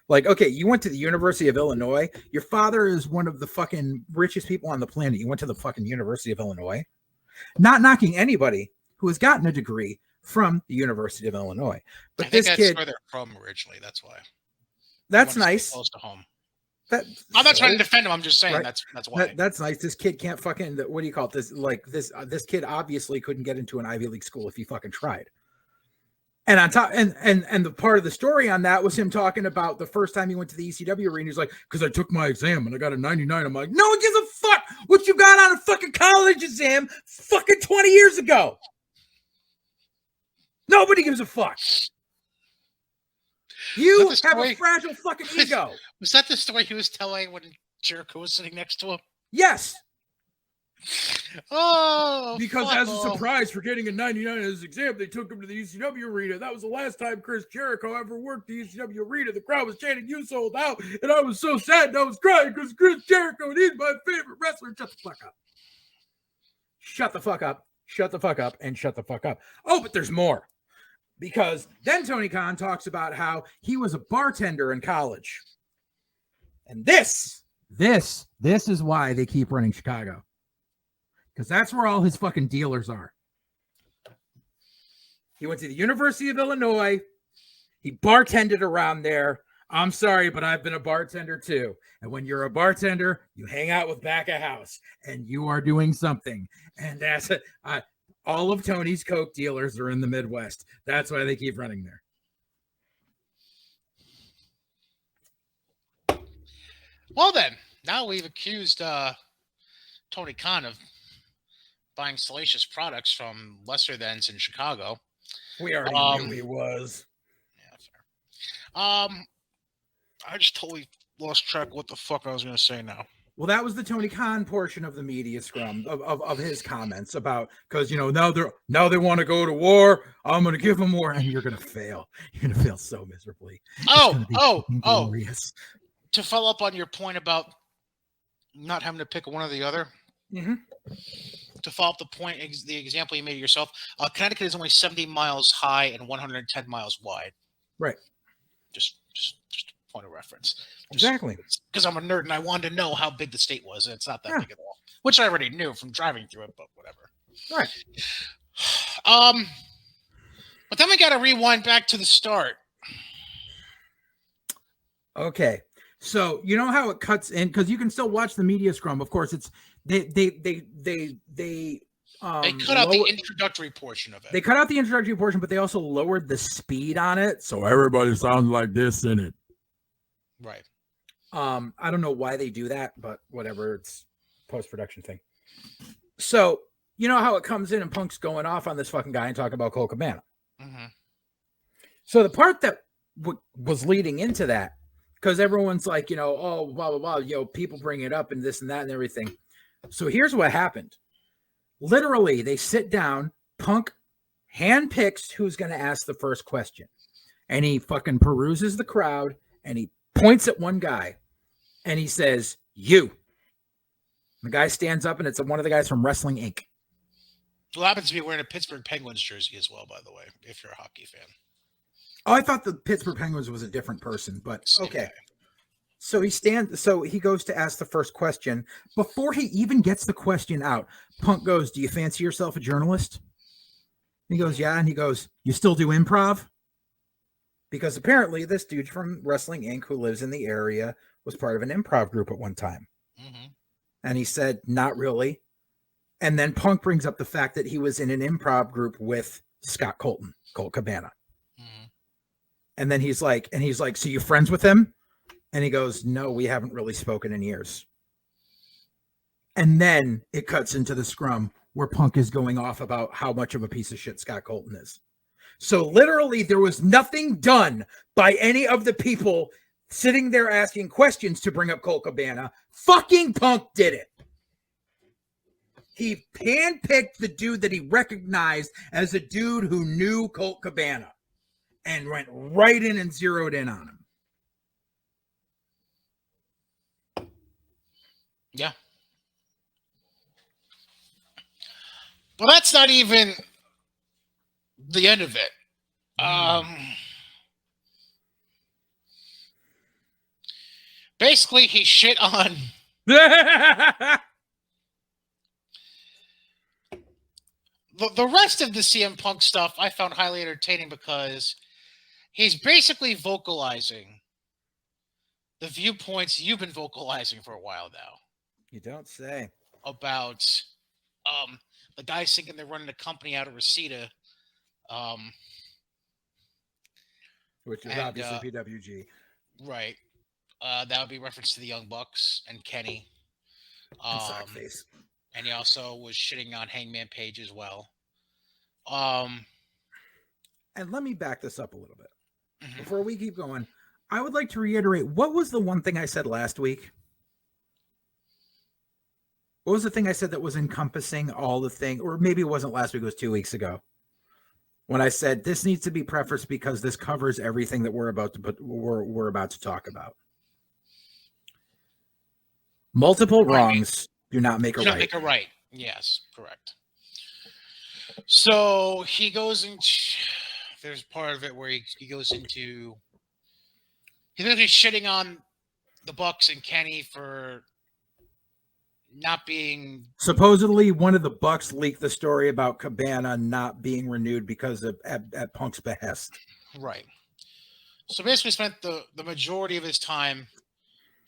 Like, okay, you went to the University of Illinois. Your father is one of the fucking richest people on the planet. You went to the fucking University of Illinois. Not knocking anybody who has gotten a degree from the University of Illinois. But I think this that's kid, where they're from originally. That's why. that's They wanna stay nice. Close to home. I'm not trying to defend him. I'm just saying Right. that's why. That's nice. This kid can't fucking, what do you call it? This kid obviously couldn't get into an Ivy League school if he fucking tried. And on top, and the part of the story on that was him talking about the first time he went to the ECW arena. He's like, because I took my exam and I got a 99. I'm like, no one gives a fuck what you got on a fucking college exam fucking 20 years ago. Nobody gives a fuck. You have a fragile fucking ego. Was that the story he was telling when Jericho was sitting next to him? Yes. Oh, because as a surprise for getting a 99 in his exam, they took him to the ECW arena. That was the last time Chris Jericho ever worked the ECW arena. The crowd was chanting, "You sold out," and I was so sad and I was crying because Chris Jericho, and he's my favorite wrestler. Shut the fuck up. Shut the fuck up. Shut the fuck up and shut the fuck up. Oh, but there's more. Because then Tony Khan talks about how he was a bartender in college. And this is why they keep running Chicago. Because that's where all his fucking dealers are. He went to the University of Illinois. He bartended around there. I'm sorry, but I've been a bartender too. And when you're a bartender, you hang out with back of house and you are doing something. And that's all of Tony's Coke dealers are in the Midwest. That's why they keep running there. Well, then, now we've accused Tony Khan of buying salacious products from lesser thans in Chicago. We already knew he was. Yeah, fair. I just totally lost track of what the fuck I was going to say now. Well, that was the Tony Khan portion of the media scrum of his comments about, because now they want to go to war. I'm going to give them war, and you're going to fail. You're going to fail so miserably. Glorious. To follow up on your point about not having to pick one or the other. Mm-hmm. To follow up the point, the example you made of yourself, Connecticut is only 70 miles high and 110 miles wide. Right. Just a point of reference. Exactly. Because I'm a nerd and I wanted to know how big the state was. And it's not that big at all, which I already knew from driving through it, but whatever. Right. But then we got to rewind back to the start. Okay. So you know how it cuts in, because you can still watch the media scrum. Of course, it's they cut out the introductory portion of it. They cut out the introductory portion, but they also lowered the speed on it, so everybody sounds like this in it. Right. I don't know why they do that, but whatever. It's post-production thing. So you know how it comes in and Punk's going off on this fucking guy and talking about Colt Cabana. Mm-hmm. So the part that was leading into that, because everyone's like, oh, blah, blah, blah, people bring it up and this and that and everything. So here's what happened. Literally, they sit down, Punk handpicks who's going to ask the first question. And he fucking peruses the crowd, and he points at one guy, and he says, "You." The guy stands up, and it's one of the guys from Wrestling Inc. Well, happens to be wearing a Pittsburgh Penguins jersey as well, by the way, if you're a hockey fan. Oh, I thought the Pittsburgh Penguins was a different person, but okay. Guy. So he goes to ask the first question. Before he even gets the question out, Punk goes, "Do you fancy yourself a journalist?" He goes, "Yeah." And he goes, "You still do improv?" Because apparently this dude from Wrestling Inc. who lives in the area was part of an improv group at one time. Mm-hmm. And he said, "Not really." And then Punk brings up the fact that he was in an improv group with Scott Colton, Colt Cabana. Mm-hmm. And then he's like, so you friends with him? And he goes, no, we haven't really spoken in years. And then it cuts into the scrum where Punk is going off about how much of a piece of shit Scott Colton is. So literally there was nothing done by any of the people sitting there asking questions to bring up Colt Cabana. Fucking Punk did it. He handpicked the dude that he recognized as a dude who knew Colt Cabana and went right in and zeroed in on him. Yeah. But that's not even the end of it. Basically, he shit on the rest of the CM Punk stuff. I found highly entertaining because he's basically vocalizing the viewpoints you've been vocalizing for a while now. You don't say. About the guys thinking they're running the company out of Reseda. Which is obviously PWG. Right. That would be reference to the Young Bucks and Kenny. And Sockface. And he also was shitting on Hangman Page as well. And let me back this up a little bit. Before we keep going, I would like to reiterate, what was the one thing I said last week? What was the thing I said that was encompassing all the thing? Or maybe it wasn't last week, it was 2 weeks ago. When I said this needs to be prefaced because this covers everything that we're about to talk about. Multiple wrongs do not make a right. Do not make a right. Yes, correct. So he goes into. There's part of it where he goes into. He's literally shitting on the Bucks and Kenny for not being. Supposedly, one of the Bucks leaked the story about Cabana not being renewed because of at Punk's behest. Right. So basically, spent the majority of his time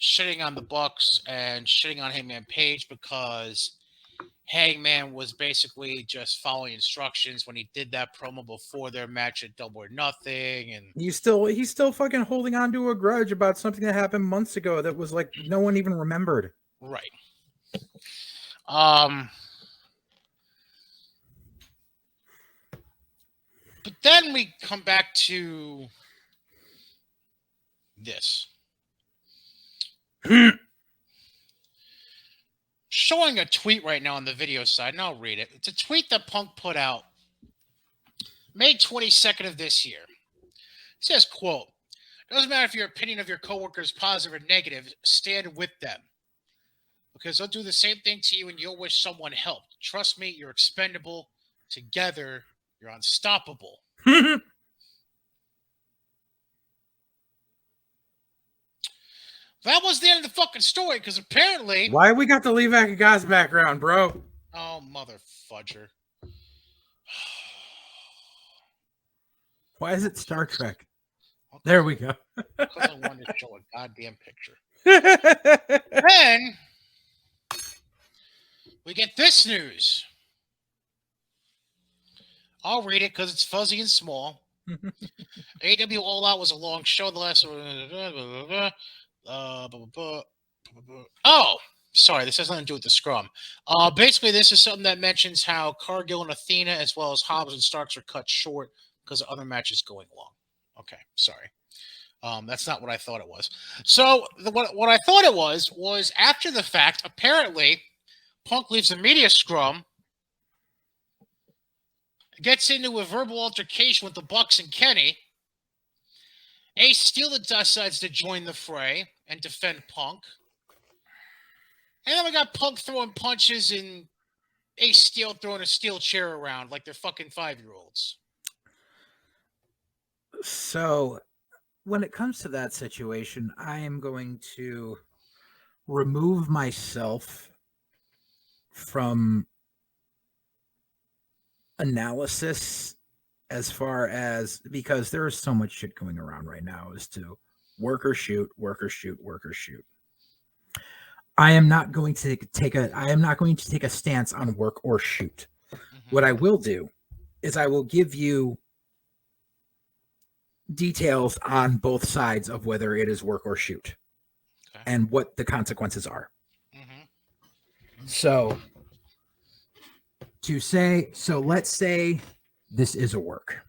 shitting on the Bucks and shitting on Hangman Page because Hangman was basically just following instructions when he did that promo before their match at Double or Nothing, and he's still fucking holding on to a grudge about something that happened months ago that was like no one even remembered. Right. But then we come back to this. Showing a tweet right now on the video side, and I'll read it. It's a tweet that Punk put out May 22nd of this year. It says, quote, "Doesn't matter if your opinion of your coworker is positive or negative, stand with them. Because they'll do the same thing to you and you'll wish someone helped. Trust me, you're expendable. Together, you're unstoppable." That was the end of the fucking story, because apparently... Why we got the Lee Goss background, bro? Oh, mother fudger. Why is it Star Trek? Okay. There we go. Because I wanted to show a goddamn picture. Then, we get this news. I'll read it because it's fuzzy and small. AEW All Out was a long show. The last... Oh, sorry, this has nothing to do with the scrum. Basically, this is something that mentions how Cargill and Athena, as well as Hobbs and Starks, are cut short because of other matches going along. Okay, sorry. That's not what I thought it was. So, what I thought it was after the fact, apparently, Punk leaves the media scrum, gets into a verbal altercation with the Bucks and Kenny. Ace Steel decides to join the fray and defend Punk. And then we got Punk throwing punches and Ace Steel throwing a steel chair around like they're fucking 5-year-olds. So, when it comes to that situation, I am going to remove myself from analysis as far as, because there is so much shit going around right now as to work or shoot, work or shoot, work or shoot. I am not going to take a stance on work or shoot. Mm-hmm. What I will do is I will give you details on both sides of whether it is work or shoot, Okay. and what the consequences are. Mm-hmm. So let's say this is a work.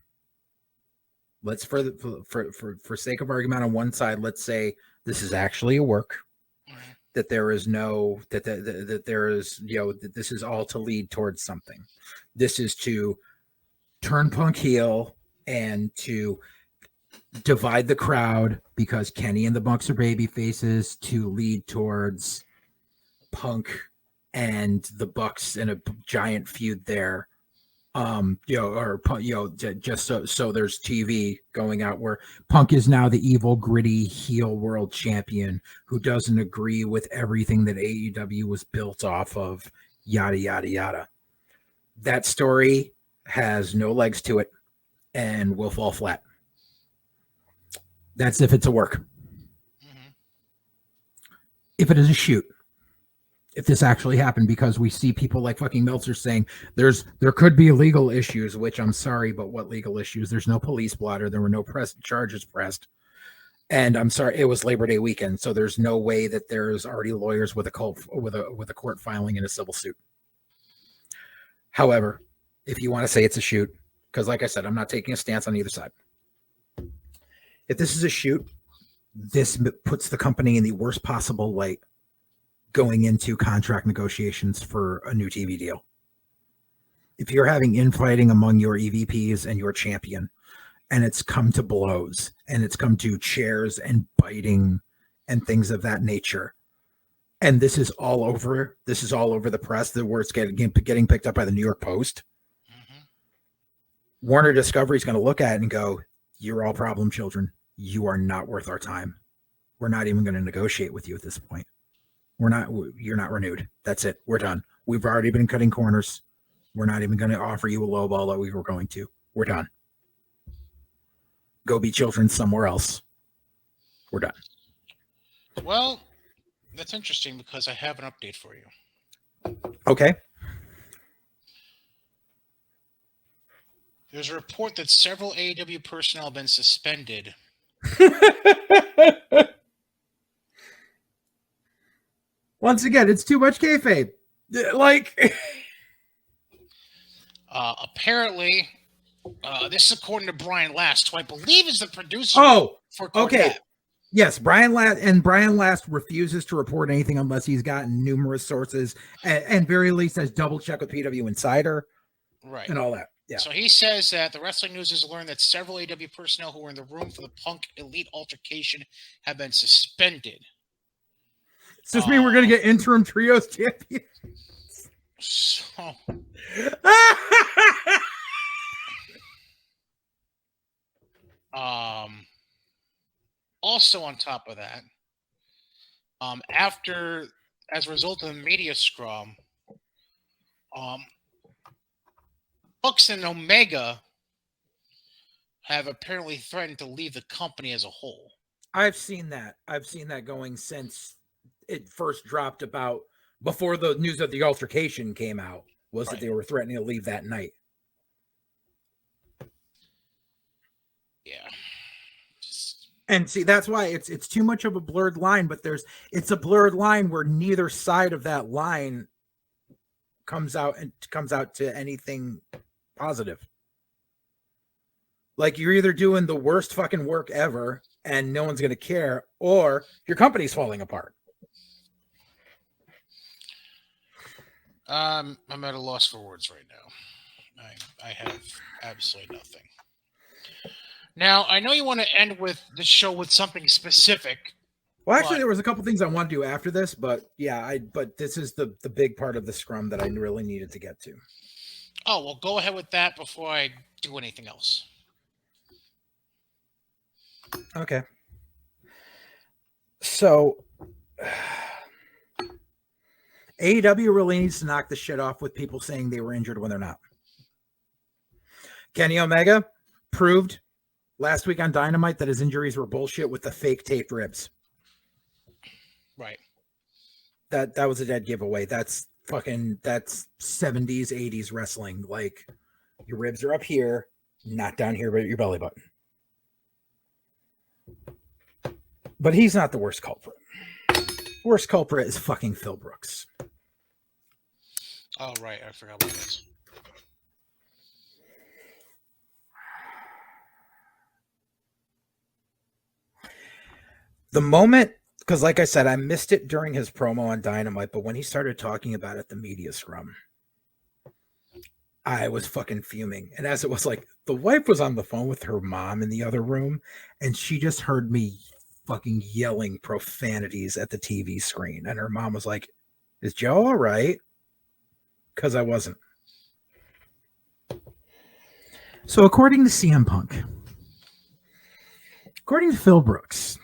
Let's for sake of argument on one side, let's say this is actually a work. Mm-hmm. That there is no that there is, that this is all to lead towards something. This is to turn Punk heel and to divide the crowd because Kenny and the Bucks are baby faces, to lead towards Punk and the Bucks in a giant feud there. Just so there's TV going out where Punk is now the evil, gritty heel world champion who doesn't agree with everything that AEW was built off of, yada, yada, yada. That story has no legs to it and will fall flat. That's if it's a work. Mm-hmm. If it is a shoot, if this actually happened, because we see people like fucking Meltzer saying there could be legal issues, which I'm sorry, but what legal issues? There's no police blotter. There were no charges pressed. And I'm sorry, it was Labor Day weekend. So there's no way that there's already lawyers with a court filing in a civil suit. However, if you want to say it's a shoot, because like I said, I'm not taking a stance on either side. If this is a shoot, this puts the company in the worst possible light going into contract negotiations for a new TV deal. If you're having infighting among your EVPs and your champion, and it's come to blows, and it's come to chairs and biting and things of that nature, and this is all over the press, the where it's getting picked up by the New York Post, Mm-hmm. Warner Discovery is going to look at it and go, "You're all problem children. You are not worth our time. We're not even going to negotiate with you at this point. You're not renewed. That's it. We're done. We've already been cutting corners. We're not even going to offer you a low ball that we were going to. We're done. Go be children somewhere else. We're done." Well, that's interesting because I have an update for you. Okay. There's a report that several AEW personnel have been suspended. Once again, it's too much kayfabe. Like, apparently, this is according to Brian Last, who I believe is the producer. For okay. Cornette. Yes, Brian Last refuses to report anything unless he's gotten numerous sources, and very least has double check with PW Insider, Right, and all that. Yeah. So he says that the Wrestling News has learned that several AEW personnel who were in the room for the Punk Elite altercation have been suspended. Does this mean we're going to get interim trios champions? So, also on top of that, as a result of the media scrum, Bucks and Omega have apparently threatened to leave the company as a whole. I've seen that going since it first dropped about before the news of the altercation came out, was that they were threatening to leave that night. Yeah. And see, that's why it's too much of a blurred line, but it's a blurred line where neither side of that line comes out to anything positive. Like, you're either doing the worst fucking work ever and no one's going to care, or your company's falling apart. I'm at a loss for words right now. I have absolutely nothing. Now, I know you want to end with the show with something specific. Well, actually, there was a couple things I want to do after this, but yeah, but this is the big part of the scrum that I really needed to get to. Oh, well, go ahead with that before I do anything else. Okay. So, AEW really needs to knock the shit off with people saying they were injured when they're not. Kenny Omega proved last week on Dynamite that his injuries were bullshit with the fake taped ribs. Right. That was a dead giveaway. That's 70s, 80s wrestling. Like, your ribs are up here, not down here, but your belly button. But he's not the worst culprit. Worst culprit is fucking Phil Brooks. Oh, right. I forgot what it is. The moment, because like I said, I missed it during his promo on Dynamite, but when he started talking about it, the media scrum, I was fucking fuming. And as it was like, the wife was on the phone with her mom in the other room, and she just heard me fucking yelling profanities at the TV screen. And her mom was like, "Is Joe all right?" Because I wasn't. So according to CM Punk, according to Phil Brooks,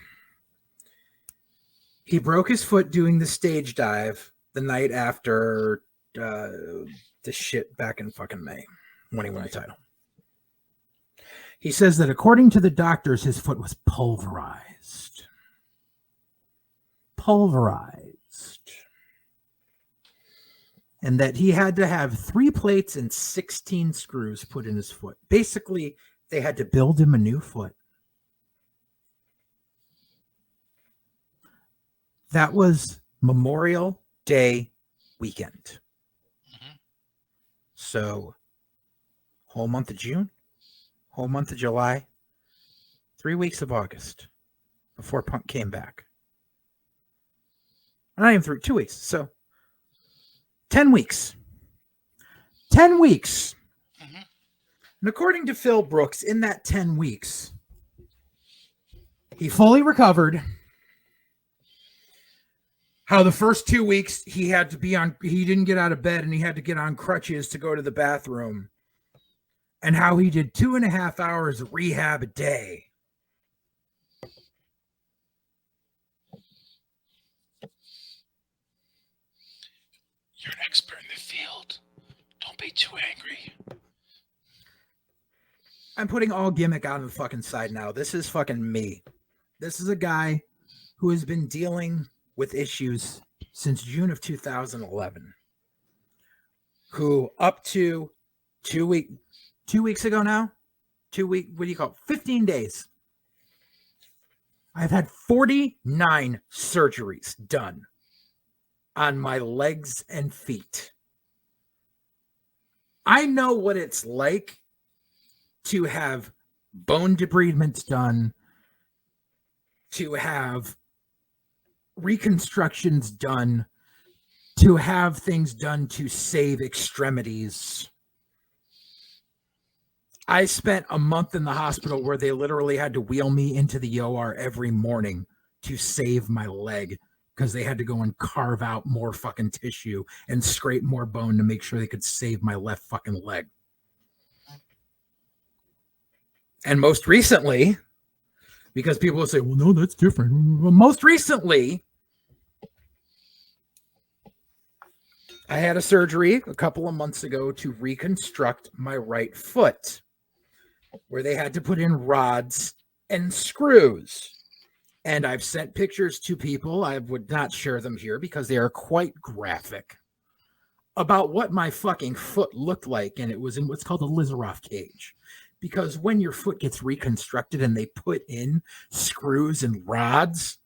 he broke his foot doing the stage dive the night after the shit back in fucking May when he won the title. He says that according to the doctors, his foot was pulverized. And that he had to have 3 plates and 16 screws put in his foot. Basically, they had to build him a new foot. That was Memorial Day weekend. Mhm. So, whole month of June, whole month of July, 3 weeks of August before Punk came back. Not even through 2 weeks. So, 10 weeks. 10 weeks. Mhm. And according to Phil Brooks, in that 10 weeks, he fully recovered. How the first 2 weeks he didn't get out of bed and he had to get on crutches to go to the bathroom. And how he did 2.5 hours of rehab a day. You're an expert in the field. Don't be too angry. I'm putting all gimmick out on the fucking side now. This is fucking me. This is a guy who has been dealing with issues since June of 2011. Who up to 2 weeks ago now? 15 days. I've had 49 surgeries done on my legs and feet. I know what it's like to have bone debridements done, to have reconstructions done, to have things done to save extremities. I spent a month in the hospital where they literally had to wheel me into the OR every morning to save my leg because they had to go and carve out more fucking tissue and scrape more bone to make sure they could save my left fucking leg. And most recently, because people will say, well, no, that's different. Well, most recently, I had a surgery a couple of months ago to reconstruct my right foot, where they had to put in rods and screws. And I've sent pictures to people. I would not share them here because they are quite graphic about what my fucking foot looked like. And it was in what's called a Lizaroff cage. Because when your foot gets reconstructed and they put in screws and rods,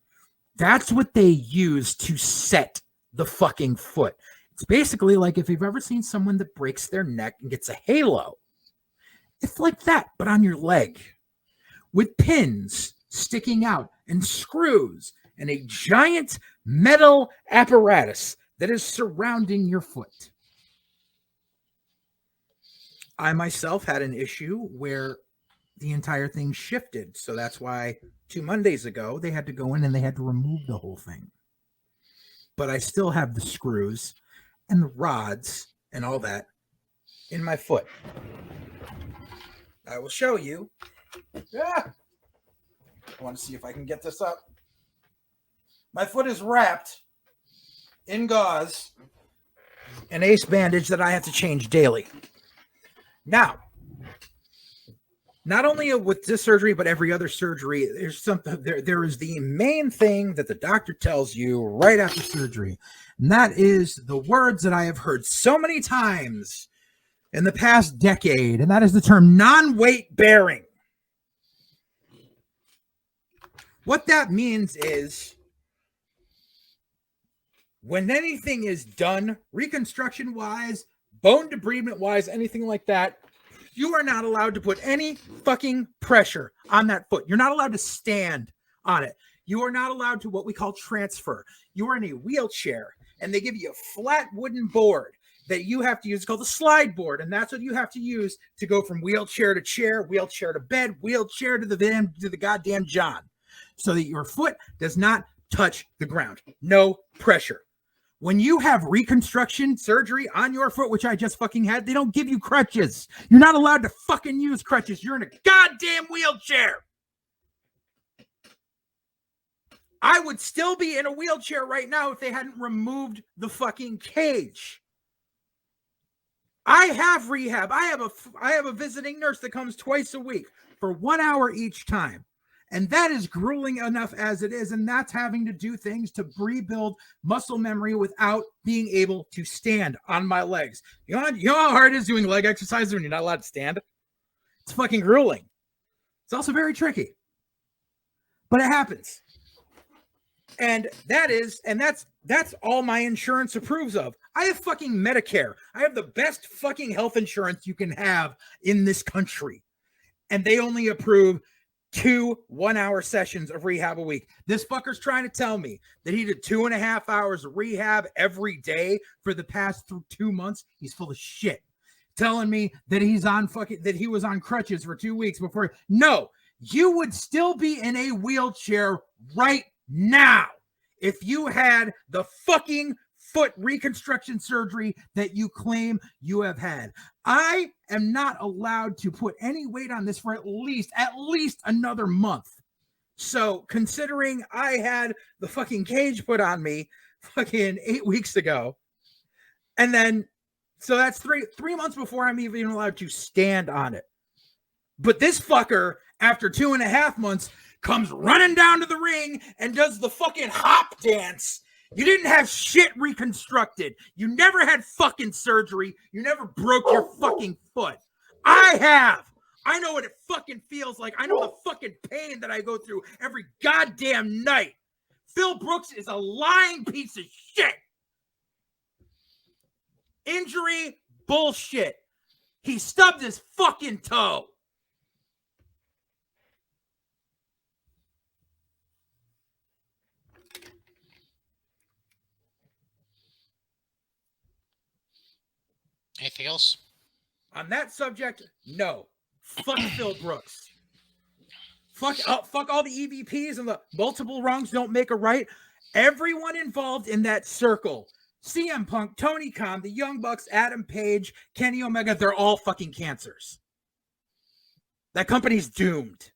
that's what they use to set the fucking foot. It's basically like if you've ever seen someone that breaks their neck and gets a halo. It's like that, but on your leg. With pins sticking out and screws and a giant metal apparatus that is surrounding your foot. I myself had an issue where the entire thing shifted. So that's why 2 Mondays ago, they had to go in and they had to remove the whole thing. But I still have the screws and the rods and all that in my foot. I will show you. I want to see if I can get this up. My foot is wrapped in gauze and ace bandage that I have to change daily. Now, not only with this surgery, but every other surgery, there's something there is the main thing that the doctor tells you right after surgery. And that is the words that I have heard so many times in the past decade, and that is the term non-weight bearing. What that means is when anything is done, reconstruction wise, bone debridement wise, anything like that, you are not allowed to put any fucking pressure on that foot. You're not allowed to stand on it. You are not allowed to what we call transfer. You are in a wheelchair and they give you a flat wooden board that you have to use. It's called the slide board. And that's what you have to use to go from wheelchair to chair, wheelchair to bed, wheelchair to the goddamn John, so that your foot does not touch the ground. No pressure. When you have reconstruction surgery on your foot, which I just fucking had, they don't give you crutches. You're not allowed to fucking use crutches. You're in a goddamn wheelchair. I would still be in a wheelchair right now if they hadn't removed the fucking cage. I have rehab. I have a visiting nurse that comes twice a week for 1 hour each time. And that is grueling enough as it is. And that's having to do things to rebuild muscle memory without being able to stand on my legs. You know how hard it is doing leg exercises when you're not allowed to stand? It's fucking grueling. It's also very tricky. But it happens. And that's all my insurance approves of. I have fucking Medicare. I have the best fucking health insurance you can have in this country. And they only approve 2 1-hour sessions of rehab a week. This fucker's trying to tell me that he did 2.5 hours of rehab every day for the past 2 months. He's full of shit. Telling me that that he was on crutches for 2 weeks before. No, you would still be in a wheelchair right now if you had the fucking foot reconstruction surgery that you claim you have had. I am not allowed to put any weight on this for at least another month. So considering I had the fucking cage put on me fucking 8 weeks ago, and then so that's three months before I'm even allowed to stand on it. But this fucker, after 2.5 months, comes running down to the ring and does the fucking hop dance. You didn't have shit reconstructed. You never had fucking surgery. You never broke your fucking foot. I have. I know what it fucking feels like. I know the fucking pain that I go through every goddamn night. Phil Brooks is a lying piece of shit. Injury bullshit. He stubbed his fucking toe. Anything else? On that subject, no. Fuck Phil Brooks. Fuck all the EVPs and the multiple wrongs don't make a right. Everyone involved in that circle. CM Punk, Tony Khan, the Young Bucks, Adam Page, Kenny Omega, they're all fucking cancers. That company's doomed.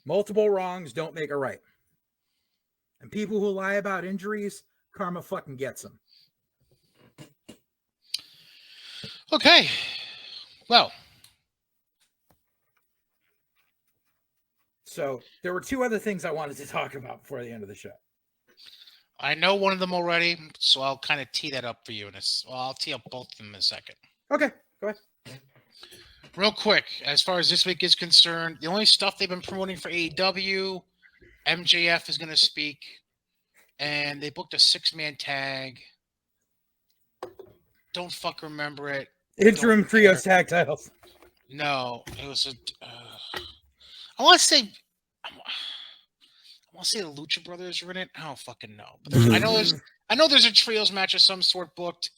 Multiple wrongs don't make a right. And people who lie about injuries, karma fucking gets them. Okay. Well. So there were 2 other things I wanted to talk about before the end of the show. I know one of them already, so I'll kind of tee that up for you. I'll tee up both of them in a second. Okay, go ahead. Real quick, as far as this week is concerned, the only stuff they've been promoting for AEW, MJF is going to speak, and they booked a 6-man tag. Don't fuck remember it. Interim trios tag titles. No, it was I want to say the Lucha Brothers are in it. I don't fucking know. But I know there's a trios match of some sort booked.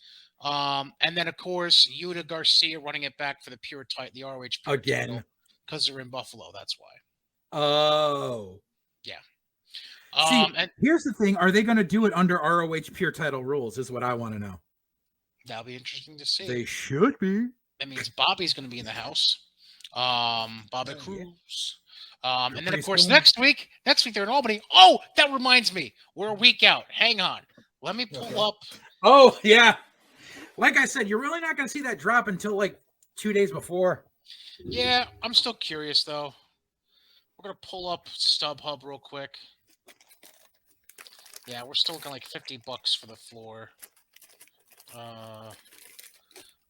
And then of course Yuta Garcia running it back for the the ROH pure again because they're in Buffalo. That's why. Oh, yeah. And here's the thing: are they going to do it under ROH pure title rules? Is what I want to know. That'll be interesting to see. They should be. That means Bobby's going to be in the house. Bobby Cruz. And then of course next week they're in Albany. Oh, that reminds me, we're a week out. Hang on, let me pull up. Oh yeah, like I said, you're really not going to see that drop until like 2 days before. Yeah, I'm still curious though. We're gonna pull up StubHub real quick. Yeah, we're still looking like $50 for the floor.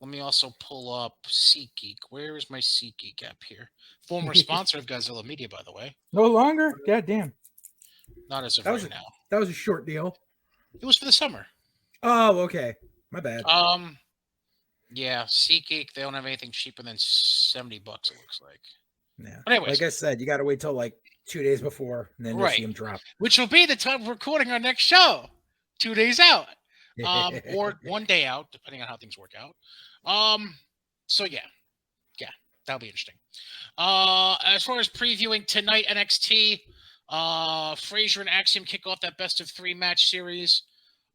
Let me also pull up SeatGeek. Where is my SeatGeek app here? Former sponsor of Godzilla Media, by the way. No longer? God damn. Not as of That was right now. That was a short deal. It was for the summer. Oh, okay. My bad. Yeah, SeatGeek, they don't have anything cheaper than $70, it looks like. Yeah. But anyways. Like I said, you got to wait till like 2 days before, and then you'll see them drop. Which will be the time of recording our next show. 2 days out. Or 1 day out, depending on how things work out. So yeah, that'll be interesting. As far as previewing tonight, NXT, Frazier and Axiom kick off that best of 3 match series.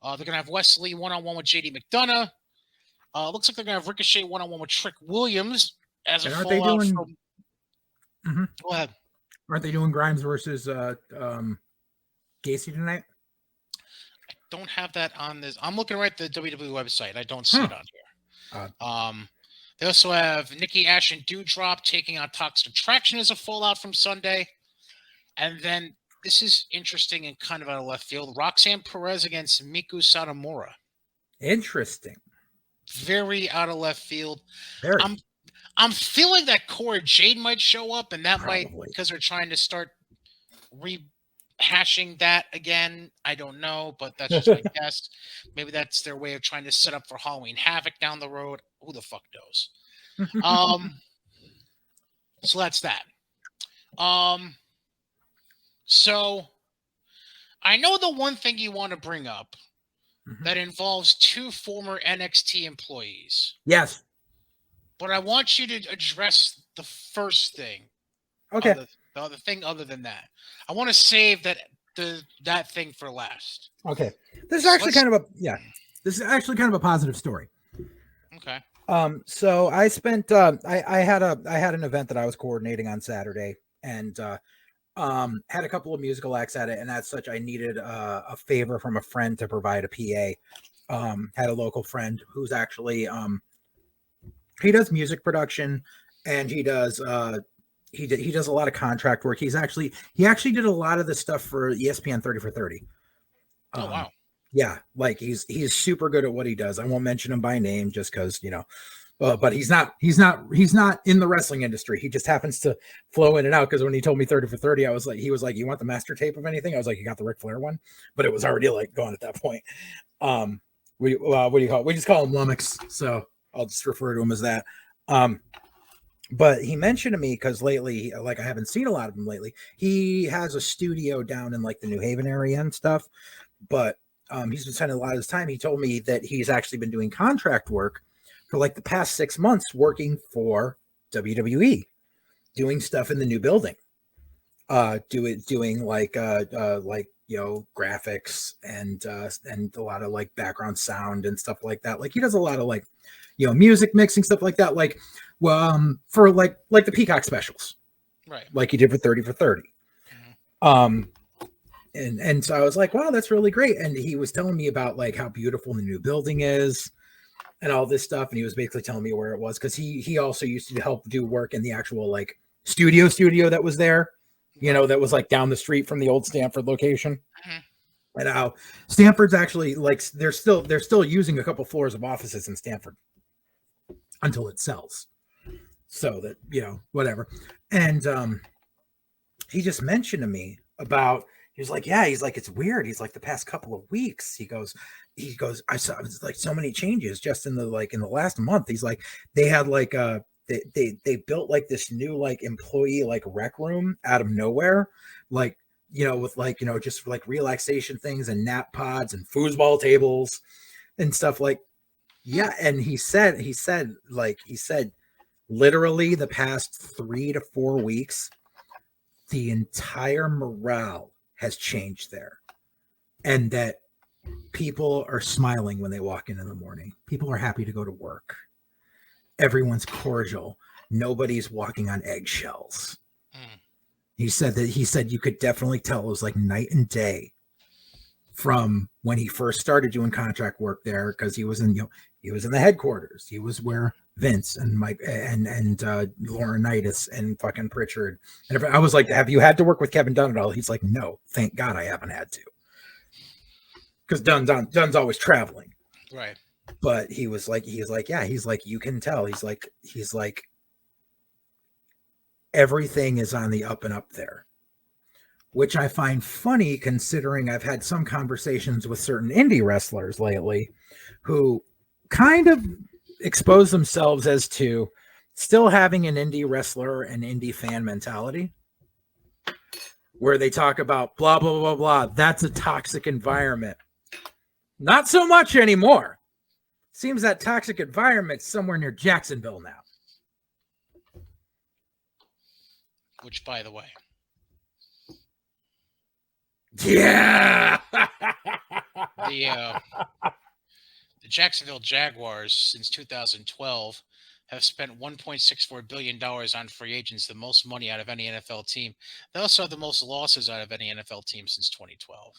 They're gonna have Wesley one-on-one with JD McDonough. Looks like they're gonna have Ricochet one-on-one with Trick Williams as a fallout from. Mm-hmm. Go ahead. Aren't they doing Grimes versus Gacy tonight? I don't have that on this. I'm looking right at the WWE website. I don't see it on here. They also have Nikki Ash and Doudrop taking on Toxic Attraction as a fallout from Sunday. And then this is interesting and kind of out of left field. Roxanne Perez against Miku Satomura. Interesting. Very out of left field. Very. I'm feeling that Cora Jade might show up, and that Probably. might, because they're trying to start rehashing that again. I don't know, but that's just my guess. Maybe that's their way of trying to set up for Halloween Havoc down the road. Who the fuck knows? So that's that. So I know the one thing you want to bring up that involves 2 former NXT employees. Yes. But I want you to address the first thing. Okay. The other thing other than that. I want to save that thing for last. Okay. This is actually This is actually kind of a positive story. Okay. So I spent I had an event that I was coordinating on Saturday, and had a couple of musical acts at it, and as such I needed a favor from a friend to provide a PA. Had a local friend who's actually he does music production, and he does he does a lot of contract work. He actually did a lot of the stuff for ESPN 30 for 30. Oh wow. Yeah, like he's super good at what he does. I won't mention him by name just because, but he's not in the wrestling industry. He just happens to flow in and out, because when he told me 30 for 30, he was like, you want the master tape of anything? I was like, you got the Ric Flair one, but it was already like gone at that point. What do you call it? We just call him Lummox, so I'll just refer to him as that. But he mentioned to me, because lately, like I haven't seen a lot of him lately. He has a studio down in like the New Haven area and stuff, but he's been spending a lot of his time. He told me that he's actually been doing contract work for like the past 6 months, working for WWE, doing stuff in the new building, doing like graphics and a lot of like background sound and stuff like that. Like he does a lot of like, music mixing, stuff like that. Like, for like the Peacock specials, right? Like he did for 30 for 30. And so I was like, wow, that's really great. And he was telling me about like how beautiful the new building is and all this stuff. And he was basically telling me where it was, because he also used to help do work in the actual like studio that was there, that was like down the street from the old Stanford location. And how Stanford's actually like, they're still using a couple floors of offices in Stanford until it sells. So that, whatever. And he just mentioned to me about, he was like, it's weird. He's like, the past couple of weeks, he goes, I saw like so many changes just in the last month. He's like, they had like they built like this new like employee like rec room out of nowhere, like, with like, just like relaxation things and nap pods and foosball tables and stuff like, yeah. And he said literally the past 3 to 4 weeks, the entire morale has changed there, and that people are smiling when they walk in the morning. People are happy to go to work. Everyone's cordial. Nobody's walking on eggshells. He said you could definitely tell it was like night and day from when he first started doing contract work there, because he was in the headquarters. He was where Vince and Mike and Laurinaitis and fucking Pritchard. And I was like, have you had to work with Kevin Dunn at all? He's like, no, thank God I haven't had to. Because Dunn's always traveling. Right. But he's like, yeah, he's like, you can tell. He's like, everything is on the up and up there, which I find funny considering I've had some conversations with certain indie wrestlers lately who kind of expose themselves as to still having an indie wrestler and indie fan mentality where they talk about blah, blah, blah, blah. That's a toxic environment. Not so much anymore. Seems that toxic environment's somewhere near Jacksonville now. Which, by the way, yeah. the Jacksonville Jaguars since 2012 have spent $1.64 billion on free agents, the most money out of any NFL team. They also have the most losses out of any NFL team since 2012.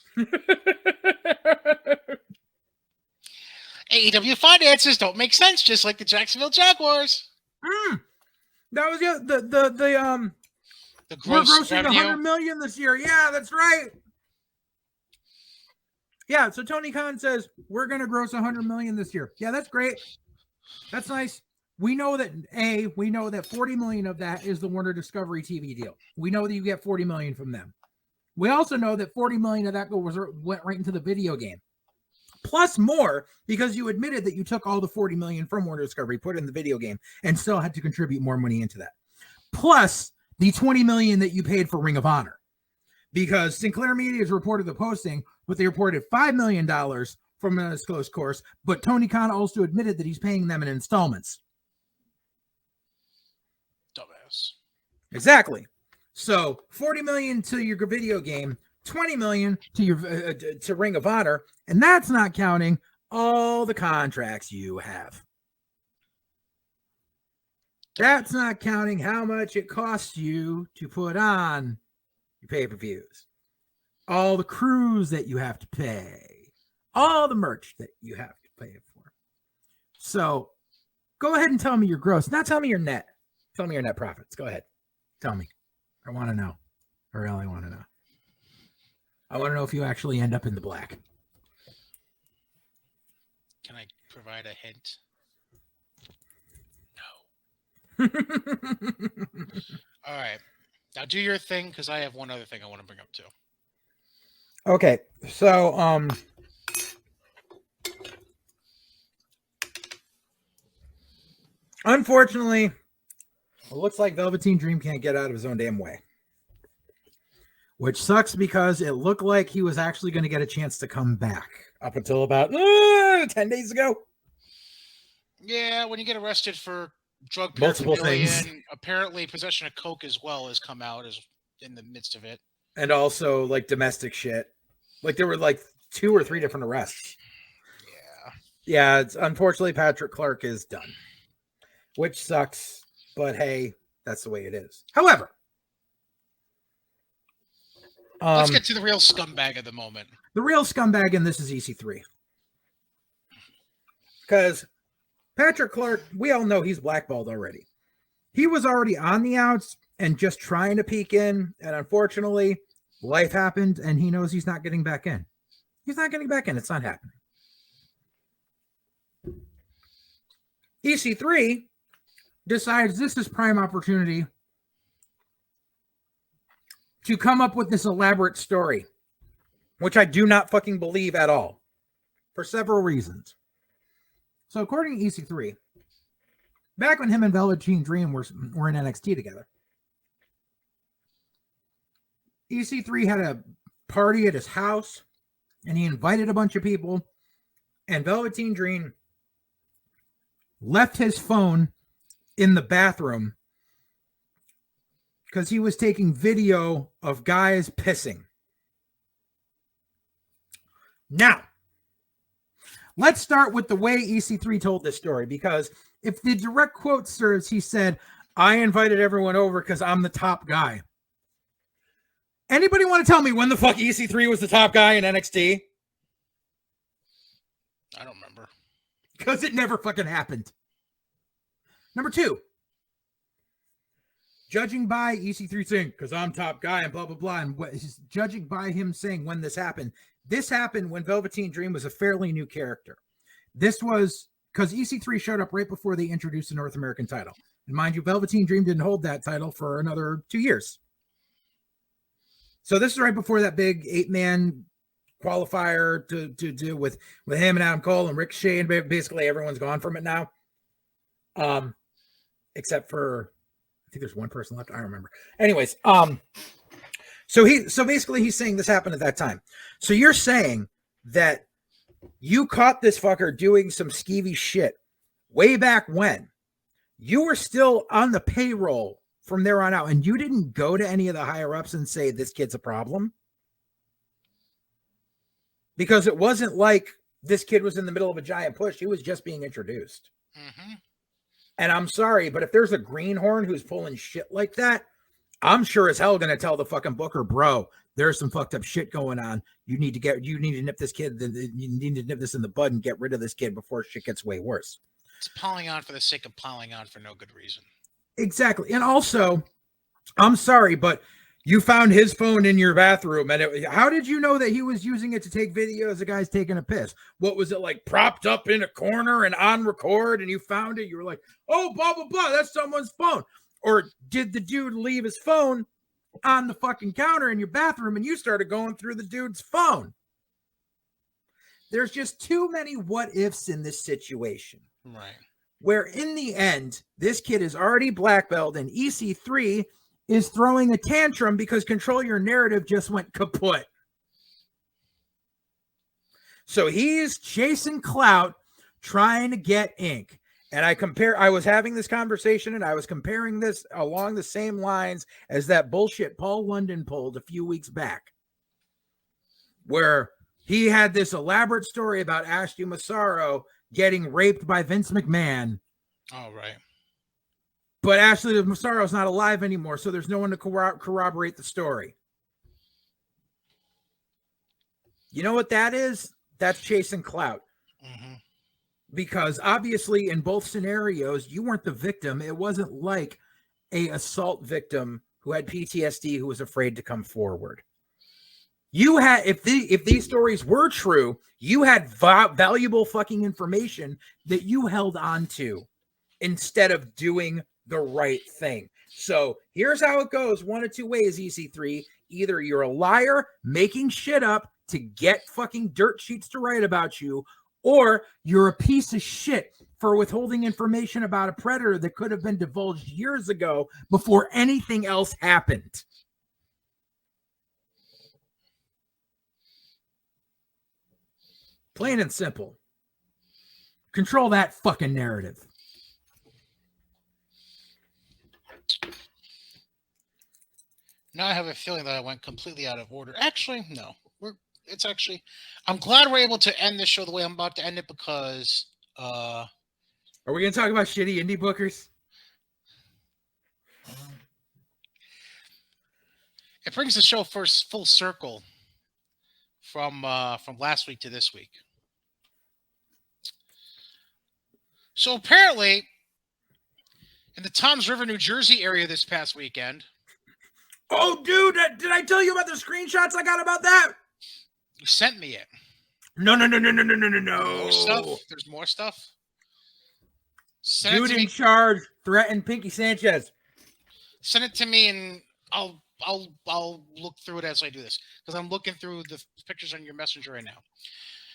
AEW finances don't make sense, just like the Jacksonville Jaguars. That was the gross we're grossing revenue. $100 million this year. Yeah, that's right. Yeah, so Tony Khan says we're going to gross $100 million this year. Yeah, that's great. That's nice. We know that $40 million of that is the Warner Discovery TV deal. We know that you get $40 million from them. We also know that $40 million of that went right into the video game. Plus more, because you admitted that you took all the $40 million from Warner Discovery, put it in the video game, and still had to contribute more money into that. Plus the $20 million that you paid for Ring of Honor. Because Sinclair Media has reported the posting, but they reported $5 million from an undisclosed course, but Tony Khan also admitted that he's paying them in installments. Dumbass. Exactly. So $40 million to your video game, $20 million to your to Ring of Honor, and that's not counting all the contracts you have. That's not counting how much it costs you to put on your pay-per-views, all the crews that you have to pay, all the merch that you have to pay for. So go ahead and tell me your gross. Not tell me your net. Tell me your net profits. Go ahead. Tell me. I want to know. I really want to know. I want to know if you actually end up in the black. Can I provide a hint? No. All right. Now do your thing, because I have one other thing I want to bring up too. Okay. So, unfortunately, it looks like Velveteen Dream can't get out of his own damn way. Which sucks because it looked like he was actually going to get a chance to come back up until about 10 days ago. Yeah, when you get arrested for drug Multiple paraphernalia, things. and apparently possession of coke as well has come out as in the midst of it. And also like domestic shit. Like there were like 2 or 3 different arrests. Yeah, it's unfortunately Patrick Clark is done. Which sucks, but hey, that's the way it is. However, let's get to the real scumbag of the moment. The real scumbag in this is EC3. Because Patrick Clark, we all know he's blackballed already. He was already on the outs and just trying to peek in. And unfortunately, life happened and he knows he's not getting back in. He's not getting back in. It's not happening. EC3 decides this is prime opportunity to come up with this elaborate story, which I do not fucking believe at all, for several reasons. So according to EC3, back when him and Velveteen Dream were in NXT together, EC3 had a party at his house, and he invited a bunch of people, and Velveteen Dream left his phone in the bathroom because he was taking video of guys pissing. Now, let's start with the way EC3 told this story, because if the direct quote serves, he said, I invited everyone over because I'm the top guy. Anybody want to tell me when the fuck EC3 was the top guy in NXT? I don't remember. Because it never fucking happened. Number 2. Judging by EC3 saying, because I'm top guy and blah, blah, blah, and judging by him saying when this happened when Velveteen Dream was a fairly new character. This was because EC3 showed up right before they introduced the North American title. And mind you, Velveteen Dream didn't hold that title for another 2 years. So this is right before that big 8-man qualifier to do with him and Adam Cole and Ricochet, and basically everyone's gone from it now. Except for, I think there's one person left. I don't remember. Anyways, so basically he's saying this happened at that time. So you're saying that you caught this fucker doing some skeevy shit way back when you were still on the payroll from there on out, and you didn't go to any of the higher ups and say this kid's a problem? Because it wasn't like this kid was in the middle of a giant push. He was just being introduced. Mm-hmm. And I'm sorry, but if there's a greenhorn who's pulling shit like that, I'm sure as hell going to tell the fucking booker, bro, there's some fucked up shit going on. You need to nip this kid. You need to nip this in the bud and get rid of this kid before shit gets way worse. It's piling on for the sake of piling on for no good reason. Exactly. And also, I'm sorry, but you found his phone in your bathroom. And how did you know that he was using it to take videos of guys taking a piss? What was it, like propped up in a corner and on record, and you found it? You were like, oh, blah, blah, blah, that's someone's phone. Or did the dude leave his phone on the fucking counter in your bathroom and you started going through the dude's phone? There's just too many what ifs in this situation. Right. Where in the end, this kid is already black belt and EC3 is throwing a tantrum because Control Your Narrative just went kaput. So he's chasing clout, trying to get ink. And I was having this conversation and I was comparing this along the same lines as that bullshit Paul London pulled a few weeks back, where he had this elaborate story about Ashley Massaro getting raped by Vince McMahon. Oh, right. But Ashley Massaro's not alive anymore, so there's no one to corroborate the story. You know what that is? That's chasing clout. Mm-hmm. Because obviously in both scenarios, you weren't the victim. It wasn't like a assault victim who had PTSD who was afraid to come forward. You had, if these stories were true, you had valuable fucking information that you held on to instead of doing the right thing. So here's how it goes. One of two ways, EC3. Either you're a liar making shit up to get fucking dirt sheets to write about you, or you're a piece of shit for withholding information about a predator that could have been divulged years ago before anything else happened. Plain and simple. Control that fucking narrative. Now I have a feeling that I went completely out of order. Actually, no. I'm glad we're able to end this show the way I'm about to end it, because are we going to talk about shitty indie bookers? It brings the show first full circle from last week to this week. So apparently, in the Toms River, New Jersey area this past weekend. Oh, dude, did I tell you about the screenshots I got about that? You sent me it. No. More stuff? There's more stuff? Dude in charge threatened Pinky Sanchez. Send it to me and I'll look through it as I do this, because I'm looking through the pictures on your messenger right now.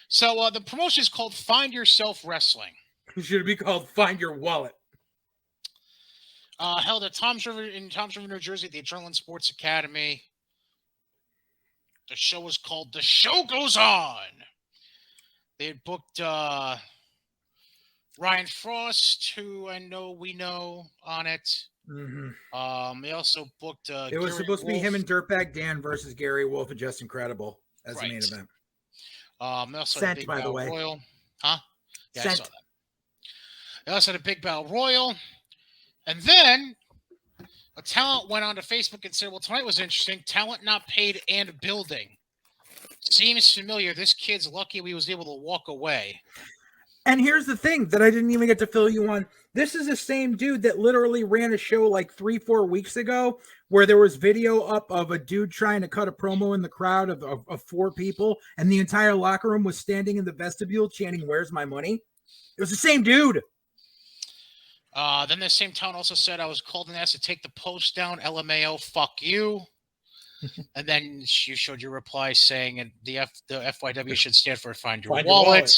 So the promotion is called Find Yourself Wrestling. It should be called Find Your Wallet. Held at Toms River, New Jersey, at the Adrenaline Sports Academy. The show was called The Show Goes On. They had booked Ryan Frost, who we know on it. Mm-hmm. They also booked. It was supposed to be him and Dirtbag Dan versus Gary Wolf and Just Incredible as the main event. They also Sent, had a Big by the Battle way. Royal. Huh? Yeah, Sent. I saw that. They also had a Big Battle Royal. And then a talent went onto Facebook and said, well, tonight was interesting. Talent not paid and building. Seems familiar. This kid's lucky we was able to walk away. And here's the thing that I didn't even get to fill you on. This is the same dude that literally ran a show like 3-4 weeks ago where there was video up of a dude trying to cut a promo in the crowd of 4 people, and the entire locker room was standing in the vestibule chanting, "Where's my money?" It was the same dude. Then the same town also said I was called and asked to take the post down. LMAO, fuck you. And then you showed your reply saying the FYW should stand for Find Your Wallet.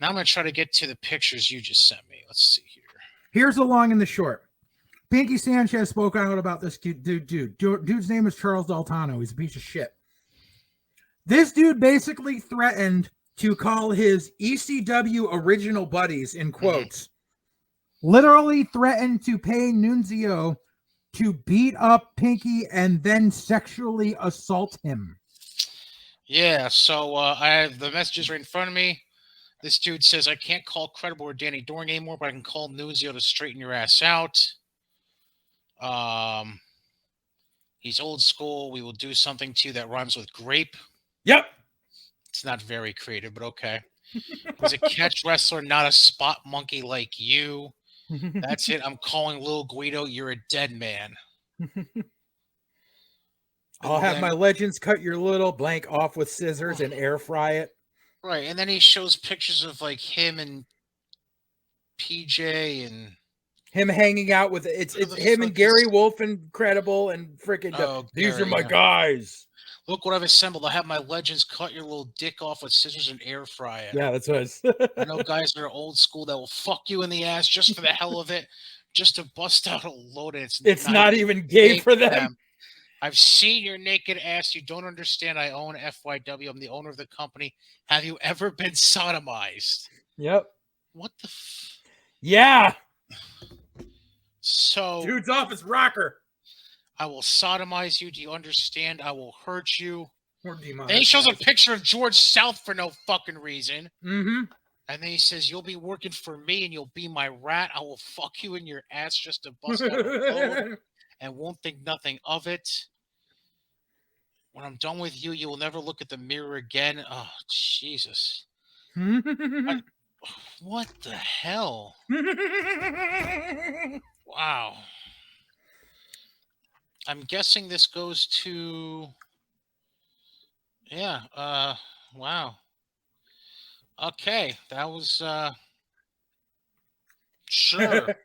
Now I'm going to try to get to the pictures you just sent me. Let's see here. Here's the long and the short. Pinky Sanchez spoke out about this dude. Dude's name is Charles Daltano. He's a piece of shit. This dude basically threatened to call his ECW original buddies, in quotes, literally threatened to pay Nunzio to beat up Pinky and then sexually assault him. Yeah, so I have the messages right in front of me. This dude says, I can't call Credible or Danny Doring anymore, but I can call Nunzio to straighten your ass out. He's old school. We will do something to you that rhymes with grape. Yep. It's not very creative, but okay. He's a catch wrestler, not a spot monkey like you. That's it. I'm calling Lil Guido. You're a dead man. I'll have my legends cut your little blank off with scissors and air fry it. Right. And then he shows pictures of like him and PJ and him hanging out with it's him and Gary Wolf and Credible and freaking these Gary, are my guys. Look what I've assembled. I have my legends cut your little dick off with scissors and air fry it. Yeah, that's what I know guys that are old school that will fuck you in the ass just for the hell of it, just to bust out a load. It's not even gay for them. I've seen your naked ass. You don't understand. I own FYW. I'm the owner of the company. Have you ever been sodomized? Yep. What the? Yeah. So dude's off his rocker. I will sodomize you. Do you understand? I will hurt you. Then he shows a picture of George South for no fucking reason. Mm-hmm. And then he says, you'll be working for me and you'll be my rat. I will fuck you in your ass just to bust out a load and won't think nothing of it. When I'm done with you, you will never look at the mirror again. Oh, Jesus. What the hell? Wow. I'm guessing this goes to... Yeah, wow. Okay, that was, sure.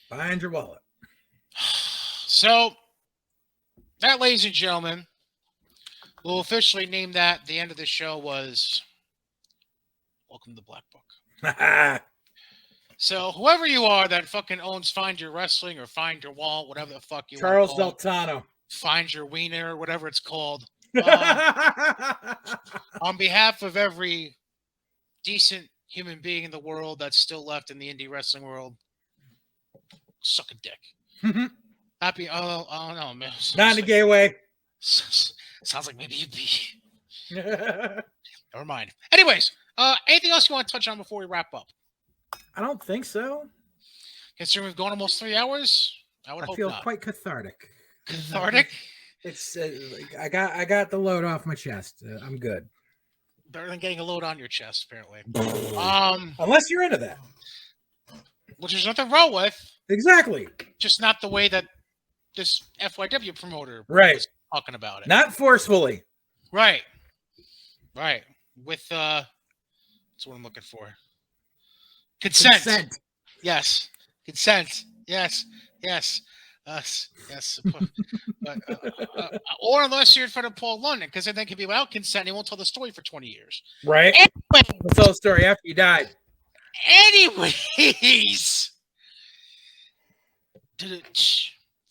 Find your wallet. So, that, ladies and gentlemen, we'll officially name that. The end of the show was Welcome to the Black Book. So, whoever you are that fucking owns Find Your Wrestling or Find Your Wall, whatever the fuck you Charles want to call Daltano. it, Find Your Wiener, whatever it's called. On behalf of every decent human being in the world that's still left in the indie wrestling world, suck a dick. Happy, oh no, man. Not in a gay way. Sounds like maybe you'd be. Never mind. Anyways, anything else you want to touch on before we wrap up? I don't think so. Considering we've gone almost 3 hours, I feel quite cathartic. Cathartic? It's I got the load off my chest. I'm good. Better than getting a load on your chest, apparently. Unless you're into that, which there's nothing wrong with. Exactly. Just not the way that this FYW promoter was talking about it. Not forcefully. Right. With that's what I'm looking for. Consent. Yes. Consent. Yes. But, or unless you're in front of Paul London, because then they can be without consent. He won't tell the story for 20 years. Right. Anyway, we'll tell the story after you died. Anyways.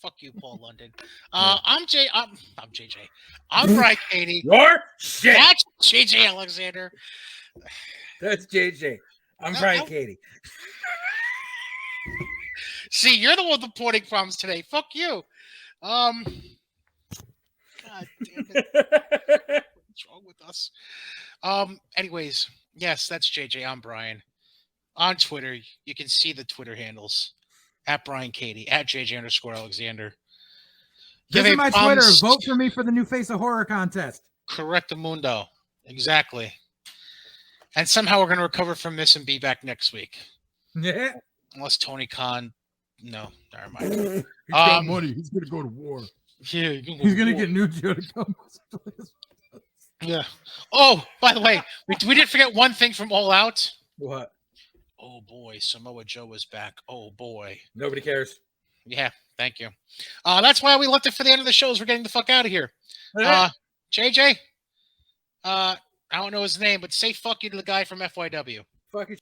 Fuck you, Paul London. I'm JJ. I'm Brian Katie. Your shit. That's JJ Alexander. That's JJ. I'm Brian Katie. See, you're the one with the pointing problems today. Fuck you. God damn it. What's wrong with us? Anyways, yes, that's JJ. I'm Brian. On Twitter, you can see the Twitter handles. At Brian Katie, at JJ_Alexander. Visit my Twitter. thumbs. Vote for me for the new Face of Horror contest. Correctamundo. Exactly. And somehow we're going to recover from this and be back next week. Yeah. Unless Tony Khan. No, never mind. He's got money. He's going to go to war. Yeah, He's going to get Nujo to come. Yeah. Oh, by the way, we didn't forget one thing from All Out. What? Oh, boy. Samoa Joe is back. Oh, boy. Nobody cares. Yeah, thank you. That's why we left it for the end of the show. We're getting the fuck out of here. JJ, I don't know his name, but say fuck you to the guy from FYW. Fuck you.